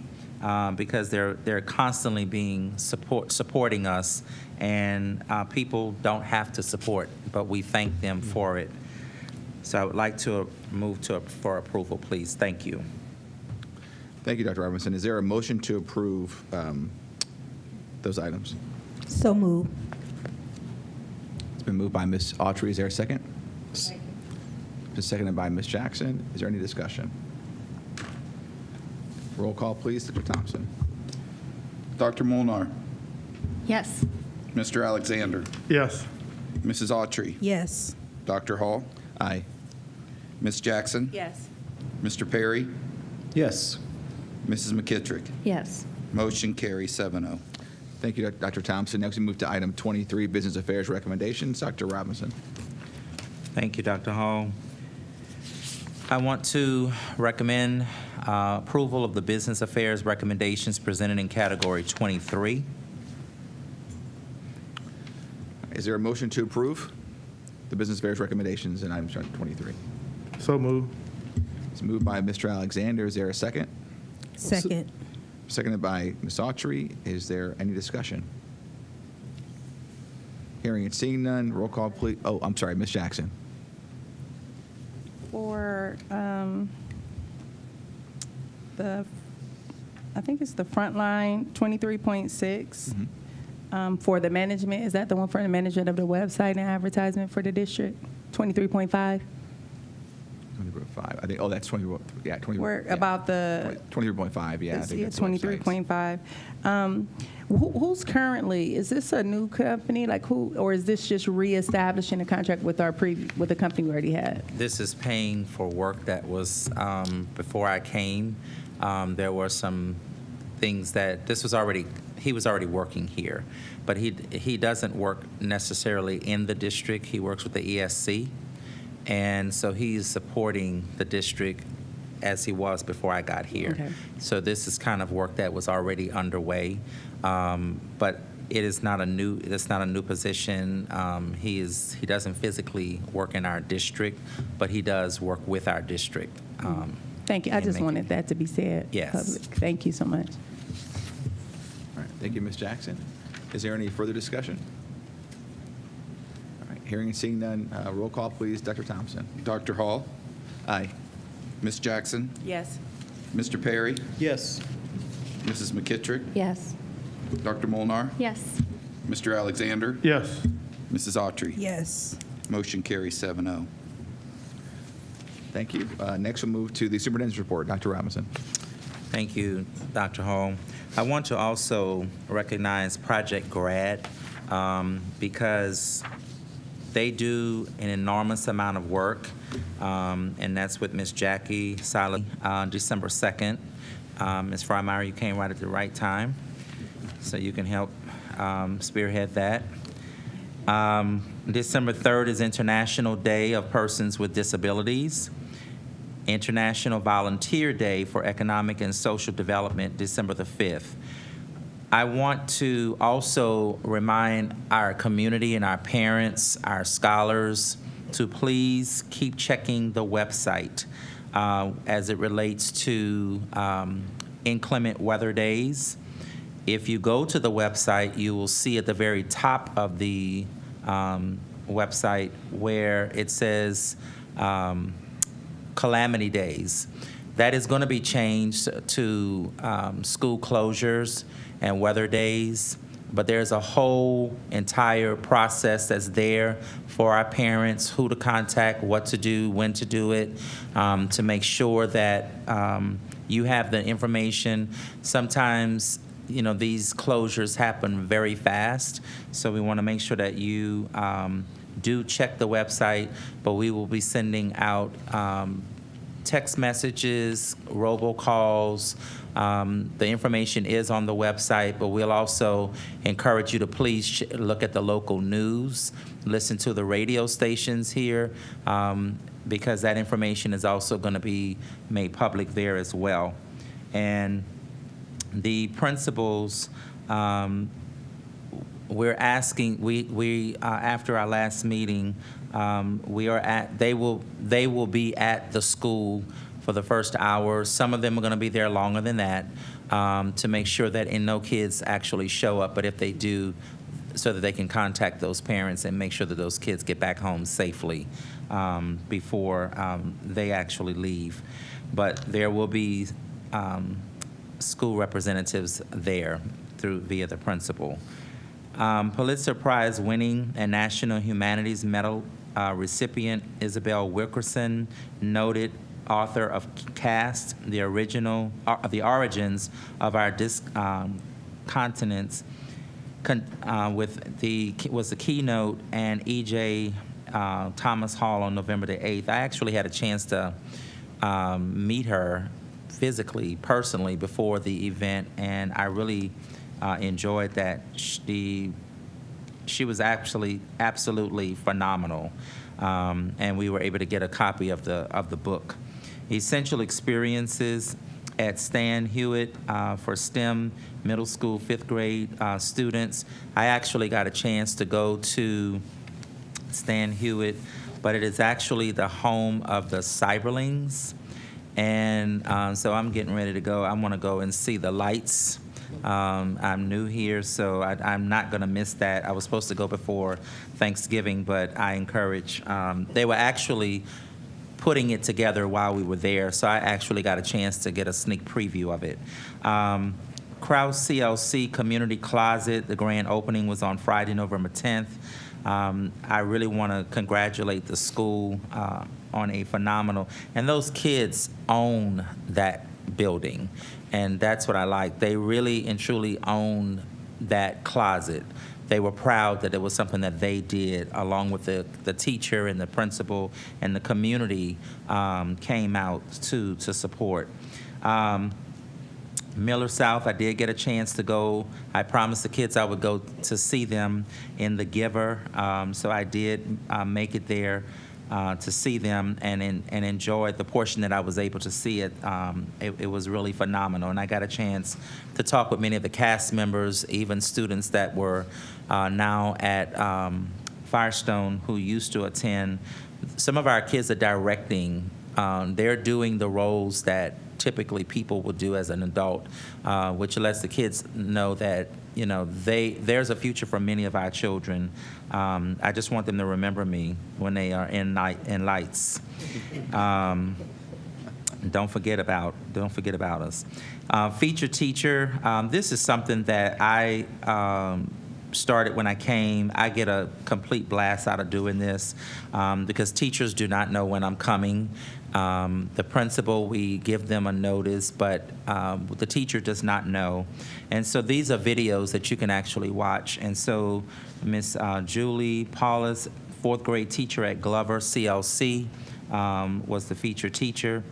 Speaker 6: because they're constantly being supporting us, and people don't have to support, but we thank them for it. So I would like to move for approval, please. Thank you.
Speaker 1: Thank you, Dr. Robinson. Is there a motion to approve those items?
Speaker 11: So move.
Speaker 1: It's been moved by Ms. Autry. Is there a second? Second. Just seconded by Ms. Jackson. Is there any discussion? Roll call, please. Dr. Thompson.
Speaker 2: Dr. Molnar.
Speaker 3: Yes.
Speaker 2: Mr. Alexander.
Speaker 8: Yes.
Speaker 2: Mrs. Autry.
Speaker 11: Yes.
Speaker 2: Dr. Hall.
Speaker 1: Aye.
Speaker 2: Ms. Jackson.
Speaker 11: Yes.
Speaker 2: Mr. Perry?
Speaker 5: Yes.
Speaker 2: Mrs. McKittrick?
Speaker 3: Yes.
Speaker 2: Motion carries 7-0.
Speaker 1: Thank you, Dr. Thompson. Next, we move to item 23, Business Affairs Recommendations. Dr. Robinson.
Speaker 6: Thank you, Dr. Hall. I want to recommend approval of the business affairs recommendations presented in Category 23.
Speaker 1: Is there a motion to approve the Business Affairs recommendations in item 23?
Speaker 8: So moved.
Speaker 1: It's moved by Mr. Alexander. Is there a second?
Speaker 4: Second.
Speaker 1: Seconded by Ms. Autry. Is there any discussion? Hearing and seeing none, roll call, please. Oh, I'm sorry, Ms. Jackson.
Speaker 11: For I think it's the front line, 23.6, for the management. Is that the one for the management of the website and advertisement for the district? 23.5?
Speaker 1: 20.5. I think, oh, that's 20, yeah, 20.
Speaker 11: We're
Speaker 1: yeah.
Speaker 11: about the
Speaker 1: 23.5, yeah. I think that's the website.
Speaker 11: 23.5. Who's currently, is this a new company, like who, or is this just reestablishing a contract with with the company we already had?
Speaker 6: This is paying for work that was before I came. There were some things that he was already working here, but he doesn't work necessarily in the district. He works with the ESC, and so he's supporting the district as he was before I got here.
Speaker 11: Okay.
Speaker 6: So this is kind of work that was already underway, but it's not a new position. He doesn't physically work in our district, but he does work with our district.
Speaker 11: Thank you. I just wanted that to be said.
Speaker 6: Yes.
Speaker 11: Public. Thank you so much.
Speaker 1: All right, thank you, Ms. Jackson. Is there any further discussion? All right, hearing and seeing none, roll call, please. Dr. Thompson.
Speaker 2: Dr. Hall?
Speaker 1: Aye.
Speaker 2: Ms. Jackson?
Speaker 11: Yes.
Speaker 2: Mr. Perry?
Speaker 5: Yes.
Speaker 2: Mrs. McKittrick?
Speaker 3: Yes.
Speaker 2: Dr. Molnar?
Speaker 3: Yes.
Speaker 2: Mr. Alexander?
Speaker 8: Yes.
Speaker 2: Mrs. Autry?
Speaker 4: Yes.
Speaker 2: Motion carries 7-0.
Speaker 1: Thank you. Next, we'll move to the superintendent's report. Dr. Robinson.
Speaker 6: Thank you, Dr. Hall. I want to also recognize Project Grad because they do an enormous amount of work, and that's with Ms. Jackie Siley on December 2nd. Ms. Freimeyer, you came right at the right time, so you can help spearhead that. December 3rd is International Day of Persons with Disabilities. International Volunteer Day for Economic and Social Development, December the 5th. I want to also remind our community and our parents, our scholars, to please keep checking the website as it relates to inclement weather days. If you go to the website, you will see at the very top of the website where it says calamity days. That is going to be changed to school closures and weather days, but there's a whole entire process that's there for our parents, who to contact, what to do, when to do it, to make sure that you have the information. Sometimes, you know, these closures happen very fast, so we want to make sure that you do check the website, but we will be sending out text messages, robocalls. The information is on the website, but we'll also encourage you to please look at the local news, listen to the radio stations here, because that information is also going to be made public there as well. And the principals, we're asking, we after our last meeting, they will be at the school for the first hour. Some of them are going to be there longer than that, to make sure that no kids actually show up, but if they do, so that they can contact those parents and make sure that those kids get back home safely before they actually leave. But there will be school representatives there via the principal. Pulitzer Prize winning and National Humanities Medal recipient Isabel Wilkerson, noted author of Caste, the origins of our continents, was the keynote, and E.J. Thomas Hall on November the 8th. I actually had a chance to meet her physically, personally, before the event, and I really enjoyed that. She was actually absolutely phenomenal, and we were able to get a copy of the book. Essential Experiences at Stan Hewitt for STEM middle school 5th grade students. I actually got a chance to go to Stan Hewitt, but it is actually the home of the Cyberlings. And so I'm getting ready to go. I want to go and see the lights. I'm new here, so I'm not going to miss that. I was supposed to go before Thanksgiving, but I encourage. They were actually putting it together while we were there, so I actually got a chance to get a sneak preview of it. Krause CLC Community Closet, the grand opening was on Friday, November 10th. I really want to congratulate the school on a phenomenal, and those kids own that building, and that's what I like. They really and truly own that closet. They were proud that it was something that they did, along with the teacher and the principal, and the community came out to support. Miller South, I did get a chance to go. I promised the kids I would go to see them in The Giver, so I did make it there to see them and enjoy the portion that I was able to see it. It was really phenomenal, and I got a chance to talk with many of the cast members, even students that were now at Firestone who used to attend. Some of our kids are directing. They're doing the roles that typically people would do as an adult, which lets the kids know that, you know, there's a future for many of our children. I just want them to remember me when they are in lights. Don't forget about us. Feature teacher. This is something that I started when I came. I get a complete blast out of doing this because teachers do not know when I'm coming. The principal, we give them a notice, but the teacher does not know. And so these are videos that you can actually watch. And so Miss Julie Paulus, 4th grade teacher at Glover CLC, was the featured teacher.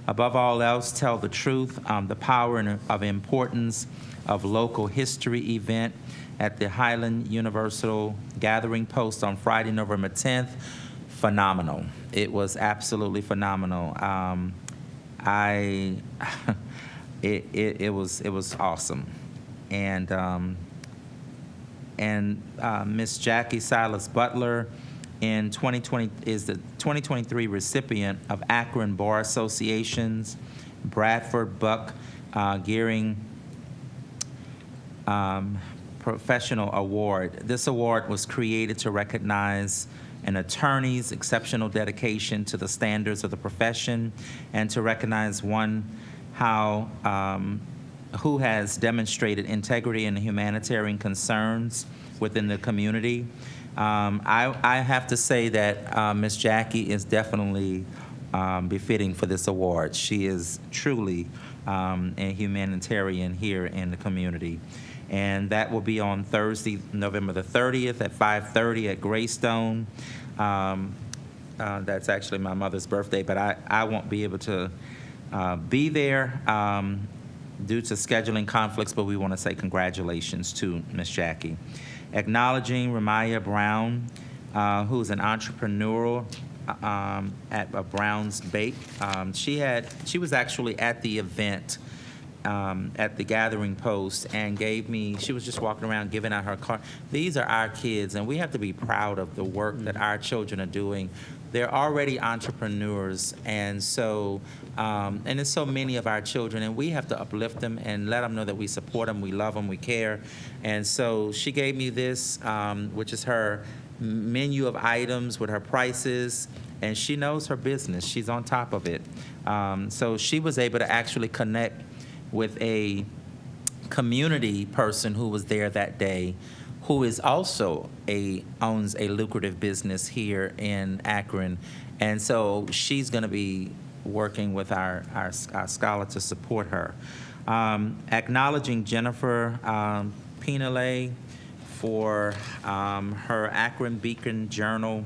Speaker 6: Above all else, tell the truth, the power and of importance of local history event at the Highland Universal Gathering Post on Friday, November 10th. Phenomenal. It was absolutely phenomenal. It was awesome. And Miss Jackie Silas Butler in 2020 is the 2023 recipient of Akron Bar Association's Bradford Buck Gearing Professional Award. This award was created to recognize an attorney's exceptional dedication to the standards of the profession and to recognize one who has demonstrated integrity and humanitarian concerns within the community. I have to say that Miss Jackie is definitely befitting for this award. She is truly a humanitarian here in the community. And that will be on Thursday, November the 30th at 5:30 at Greystone. That's actually my mother's birthday, but I won't be able to be there due to scheduling conflicts, but we want to say congratulations to Miss Jackie. Acknowledging Ramaya Brown, who's an entrepreneur at Brown's Bake. She was actually at the event at the Gathering Post and she was just walking around giving out her card. These are our kids, and we have to be proud of the work that our children are doing. They're already entrepreneurs, and so, and there's so many of our children, and we have to uplift them and let them know that we support them, we love them, we care. And so she gave me this, which is her menu of items with her prices, and she knows her business. She's on top of it. So she was able to actually connect with a community person who was there that day, who is also owns a lucrative business here in Akron. And so she's going to be working with our scholar to support her. Acknowledging Jennifer Pinale for her Akron Beacon Journal.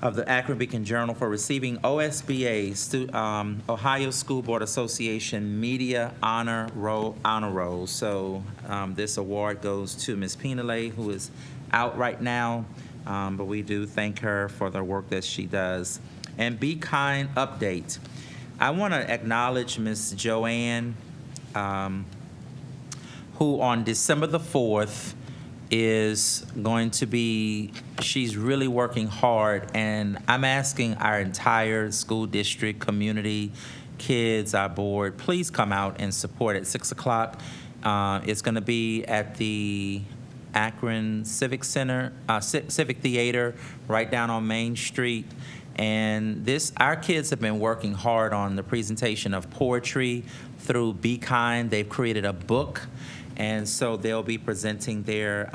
Speaker 6: of the Akron Beacon Journal for receiving OSBA, Ohio School Board Association Media Honor Roll. So this award goes to Ms. Pinale, who is out right now, but we do thank her for the work that she does. And Be Kind update. I want to acknowledge Ms. Joanne, who on December the 4th is going to be, she's really working hard, and I'm asking our entire school district, community, kids, our board, please come out and support at 6 o'clock. It's going to be at the Akron Civic Center, Civic Theater, right down on Main Street. And our kids have been working hard on the presentation of poetry through Be Kind. They've created a book, and so they'll be presenting their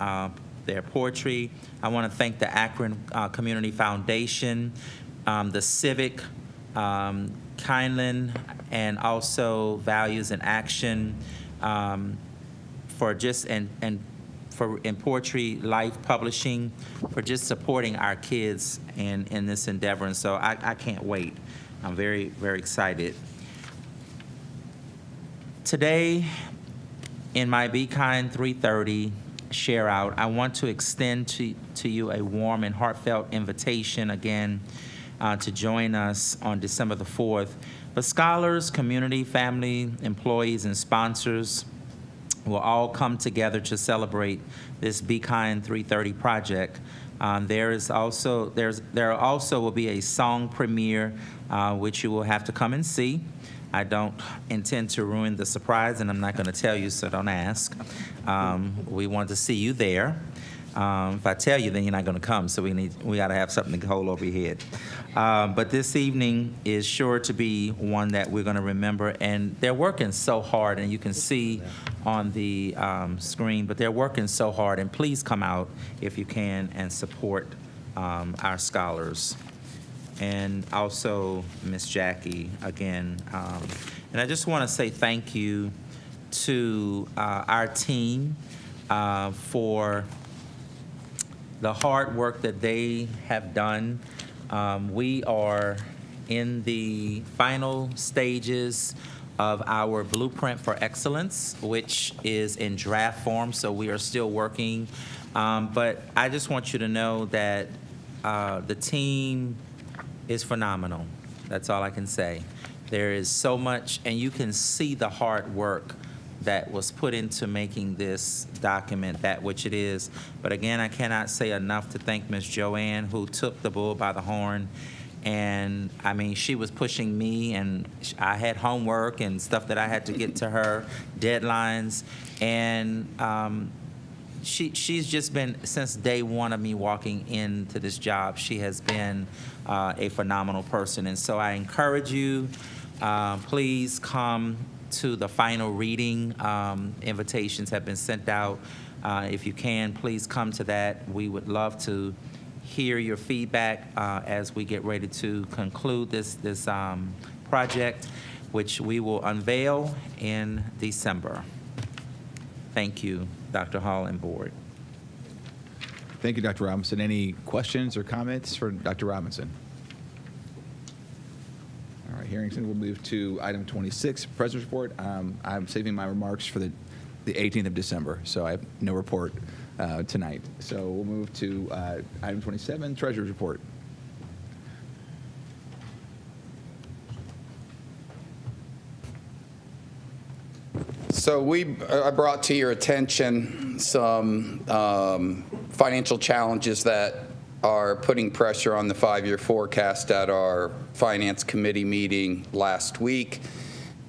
Speaker 6: poetry. I want to thank the Akron Community Foundation, the Civic, Kindland, and also Values in Action for just in Poetry Life Publishing for just supporting our kids in this endeavor. And so I can't wait. I'm very, very excited. Today, in my Be Kind 330 share out, I want to extend to you a warm and heartfelt invitation again to join us on December the 4th. But scholars, community, family, employees, and sponsors will all come together to celebrate this Be Kind 330 project. There also will be a song premiere, which you will have to come and see. I don't intend to ruin the surprise, and I'm not going to tell you, so don't ask. We want to see you there. If I tell you, then you're not going to come, so we got to have something to hold over your head. But this evening is sure to be one that we're going to remember, and they're working so hard, and you can see on the screen, but they're working so hard, and please come out if you can and support our scholars. And also Miss Jackie again. And I just want to say thank you to our team for the hard work that they have done. We are in the final stages of our Blueprint for Excellence, which is in draft form, so we are still working. But I just want you to know that the team is phenomenal. That's all I can say. There is so much, and you can see the hard work that was put into making this document that which it is. But again, I cannot say enough to thank Ms. Joanne, who took the bull by the horn. And I mean, she was pushing me, and I had homework and stuff that I had to get to her, deadlines. And she's just been, since day one of me walking into this job, she has been a phenomenal person. And so I encourage you, please come to the final reading. Invitations have been sent out. If you can, please come to that. We would love to hear your feedback as we get ready to conclude this project, which we will unveil in December. Thank you, Dr. Hall and board.
Speaker 1: Thank you, Dr. Robinson. Any questions or comments for Dr. Robinson? All right, Harrington, we'll move to item 26, President's Report. I'm saving my remarks for the 18th of December, so I have no report tonight. So we'll move to item 27, Treasurer's Report.
Speaker 2: So I brought to your attention some financial challenges that are putting pressure on the 5-year forecast at our Finance Committee meeting last week.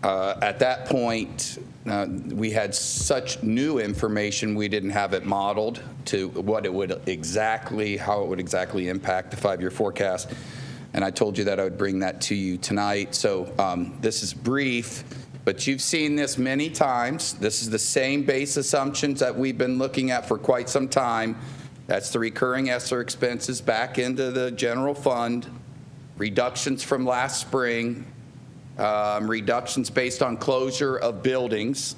Speaker 2: At that point, we had such new information, we didn't have it modeled to what it would exactly, how it would exactly impact the 5-year forecast. And I told you that I would bring that to you tonight. So this is brief, but you've seen this many times. This is the same base assumptions that we've been looking at for quite some time. That's the recurring ESSER expenses back into the general fund, reductions from last spring, reductions based on closure of buildings,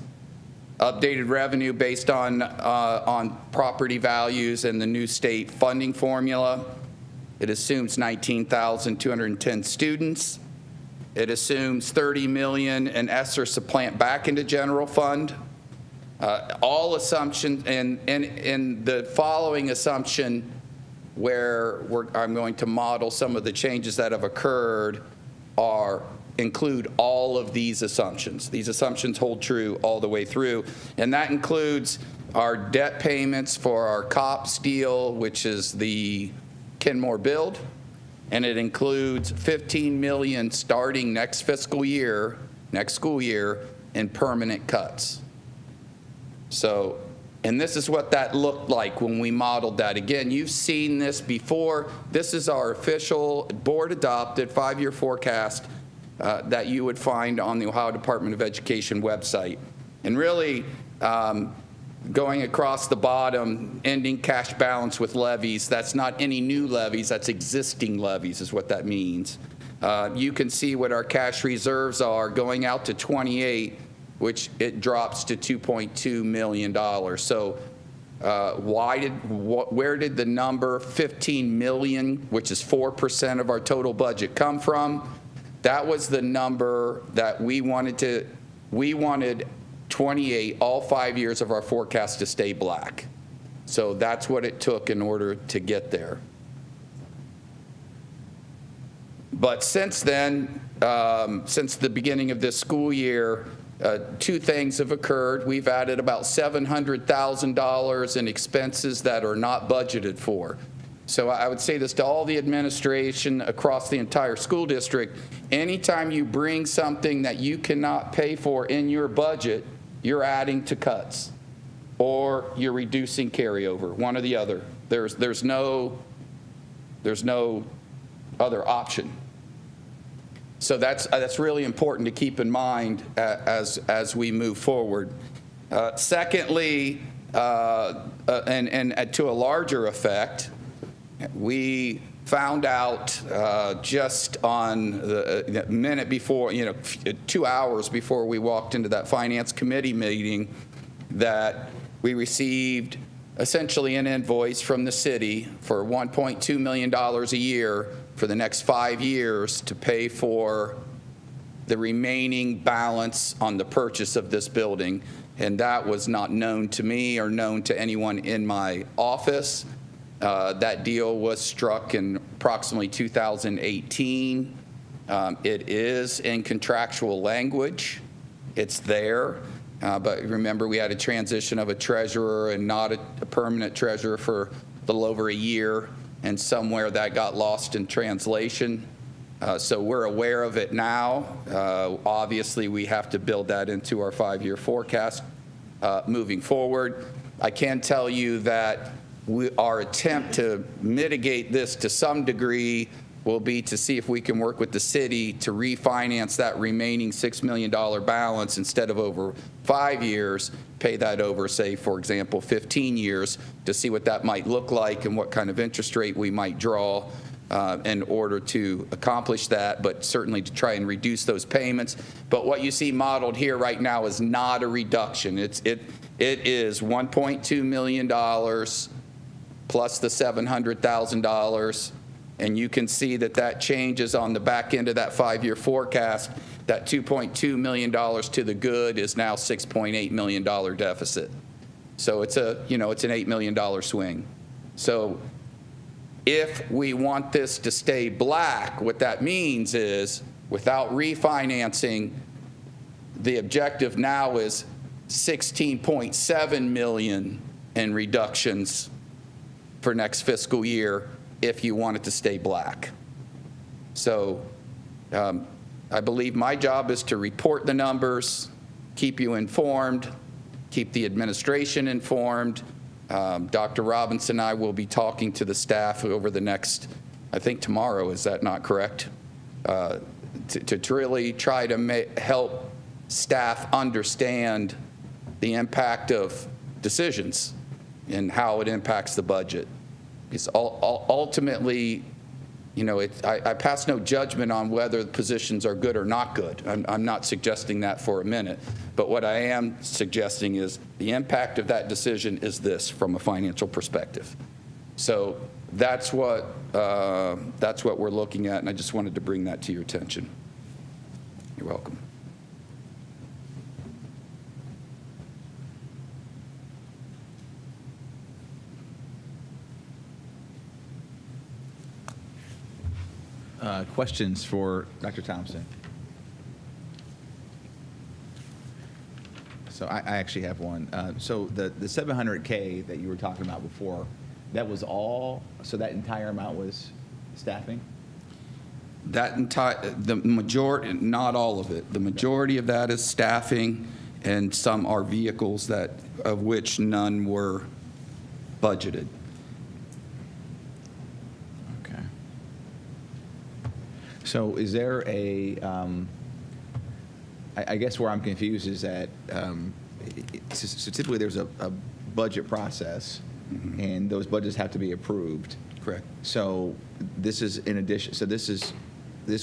Speaker 2: updated revenue based on property values and the new state funding formula, It assumes 19,210 students. It assumes 30 million in ESSER supplant back into general fund. All assumptions, and in the following assumption, where I'm going to model some of the changes that have occurred, include all of these assumptions. These assumptions hold true all the way through, and that includes our debt payments for our COPS deal, which is the Kenmore build, and it includes 15 million starting next school year, in permanent cuts. So, and this is what that looked like when we modeled that. Again, you've seen this before. This is our official board-adopted 5-year forecast that you would find on the Ohio Department of Education website. And really, going across the bottom, ending cash balance with levies, that's not any new levies, that's existing levies is what that means. You can see what our cash reserves are going out to 28, which it drops to $2.2 million. So where did the number 15 million, which is 4% of our total budget, come from? That was the number that we wanted 28, all 5 years of our forecast to stay black. So that's what it took in order to get there. But since then, since the beginning of this school year, two things have occurred. We've added about $700,000 in expenses that are not budgeted for. So I would say this to all the administration across the entire school district. Anytime you bring something that you cannot pay for in your budget, you're adding to cuts or you're reducing carryover, one or the other. There's no other option. So that's really important to keep in mind as we move forward. Secondly, and to a larger effect, we found out just on the minute before, 2 hours before we walked into that finance committee meeting, that we received essentially an invoice from the city for $1.2 million a year for the next 5 years to pay for the remaining balance on the purchase of this building. And that was not known to me or known to anyone in my office. That deal was struck in approximately 2018. It is in contractual language. It's there. But remember, we had a transition of a treasurer and not a permanent treasurer for a little over a year, and somewhere that got lost in translation. So we're aware of it now. Obviously, we have to build that into our 5-year forecast moving forward. I can tell you that our attempt to mitigate this to some degree will be to see if we can work with the city to refinance that remaining $6 million balance instead of over 5 years, pay that over, say, for example, 15 years to see what that might look like and what kind of interest rate we might draw in order to accomplish that, but certainly to try and reduce those payments. But what you see modeled here right now is not a reduction. It is $1.2 million plus the $700,000. And you can see that changes on the back end of that 5-year forecast. That $2.2 million to the good is now $6.8 million deficit. So it's an $8 million swing. So if we want this to stay black, what that means is without refinancing, the objective now is $16.7 million in reductions for next fiscal year if you want it to stay black. So I believe my job is to report the numbers, keep you informed, keep the administration informed. Dr. Robinson and I will be talking to the staff over the next, I think tomorrow, is that not correct? To really try to help staff understand the impact of decisions and how it impacts the budget. Because ultimately, I pass no judgment on whether the positions are good or not good. I'm not suggesting that for a minute. But what I am suggesting is the impact of that decision is this from a financial perspective. So that's what that's what we're looking at, and I just wanted to bring that to your attention. You're welcome.
Speaker 1: Questions for Dr. Thompson? So I actually have one. So the $700K that you were talking about before, that was all, so that entire amount was staffing?
Speaker 2: The majority, not all of it. The majority of that is staffing, and some are vehicles of which none were budgeted.
Speaker 1: Okay. So is there a, I guess where I'm confused is that, so typically there's a budget process, and those budgets have to be approved.
Speaker 2: Correct.
Speaker 1: So this is in addition, so this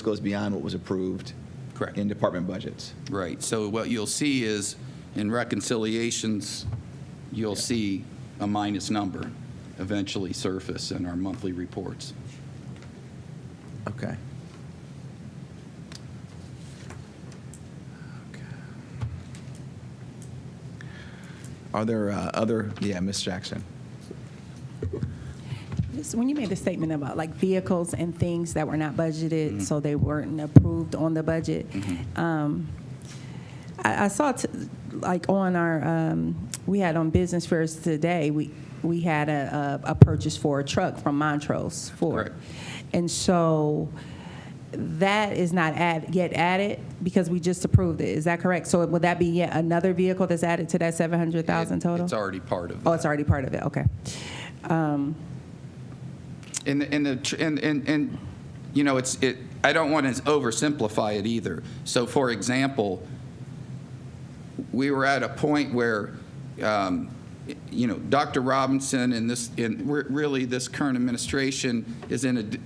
Speaker 1: goes beyond what was approved.
Speaker 2: Correct.
Speaker 1: In department budgets.
Speaker 2: Right. So what you'll see is in reconciliations, you'll see a minus number eventually surface in our monthly reports.
Speaker 1: Okay. Are there other, Ms. Jackson?
Speaker 11: When you made the statement about like vehicles and things that were not budgeted, so they weren't approved on the budget, I saw like on our, we had on Business Fairs today, we had a purchase for a truck from Montrose Ford.
Speaker 2: Correct.
Speaker 11: And so that is not yet added because we just approved it. Is that correct? So would that be yet another vehicle that's added to that 700,000 total?
Speaker 2: It's already part of it.
Speaker 11: Oh, it's already part of it. Okay.
Speaker 2: And you know, I don't want to oversimplify it either. So, for example, we were at a point where, you know, Dr. Robinson and really this current administration is in to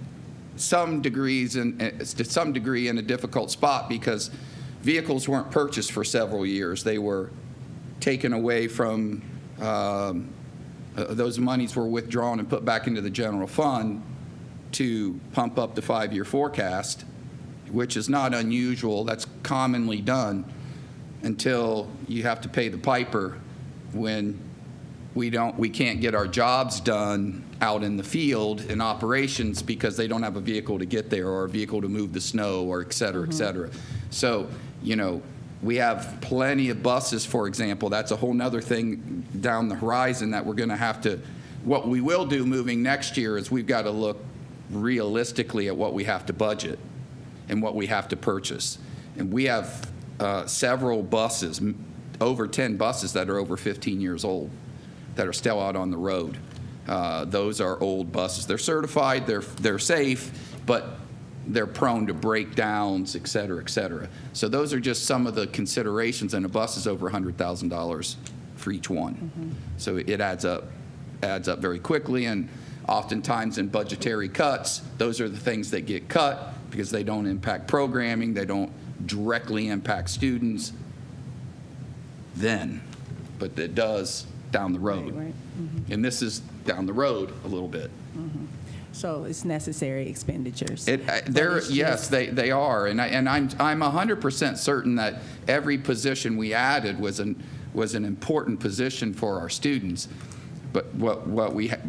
Speaker 2: some degree in a difficult spot because vehicles weren't purchased for several years. They were taken away from. Those monies were withdrawn and put back into the general fund to pump up the 5-year forecast, which is not unusual. That's commonly done until you have to pay the piper when we can't get our jobs done out in the field in operations because they don't have a vehicle to get there or a vehicle to move the snow or et cetera, et cetera. So, you know, we have plenty of buses, for example. That's a whole nother thing down the horizon that we're going to have to, what we will do moving next year is we've got to look realistically at what we have to budget and what we have to purchase. And we have several buses, over 10 buses that are over 15 years old that are still out on the road. Those are old buses. They're certified, they're safe, but they're prone to breakdowns, et cetera, et cetera. So those are just some of the considerations, and a bus is over $100,000 for each one. So it adds up very quickly, and oftentimes in budgetary cuts, those are the things that get cut because they don't impact programming, they don't directly impact students then, but it does down the road.
Speaker 11: Right.
Speaker 2: And this is down the road a little bit.
Speaker 11: So it's necessary expenditures.
Speaker 2: Yes, they are, and I'm 100% certain that every position we added was an important position for our students. But what we have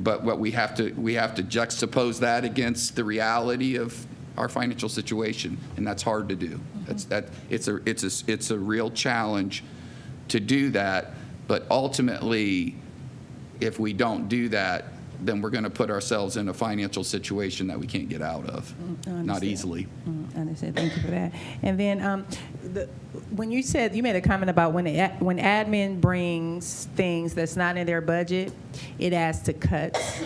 Speaker 2: to juxtapose that against the reality of our financial situation, and that's hard to do. It's a real challenge to do that. But ultimately, if we don't do that, then we're going to put ourselves in a financial situation that we can't get out of, not easily.
Speaker 11: I understand. Thank you for that. And then when you made a comment about when admin brings things that's not in their budget, it adds to cuts.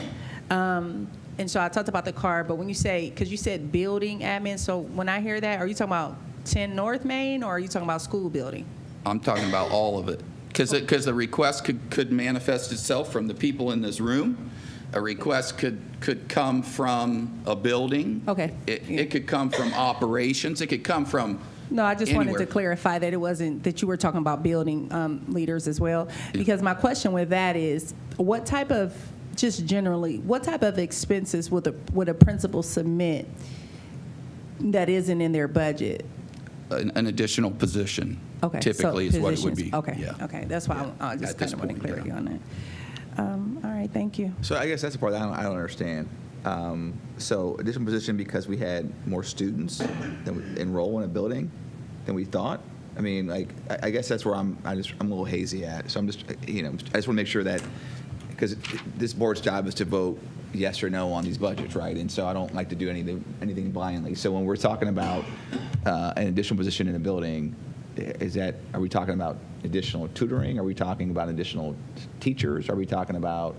Speaker 11: And so I talked about the car, but when you say, because you said building admin, so when I hear that, are you talking about 10 North Main or are you talking about school building?
Speaker 2: I'm talking about all of it. Because the request could manifest itself from the people in this room. A request could come from a building.
Speaker 11: Okay.
Speaker 2: It could come from operations. It could come from
Speaker 11: No, I just wanted
Speaker 2: anywhere.
Speaker 11: to clarify that it wasn't, that you were talking about building leaders as well. Because my question with that is, what type of just generally, what type of expenses would a principal submit that isn't in their budget?
Speaker 2: An additional position.
Speaker 11: Okay,
Speaker 2: Typically
Speaker 11: so
Speaker 2: is what it would be.
Speaker 11: positions. Okay,
Speaker 2: Yeah.
Speaker 11: okay, that's why I
Speaker 2: At
Speaker 11: just
Speaker 2: this
Speaker 11: kind of wanted
Speaker 2: point,
Speaker 11: clarity
Speaker 2: yeah.
Speaker 11: on that. All right, thank you.
Speaker 1: So I guess that's the part that I don't understand. So additional position because we had more students that would enroll in a building than we thought. I mean, like, I guess that's where I'm a little hazy at. So I'm just, I just want to make sure that, because this board's job is to vote yes or no on these budgets, right? And so I don't like to do anything blindly. So when we're talking about an additional position in a building, are we talking about additional tutoring? Are we talking about additional teachers? Are we talking about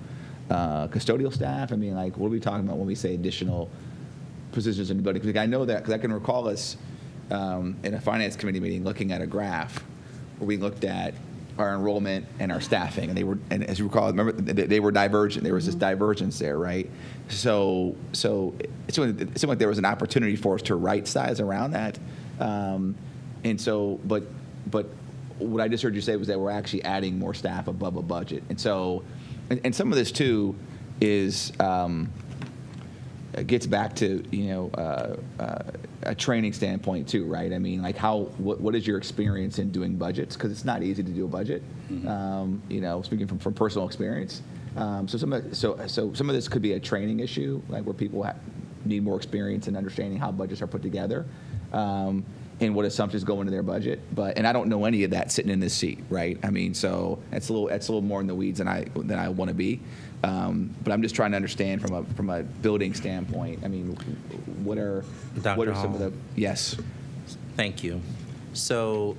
Speaker 1: custodial staff? I mean, like, what are we talking about when we say additional positions in the building? Because I know that, because I can recall us in a finance committee meeting looking at a graph where we looked at our enrollment and our staffing, and as you recall, remember, they were divergent. There was this divergence there, right? So it seemed like there was an opportunity for us to right size around that. And so, but what I just heard you say was that we're actually adding more staff above a budget. And so, and some of this too is, gets back to, a training standpoint too, right? I mean, like what is your experience in doing budgets? Because it's not easy to do a budget, speaking from personal experience. So some of this could be a training issue, like where people need more experience in understanding how budgets are put together. And what assumptions go into their budget, and I don't know any of that sitting in this seat, right? I mean, so it's a little more in the weeds than I want to be, but I'm just trying to understand from a building standpoint. I mean, what are some of the yes?
Speaker 6: Thank you. So,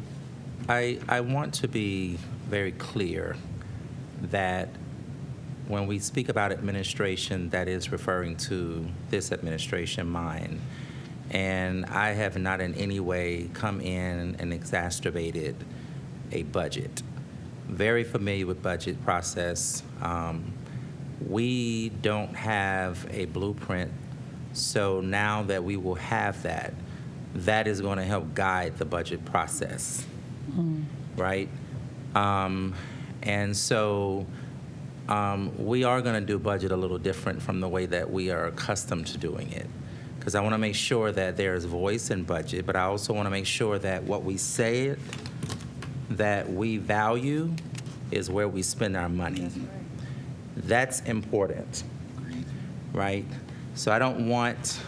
Speaker 6: I want to be very clear that when we speak about administration, that is referring to this administration, mine. And I have not in any way come in and exacerbated a budget. Very familiar with budget process. We don't have a blueprint, so now that we will have that, that is going to help guide the budget process, right? And so we are going to do budget a little different from the way that we are accustomed to doing it. Because I want to make sure that there's voice in budget, but I also want to make sure that what we say that we value is where we spend our money. That's important, right? So I don't want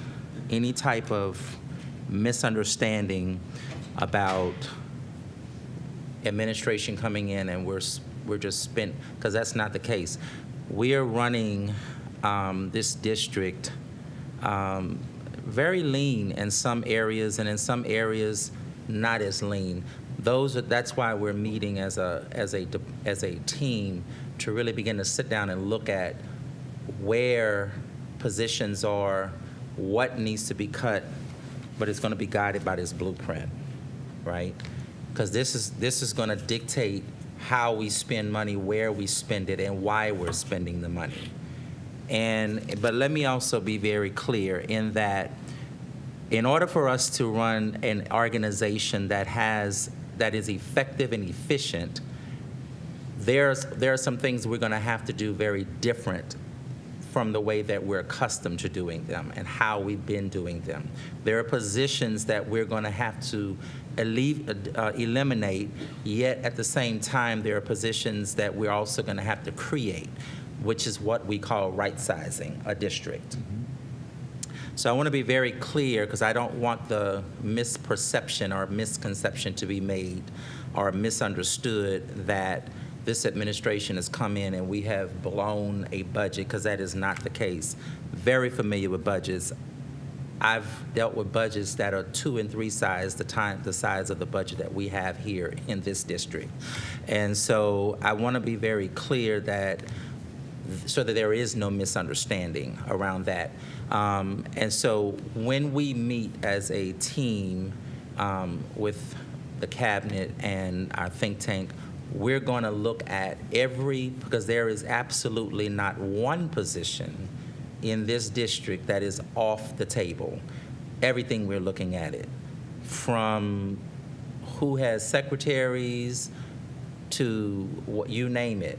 Speaker 6: any type of misunderstanding about administration coming in and we're just spent, because that's not the case. We are running this district very lean in some areas, and in some areas not as lean. That's why we're meeting as a team to really begin to sit down and look at where positions are, what needs to be cut, but it's going to be guided by this blueprint, right? Because this is going to dictate how we spend money, where we spend it, and why we're spending the money. But let me also be very clear in that in order for us to run an organization that is effective and efficient, there are some things we're going to have to do very different from the way that we're accustomed to doing them and how we've been doing them. There are positions that we're going to have to eliminate, yet at the same time there are positions that we're also going to have to create, which is what we call right-sizing a district. So I want to be very clear, because I don't want the misperception or misconception to be made or misunderstood that this administration has come in and we have blown a budget, because that is not the case. Very familiar with budgets. I've dealt with budgets that are 2 and 3 size the size of the budget that we have here in this district. And so I want to be very clear so that there is no misunderstanding around that. And so when we meet as a team with the cabinet and our think tank, we're going to look at because there is absolutely not one position in this district that is off the table. Everything, we're looking at it, from who has secretaries to what you name it.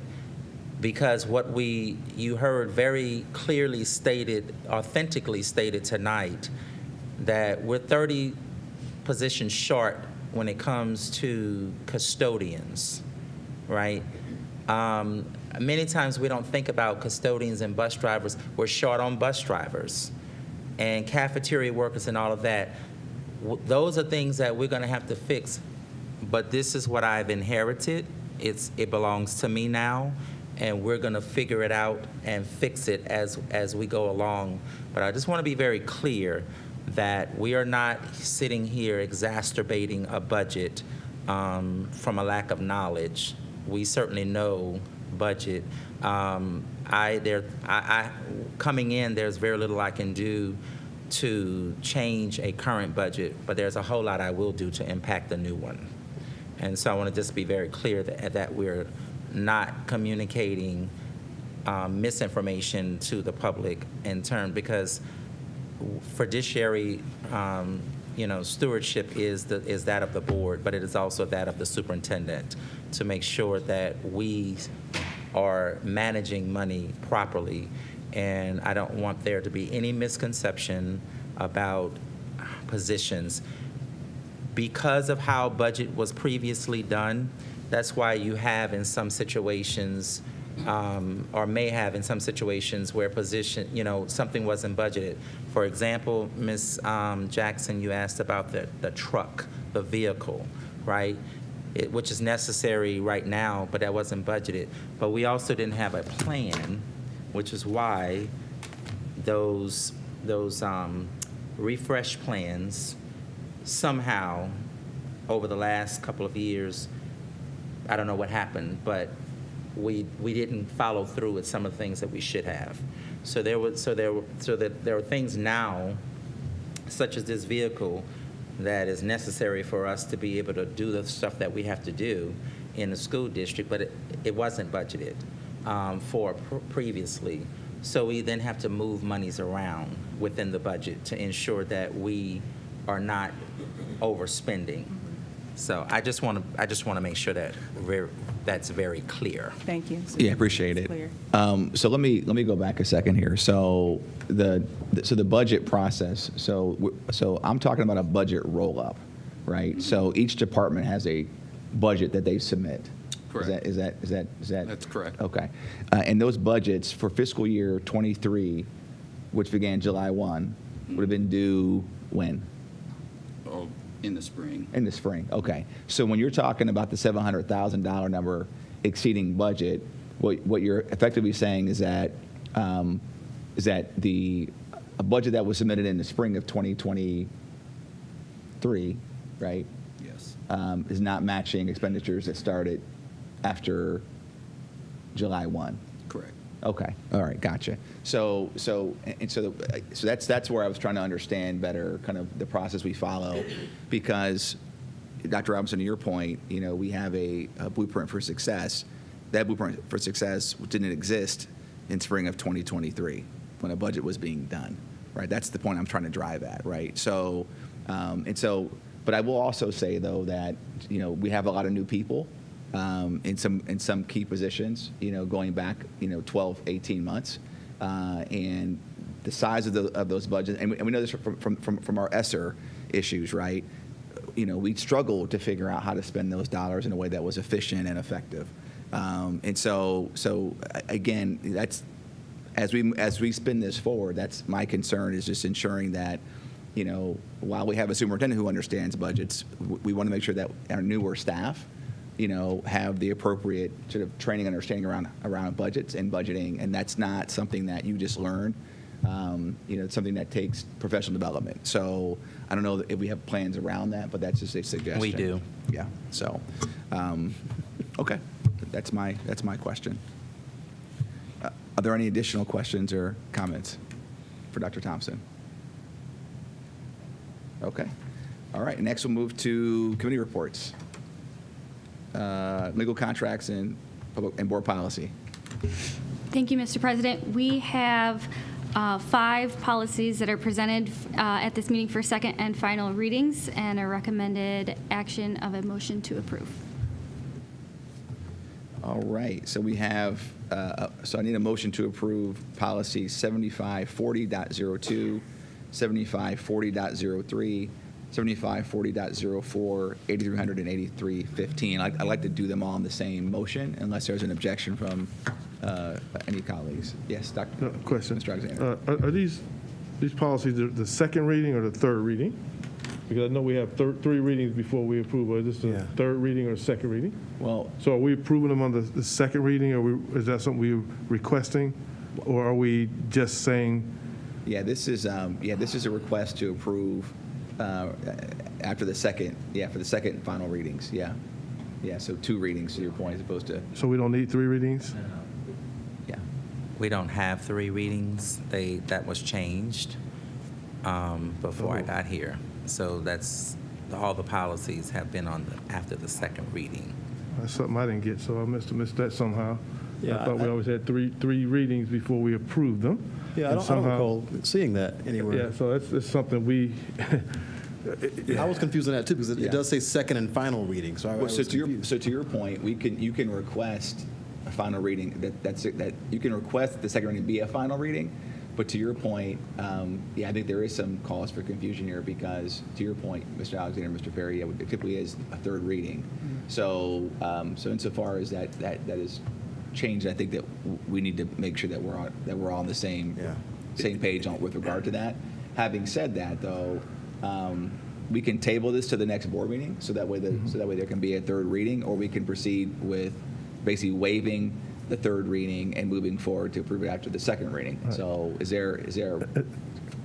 Speaker 6: because what you heard very clearly stated, authentically stated tonight, that we're 30 positions short when it comes to custodians, right? Many times we don't think about custodians and bus drivers. We're short on bus drivers and cafeteria workers and all of that. Those are things that we're going to have to fix. But this is what I've inherited. It belongs to me now, and we're going to figure it out and fix it as we go along. But I just want to be very clear that we are not sitting here exacerbating a budget from a lack of knowledge. We certainly know budget. Coming in, there's very little I can do to change a current budget, but there's a whole lot I will do to impact the new one. And so I want to just be very clear that we're not communicating misinformation to the public in turn, because fiduciary stewardship is that of the board, but it is also that of the superintendent to make sure that we are managing money properly. And I don't want there to be any misconception about positions. Because of how budget was previously done, that's why you have in some situations, or may have in some situations where something wasn't budgeted. For example, Ms. Jackson, you asked about the truck, the vehicle, right? Which is necessary right now, but that wasn't budgeted. But we also didn't have a plan, which is why those refresh plans somehow over the last couple of years, I don't know what happened, but we didn't follow through with some of the things that we should have. So there are things now, such as this vehicle, that is necessary for us to be able to do the stuff that we have to do in the school district, but it wasn't budgeted for previously. So we then have to move monies around within the budget to ensure that we are not overspending. So I just want to make sure that that's very clear.
Speaker 11: Thank you.
Speaker 1: Yeah, appreciate it.
Speaker 11: Clear.
Speaker 1: So let me go back a second here. So the budget process. So I'm talking about a budget roll up, right? So each department has a budget that they submit.
Speaker 2: Correct.
Speaker 1: Is that?
Speaker 2: That's correct.
Speaker 1: Okay. And those budgets for fiscal year 23, which began July 1, would have been due when?
Speaker 2: Oh, in the spring.
Speaker 1: In the spring, okay. So when you're talking about the $700,000 number exceeding budget, what you're effectively saying is that a budget that was submitted in the spring of 2023, right?
Speaker 2: Yes.
Speaker 1: Is not matching expenditures that started after July 1.
Speaker 2: Correct.
Speaker 1: Okay. All right. Gotcha. So that's where I was trying to understand better kind of the process we follow, because Dr. Robinson, to your point, we have a blueprint for success. That blueprint for success didn't exist in spring of 2023 when a budget was being done, right? That's the point I'm trying to drive at, right? So, but I will also say though that we have a lot of new people. In some key positions, going back, 12, 18 months, and the size of those budgets, and we know this from our ESSER issues, right? We struggled to figure out how to spend those dollars in a way that was efficient and effective, and so again, that's as we spin this forward, that's my concern, is just ensuring that, while we have a superintendent who understands budgets, we want to make sure that our newer staff have the appropriate sort of training and understanding around budgets and budgeting, and that's not something that you just learn. It's something that takes professional development. So I don't know if we have plans around that, but that's just a suggestion.
Speaker 6: We do.
Speaker 1: Yeah. So, okay, that's my question. Are there any additional questions or comments for Dr. Thompson? Okay. All right. Next, we'll move to committee reports. Legal contracts and board policy.
Speaker 3: Thank you, Mr. President. We have 5 policies that are presented at this meeting for second and final readings, and a recommended action of a motion to approve.
Speaker 1: All right, so we have, so I need a motion to approve policy 7540.02, 7540.03, 7540.04, 8300, and 8315. I'd like to do them all in the same motion unless there's an objection from any colleagues. Yes, Dr.
Speaker 8: Question.
Speaker 1: Mr. Alexander.
Speaker 8: Are these policies the second reading or the third reading? Because I know we have three readings before we approve. Is this the third reading or second reading?
Speaker 1: Well,
Speaker 8: so are we approving them on the second reading, or is that something we're requesting, or are we just saying?
Speaker 1: Yeah, this is a request to approve after the second, for the second and final readings. Yeah, so 2 readings to your point, as opposed to.
Speaker 8: So we don't need 3 readings?
Speaker 1: Yeah.
Speaker 6: We don't have 3 readings. That was changed before I got here. So that's, all the policies have been on after the second reading.
Speaker 8: That's something I didn't get, so I must have missed that somehow.
Speaker 5: Yeah,
Speaker 8: I thought we always had three readings before we approved them.
Speaker 5: Yeah, I don't recall seeing that anywhere.
Speaker 8: Yeah, so that's something we.
Speaker 5: I was confused on that too, because it does say second and final reading. So I was confused.
Speaker 1: So to your point, you can request a final reading. That you can request the second reading be a final reading. But to your point, I think there is some cause for confusion here because, to your point, Mr. Alexander, Mr. Perry, it typically is a third reading. Mm-hmm. So insofar as that is changed, I think that we need to make sure that we're all on the same page with regard to that. Having said that, though, we can table this to the next board meeting, so that way there can be a third reading, or we can proceed with basically waiving the third reading and moving forward to approve it after the second reading. Right. So is there
Speaker 8: another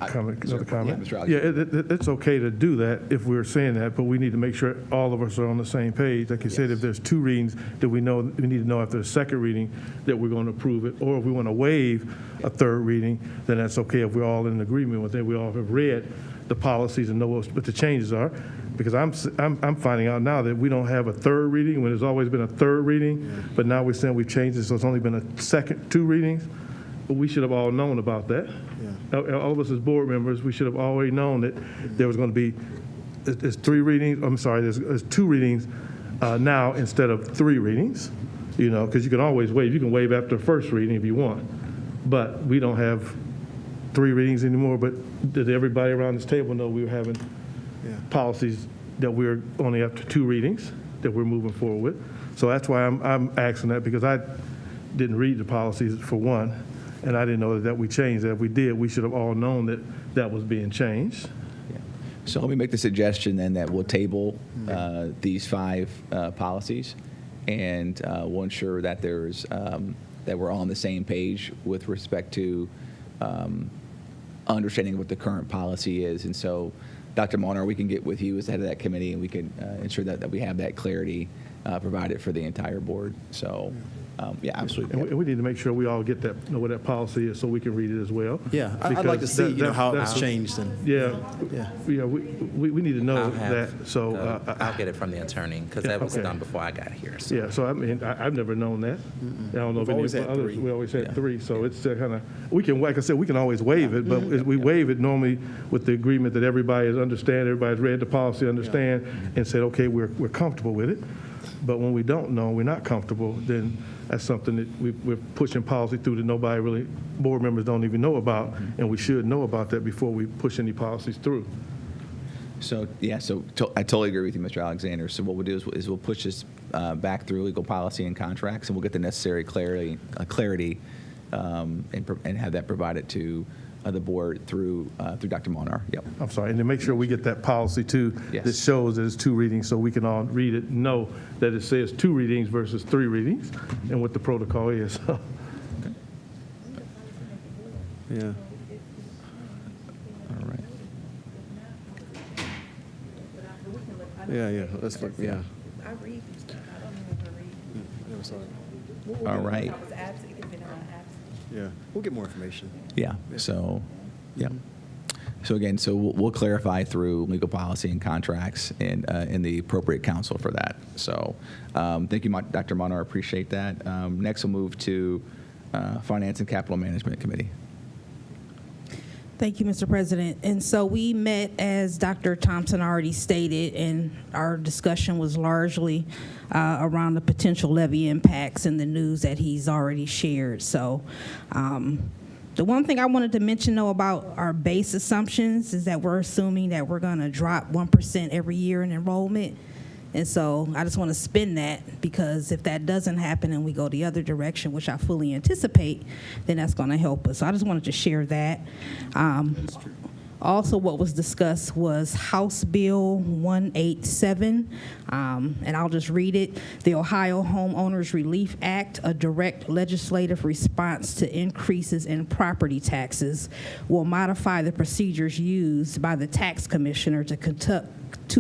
Speaker 8: comment?
Speaker 1: Yeah, Mr. Alexander.
Speaker 8: It's okay to do that if we're saying that, but we need to make sure all of us are on the same page. Like you said, if there's 2 readings that we need to know after the second reading that we're going to approve it, or if we want to waive a third reading, then that's okay if we're all in agreement with it. We all have read the policies and know what the changes are. Because I'm finding out now that we don't have a third reading when there's always been a third reading, but now we're saying we've changed it, so it's only been a second 2 readings. But we should have all known about that. Yeah. All of us as board members, we should have already known that there was going to be there's 3 readings. I'm sorry, there's 2 readings now instead of 3 readings. You know, because you can always waive. You can waive after the first reading if you want, but we don't have 3 readings anymore. But did everybody around this table know we were having policies that we're only after 2 readings that we're moving forward with? So that's why I'm asking that, because I didn't read the policies for one, and I didn't know that we changed that. If we did, we should have all known that was being changed.
Speaker 1: Yeah. So let me make the suggestion then that we'll table these 5 policies, and we'll ensure that there's that we're all on the same page with respect to understanding what the current policy is. And so, Dr. Molnar, we can get with you as the head of that committee, and we can ensure that we have that clarity provided for the entire board. So, absolutely.
Speaker 8: And we need to make sure we all know what that policy is so we can read it as well.
Speaker 5: Yeah, I'd like to see how it's changed.
Speaker 8: We need to know that. So
Speaker 6: I'll get it from the attorney, because that was done before I got here. So.
Speaker 8: Yeah, so I mean, I've never known that. I don't know if any others. We always had 3, so it's kind of, we can, like I said, we can always waive it, but we waive it normally with the agreement that everybody is everybody's read the policy, understand, and said, okay, we're comfortable with it. But when we don't know, we're not comfortable, then that's something that we're pushing policy through that nobody really, board members don't even know about, and we should know about that before we push any policies through.
Speaker 1: So, I totally agree with you, Mr. Alexander. So what we'll do is we'll push this back through legal policy and contracts, and we'll get the necessary clarity and have that provided to the board through Dr. Molnar. Yep.
Speaker 8: I'm sorry, and to make sure we get that policy too that shows that it's 2 readings, so we can all read it and know that it says 2 readings versus 3 readings, and what the protocol is.
Speaker 1: Okay.
Speaker 5: Yeah.
Speaker 1: All right.
Speaker 5: Yeah. Let's look. Yeah.
Speaker 16: I read stuff. I don't even read.
Speaker 5: Sorry.
Speaker 1: All right.
Speaker 16: I was absent. It could have been absent.
Speaker 5: Yeah, we'll get more information.
Speaker 1: Yeah. So, So again, we'll clarify through legal policy and contracts and the appropriate counsel for that. So, thank you, Dr. Molnar. Appreciate that. Next, we'll move to Finance and Capital Management Committee.
Speaker 4: Thank you, Mr. President. And so we met, as Dr. Thompson already stated, and our discussion was largely around the potential levy impacts and the news that he's already shared. So the one thing I wanted to mention, though, about our base assumptions is that we're assuming that we're going to drop 1% every year in enrollment. And so I just want to spin that, because if that doesn't happen and we go the other direction, which I fully anticipate, then that's going to help us. So I just wanted to share that. Also, what was discussed was House Bill 187, and I'll just read it. The Ohio Homeowners Relief Act, a direct legislative response to increases in property taxes, will modify the procedures used by the tax commissioner to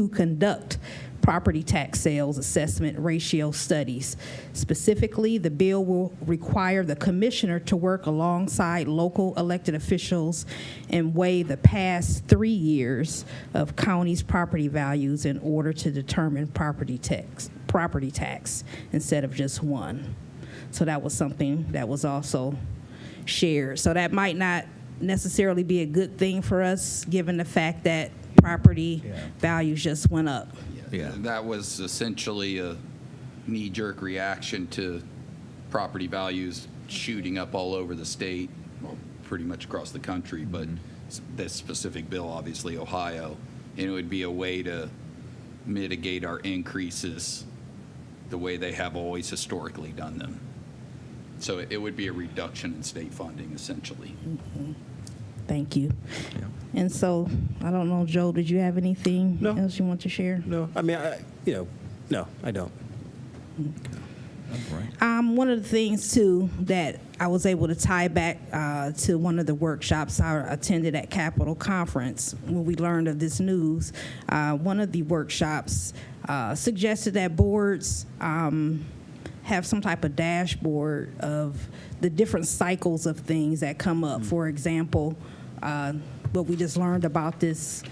Speaker 4: conduct property tax sales assessment ratio studies. Specifically, the bill will require the commissioner to work alongside local elected officials and weigh the past 3 years of counties' property values in order to determine property tax instead of just one. So that was something that was also shared. So that might not necessarily be a good thing for us, given the fact that property values just went up.
Speaker 17: Yeah. That was essentially a knee-jerk reaction to property values shooting up all over the state, well, pretty much across the country, but this specific bill, obviously Ohio, and it would be a way to mitigate our increases the way they have always historically done them. So it would be a reduction in state funding, essentially.
Speaker 4: Mm-hmm. Thank you. Yeah. And so, I don't know, Joe, did you have anything else you want to share?
Speaker 5: No, I mean, no, I don't.
Speaker 4: One of the things, too, that I was able to tie back to one of the workshops I attended at Capitol Conference when we learned of this news, one of the workshops suggested that boards have some type of dashboard of the different cycles of things that come up. For example, what we just learned about this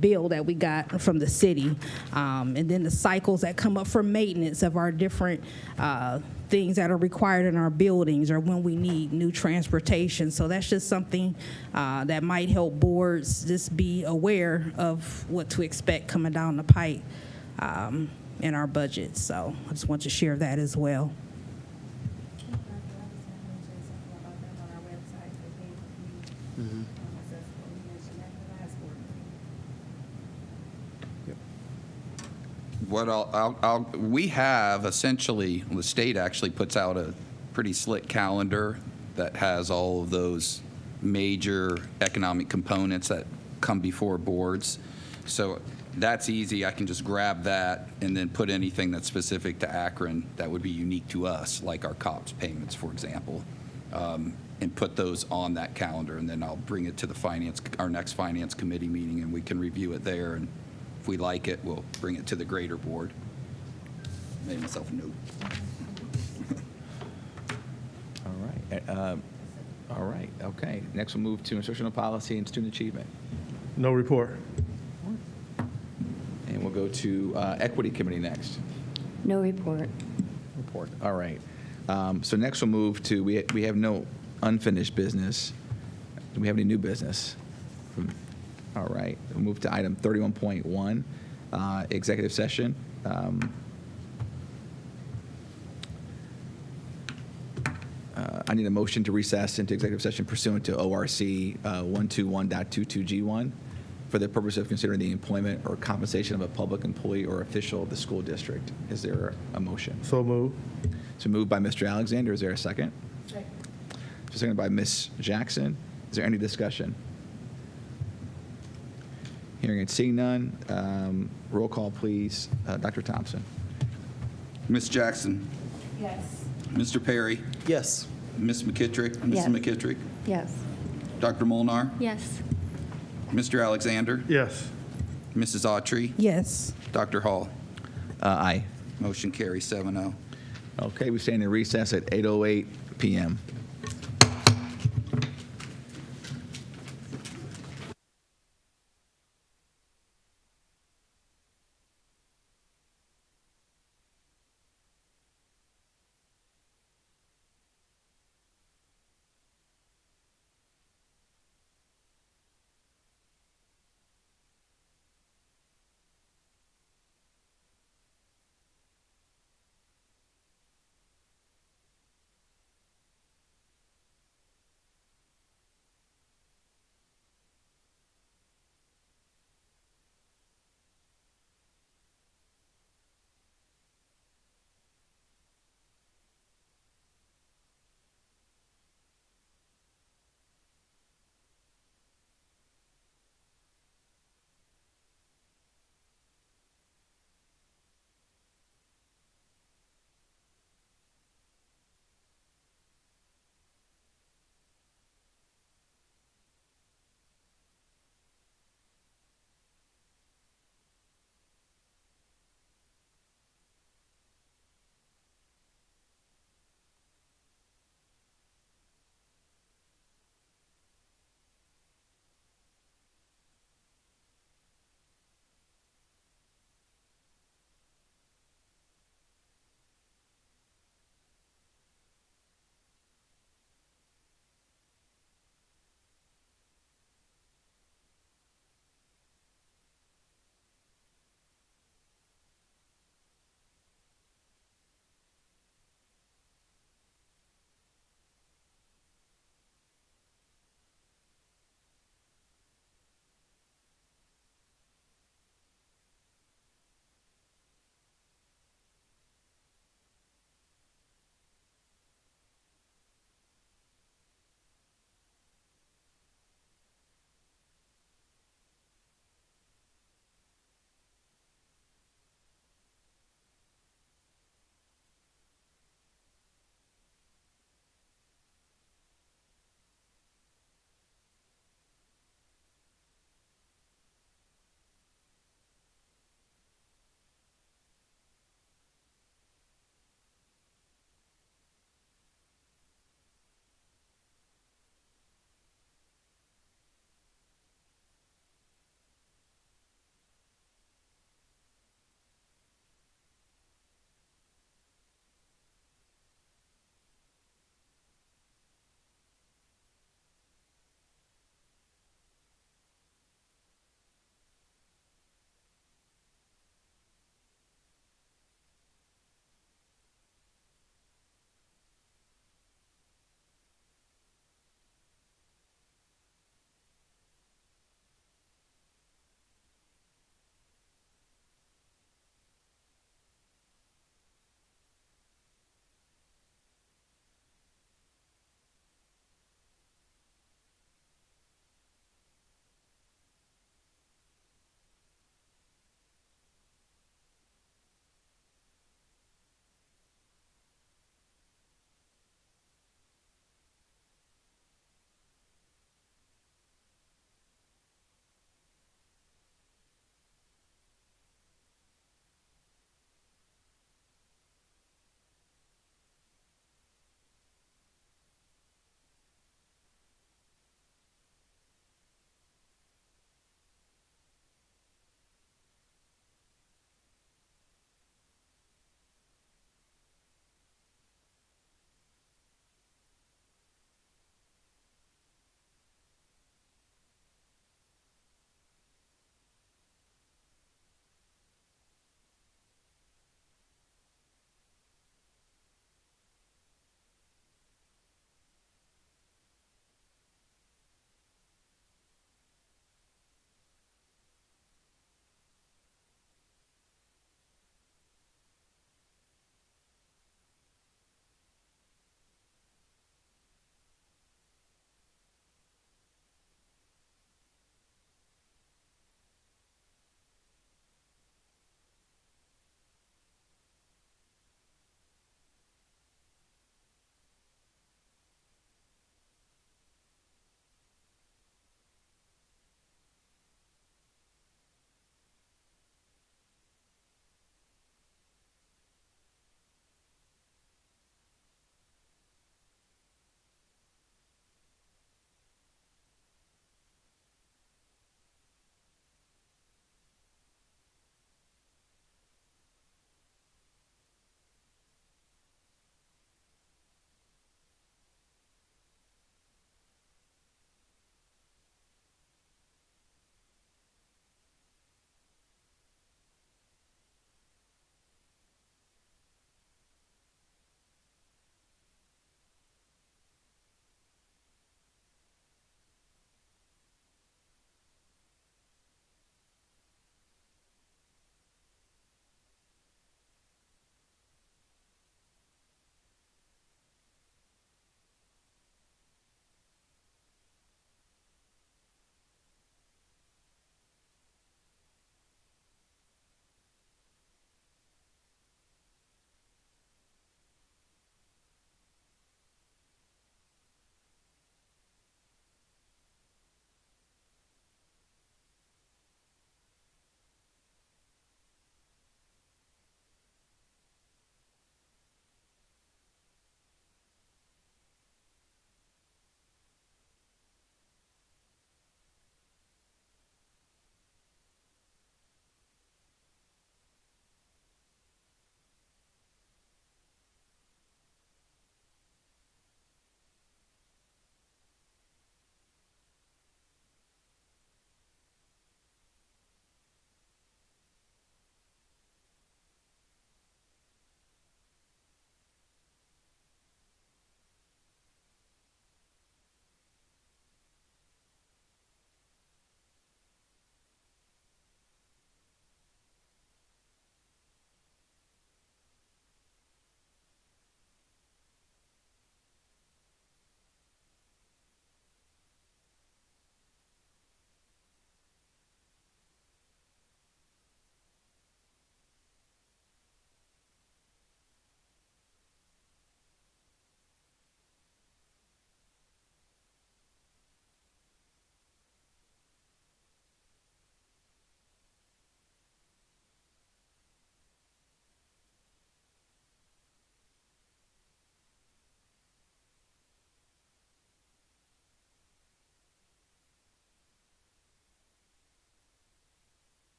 Speaker 4: bill that we got from the city, and then the cycles that come up for maintenance of our different things that are required in our buildings, or when we need new transportation. So that's just something that might help boards just be aware of what to expect coming down the pipe in our budget. So I just want to share that as well.
Speaker 5: Mm-hmm.
Speaker 17: What we have essentially, the state actually puts out a pretty slick calendar that has all of those major economic components that come before boards. So that's easy. I can just grab that and then put anything that's specific to Akron that would be unique to us, like our COPS payments, for example, and put those on that calendar. And then I'll bring it to our next finance committee meeting, and we can review it there. And if we like it, we'll bring it to the greater board. Made myself a note.
Speaker 1: All right. Okay. Next, we'll move to instructional policy and student achievement.
Speaker 8: No report.
Speaker 1: And we'll go to equity committee next.
Speaker 16: No report.
Speaker 1: Report. All right. So next we'll move to, we have no unfinished business. Do we have any new business? All right. We'll move to item 31.1, executive session. I need a motion to recess into executive session pursuant to ORC 121.22G1 for the purpose of considering the employment or compensation of a public employee or official of the school district. Is there a motion?
Speaker 8: So moved.
Speaker 1: So moved by Mr. Alexander. Is there a second? Second. Seconded by Ms. Jackson. Is there any discussion? Hearing and seeing none. Roll call, please. Dr. Thompson.
Speaker 17: Ms. Jackson.
Speaker 16: Yes.
Speaker 17: Mr. Perry.
Speaker 5: Yes.
Speaker 17: Ms. McKittrick.
Speaker 16: Yes.
Speaker 17: Mrs. McKittrick.
Speaker 16: Yes.
Speaker 17: Dr. Molnar.
Speaker 3: Yes.
Speaker 17: Mr. Alexander.
Speaker 8: Yes.
Speaker 17: Mrs. Autry.
Speaker 4: Yes.
Speaker 17: Dr. Hall.
Speaker 1: Aye.
Speaker 17: Motion carries 7-0.
Speaker 1: Okay, we stand in recess at 8:08 p.m.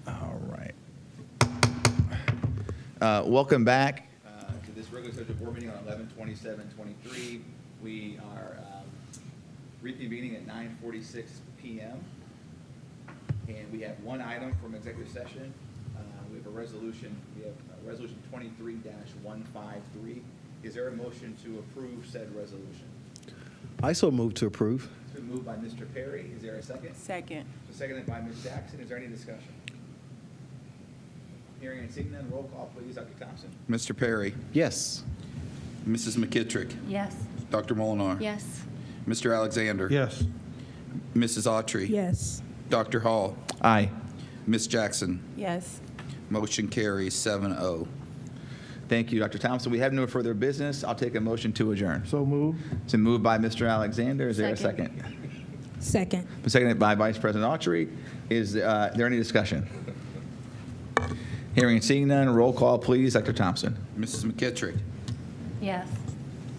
Speaker 1: All right. Welcome back to this regular scheduled board meeting on 11/27/23. We are reconvening at 9:46 p.m. And we have one item from executive session. We have a resolution. We have resolution 23-153. Is there a motion to approve said resolution?
Speaker 5: I so move to approve.
Speaker 1: It's been moved by Mr. Perry. Is there a second?
Speaker 9: Second.
Speaker 1: Seconded by Ms. Jackson. Is there any discussion? Hearing and seeing none, roll call, please. Dr. Thompson.
Speaker 17: Mr. Perry,
Speaker 5: Yes.
Speaker 17: Mrs. McKittrick,
Speaker 16: Yes.
Speaker 17: Dr. Molinar,
Speaker 3: Yes.
Speaker 17: Mr. Alexander,
Speaker 8: Yes.
Speaker 17: Mrs. Autry,
Speaker 4: Yes.
Speaker 17: Dr. Hall,
Speaker 1: Aye.
Speaker 17: Ms. Jackson.
Speaker 9: Yes.
Speaker 17: Motion carries 7-0.
Speaker 1: Thank you, Dr. Thompson. We have no further business. I'll take a motion to adjourn.
Speaker 8: So moved.
Speaker 1: It's been moved by Mr. Alexander. Is there a
Speaker 3: Second.
Speaker 1: second?
Speaker 4: Second.
Speaker 1: Seconded by Vice President Autry. Is there any discussion? Hearing and seeing none, roll call, please. Dr. Thompson.
Speaker 17: Mrs. McKittrick,
Speaker 16: Yes.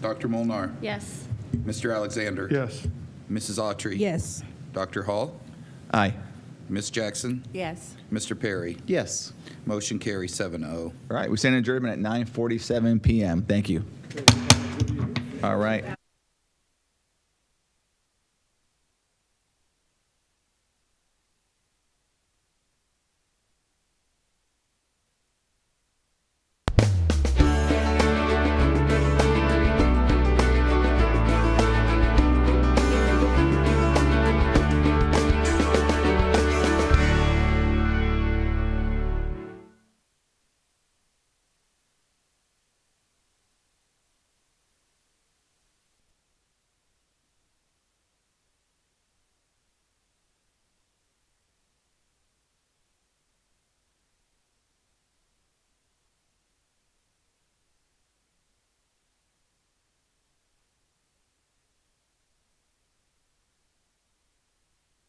Speaker 17: Dr. Molnar,
Speaker 3: Yes.
Speaker 17: Mr. Alexander.
Speaker 8: Yes.
Speaker 17: Mrs. Autry.
Speaker 4: Yes.
Speaker 17: Dr. Hall,
Speaker 1: Aye.
Speaker 17: Ms. Jackson,
Speaker 9: Yes.
Speaker 17: Mr. Perry.
Speaker 5: Yes.
Speaker 17: Motion carries 7-0.
Speaker 1: All right, we stand adjournment at 9:47 p.m. Thank you. All right.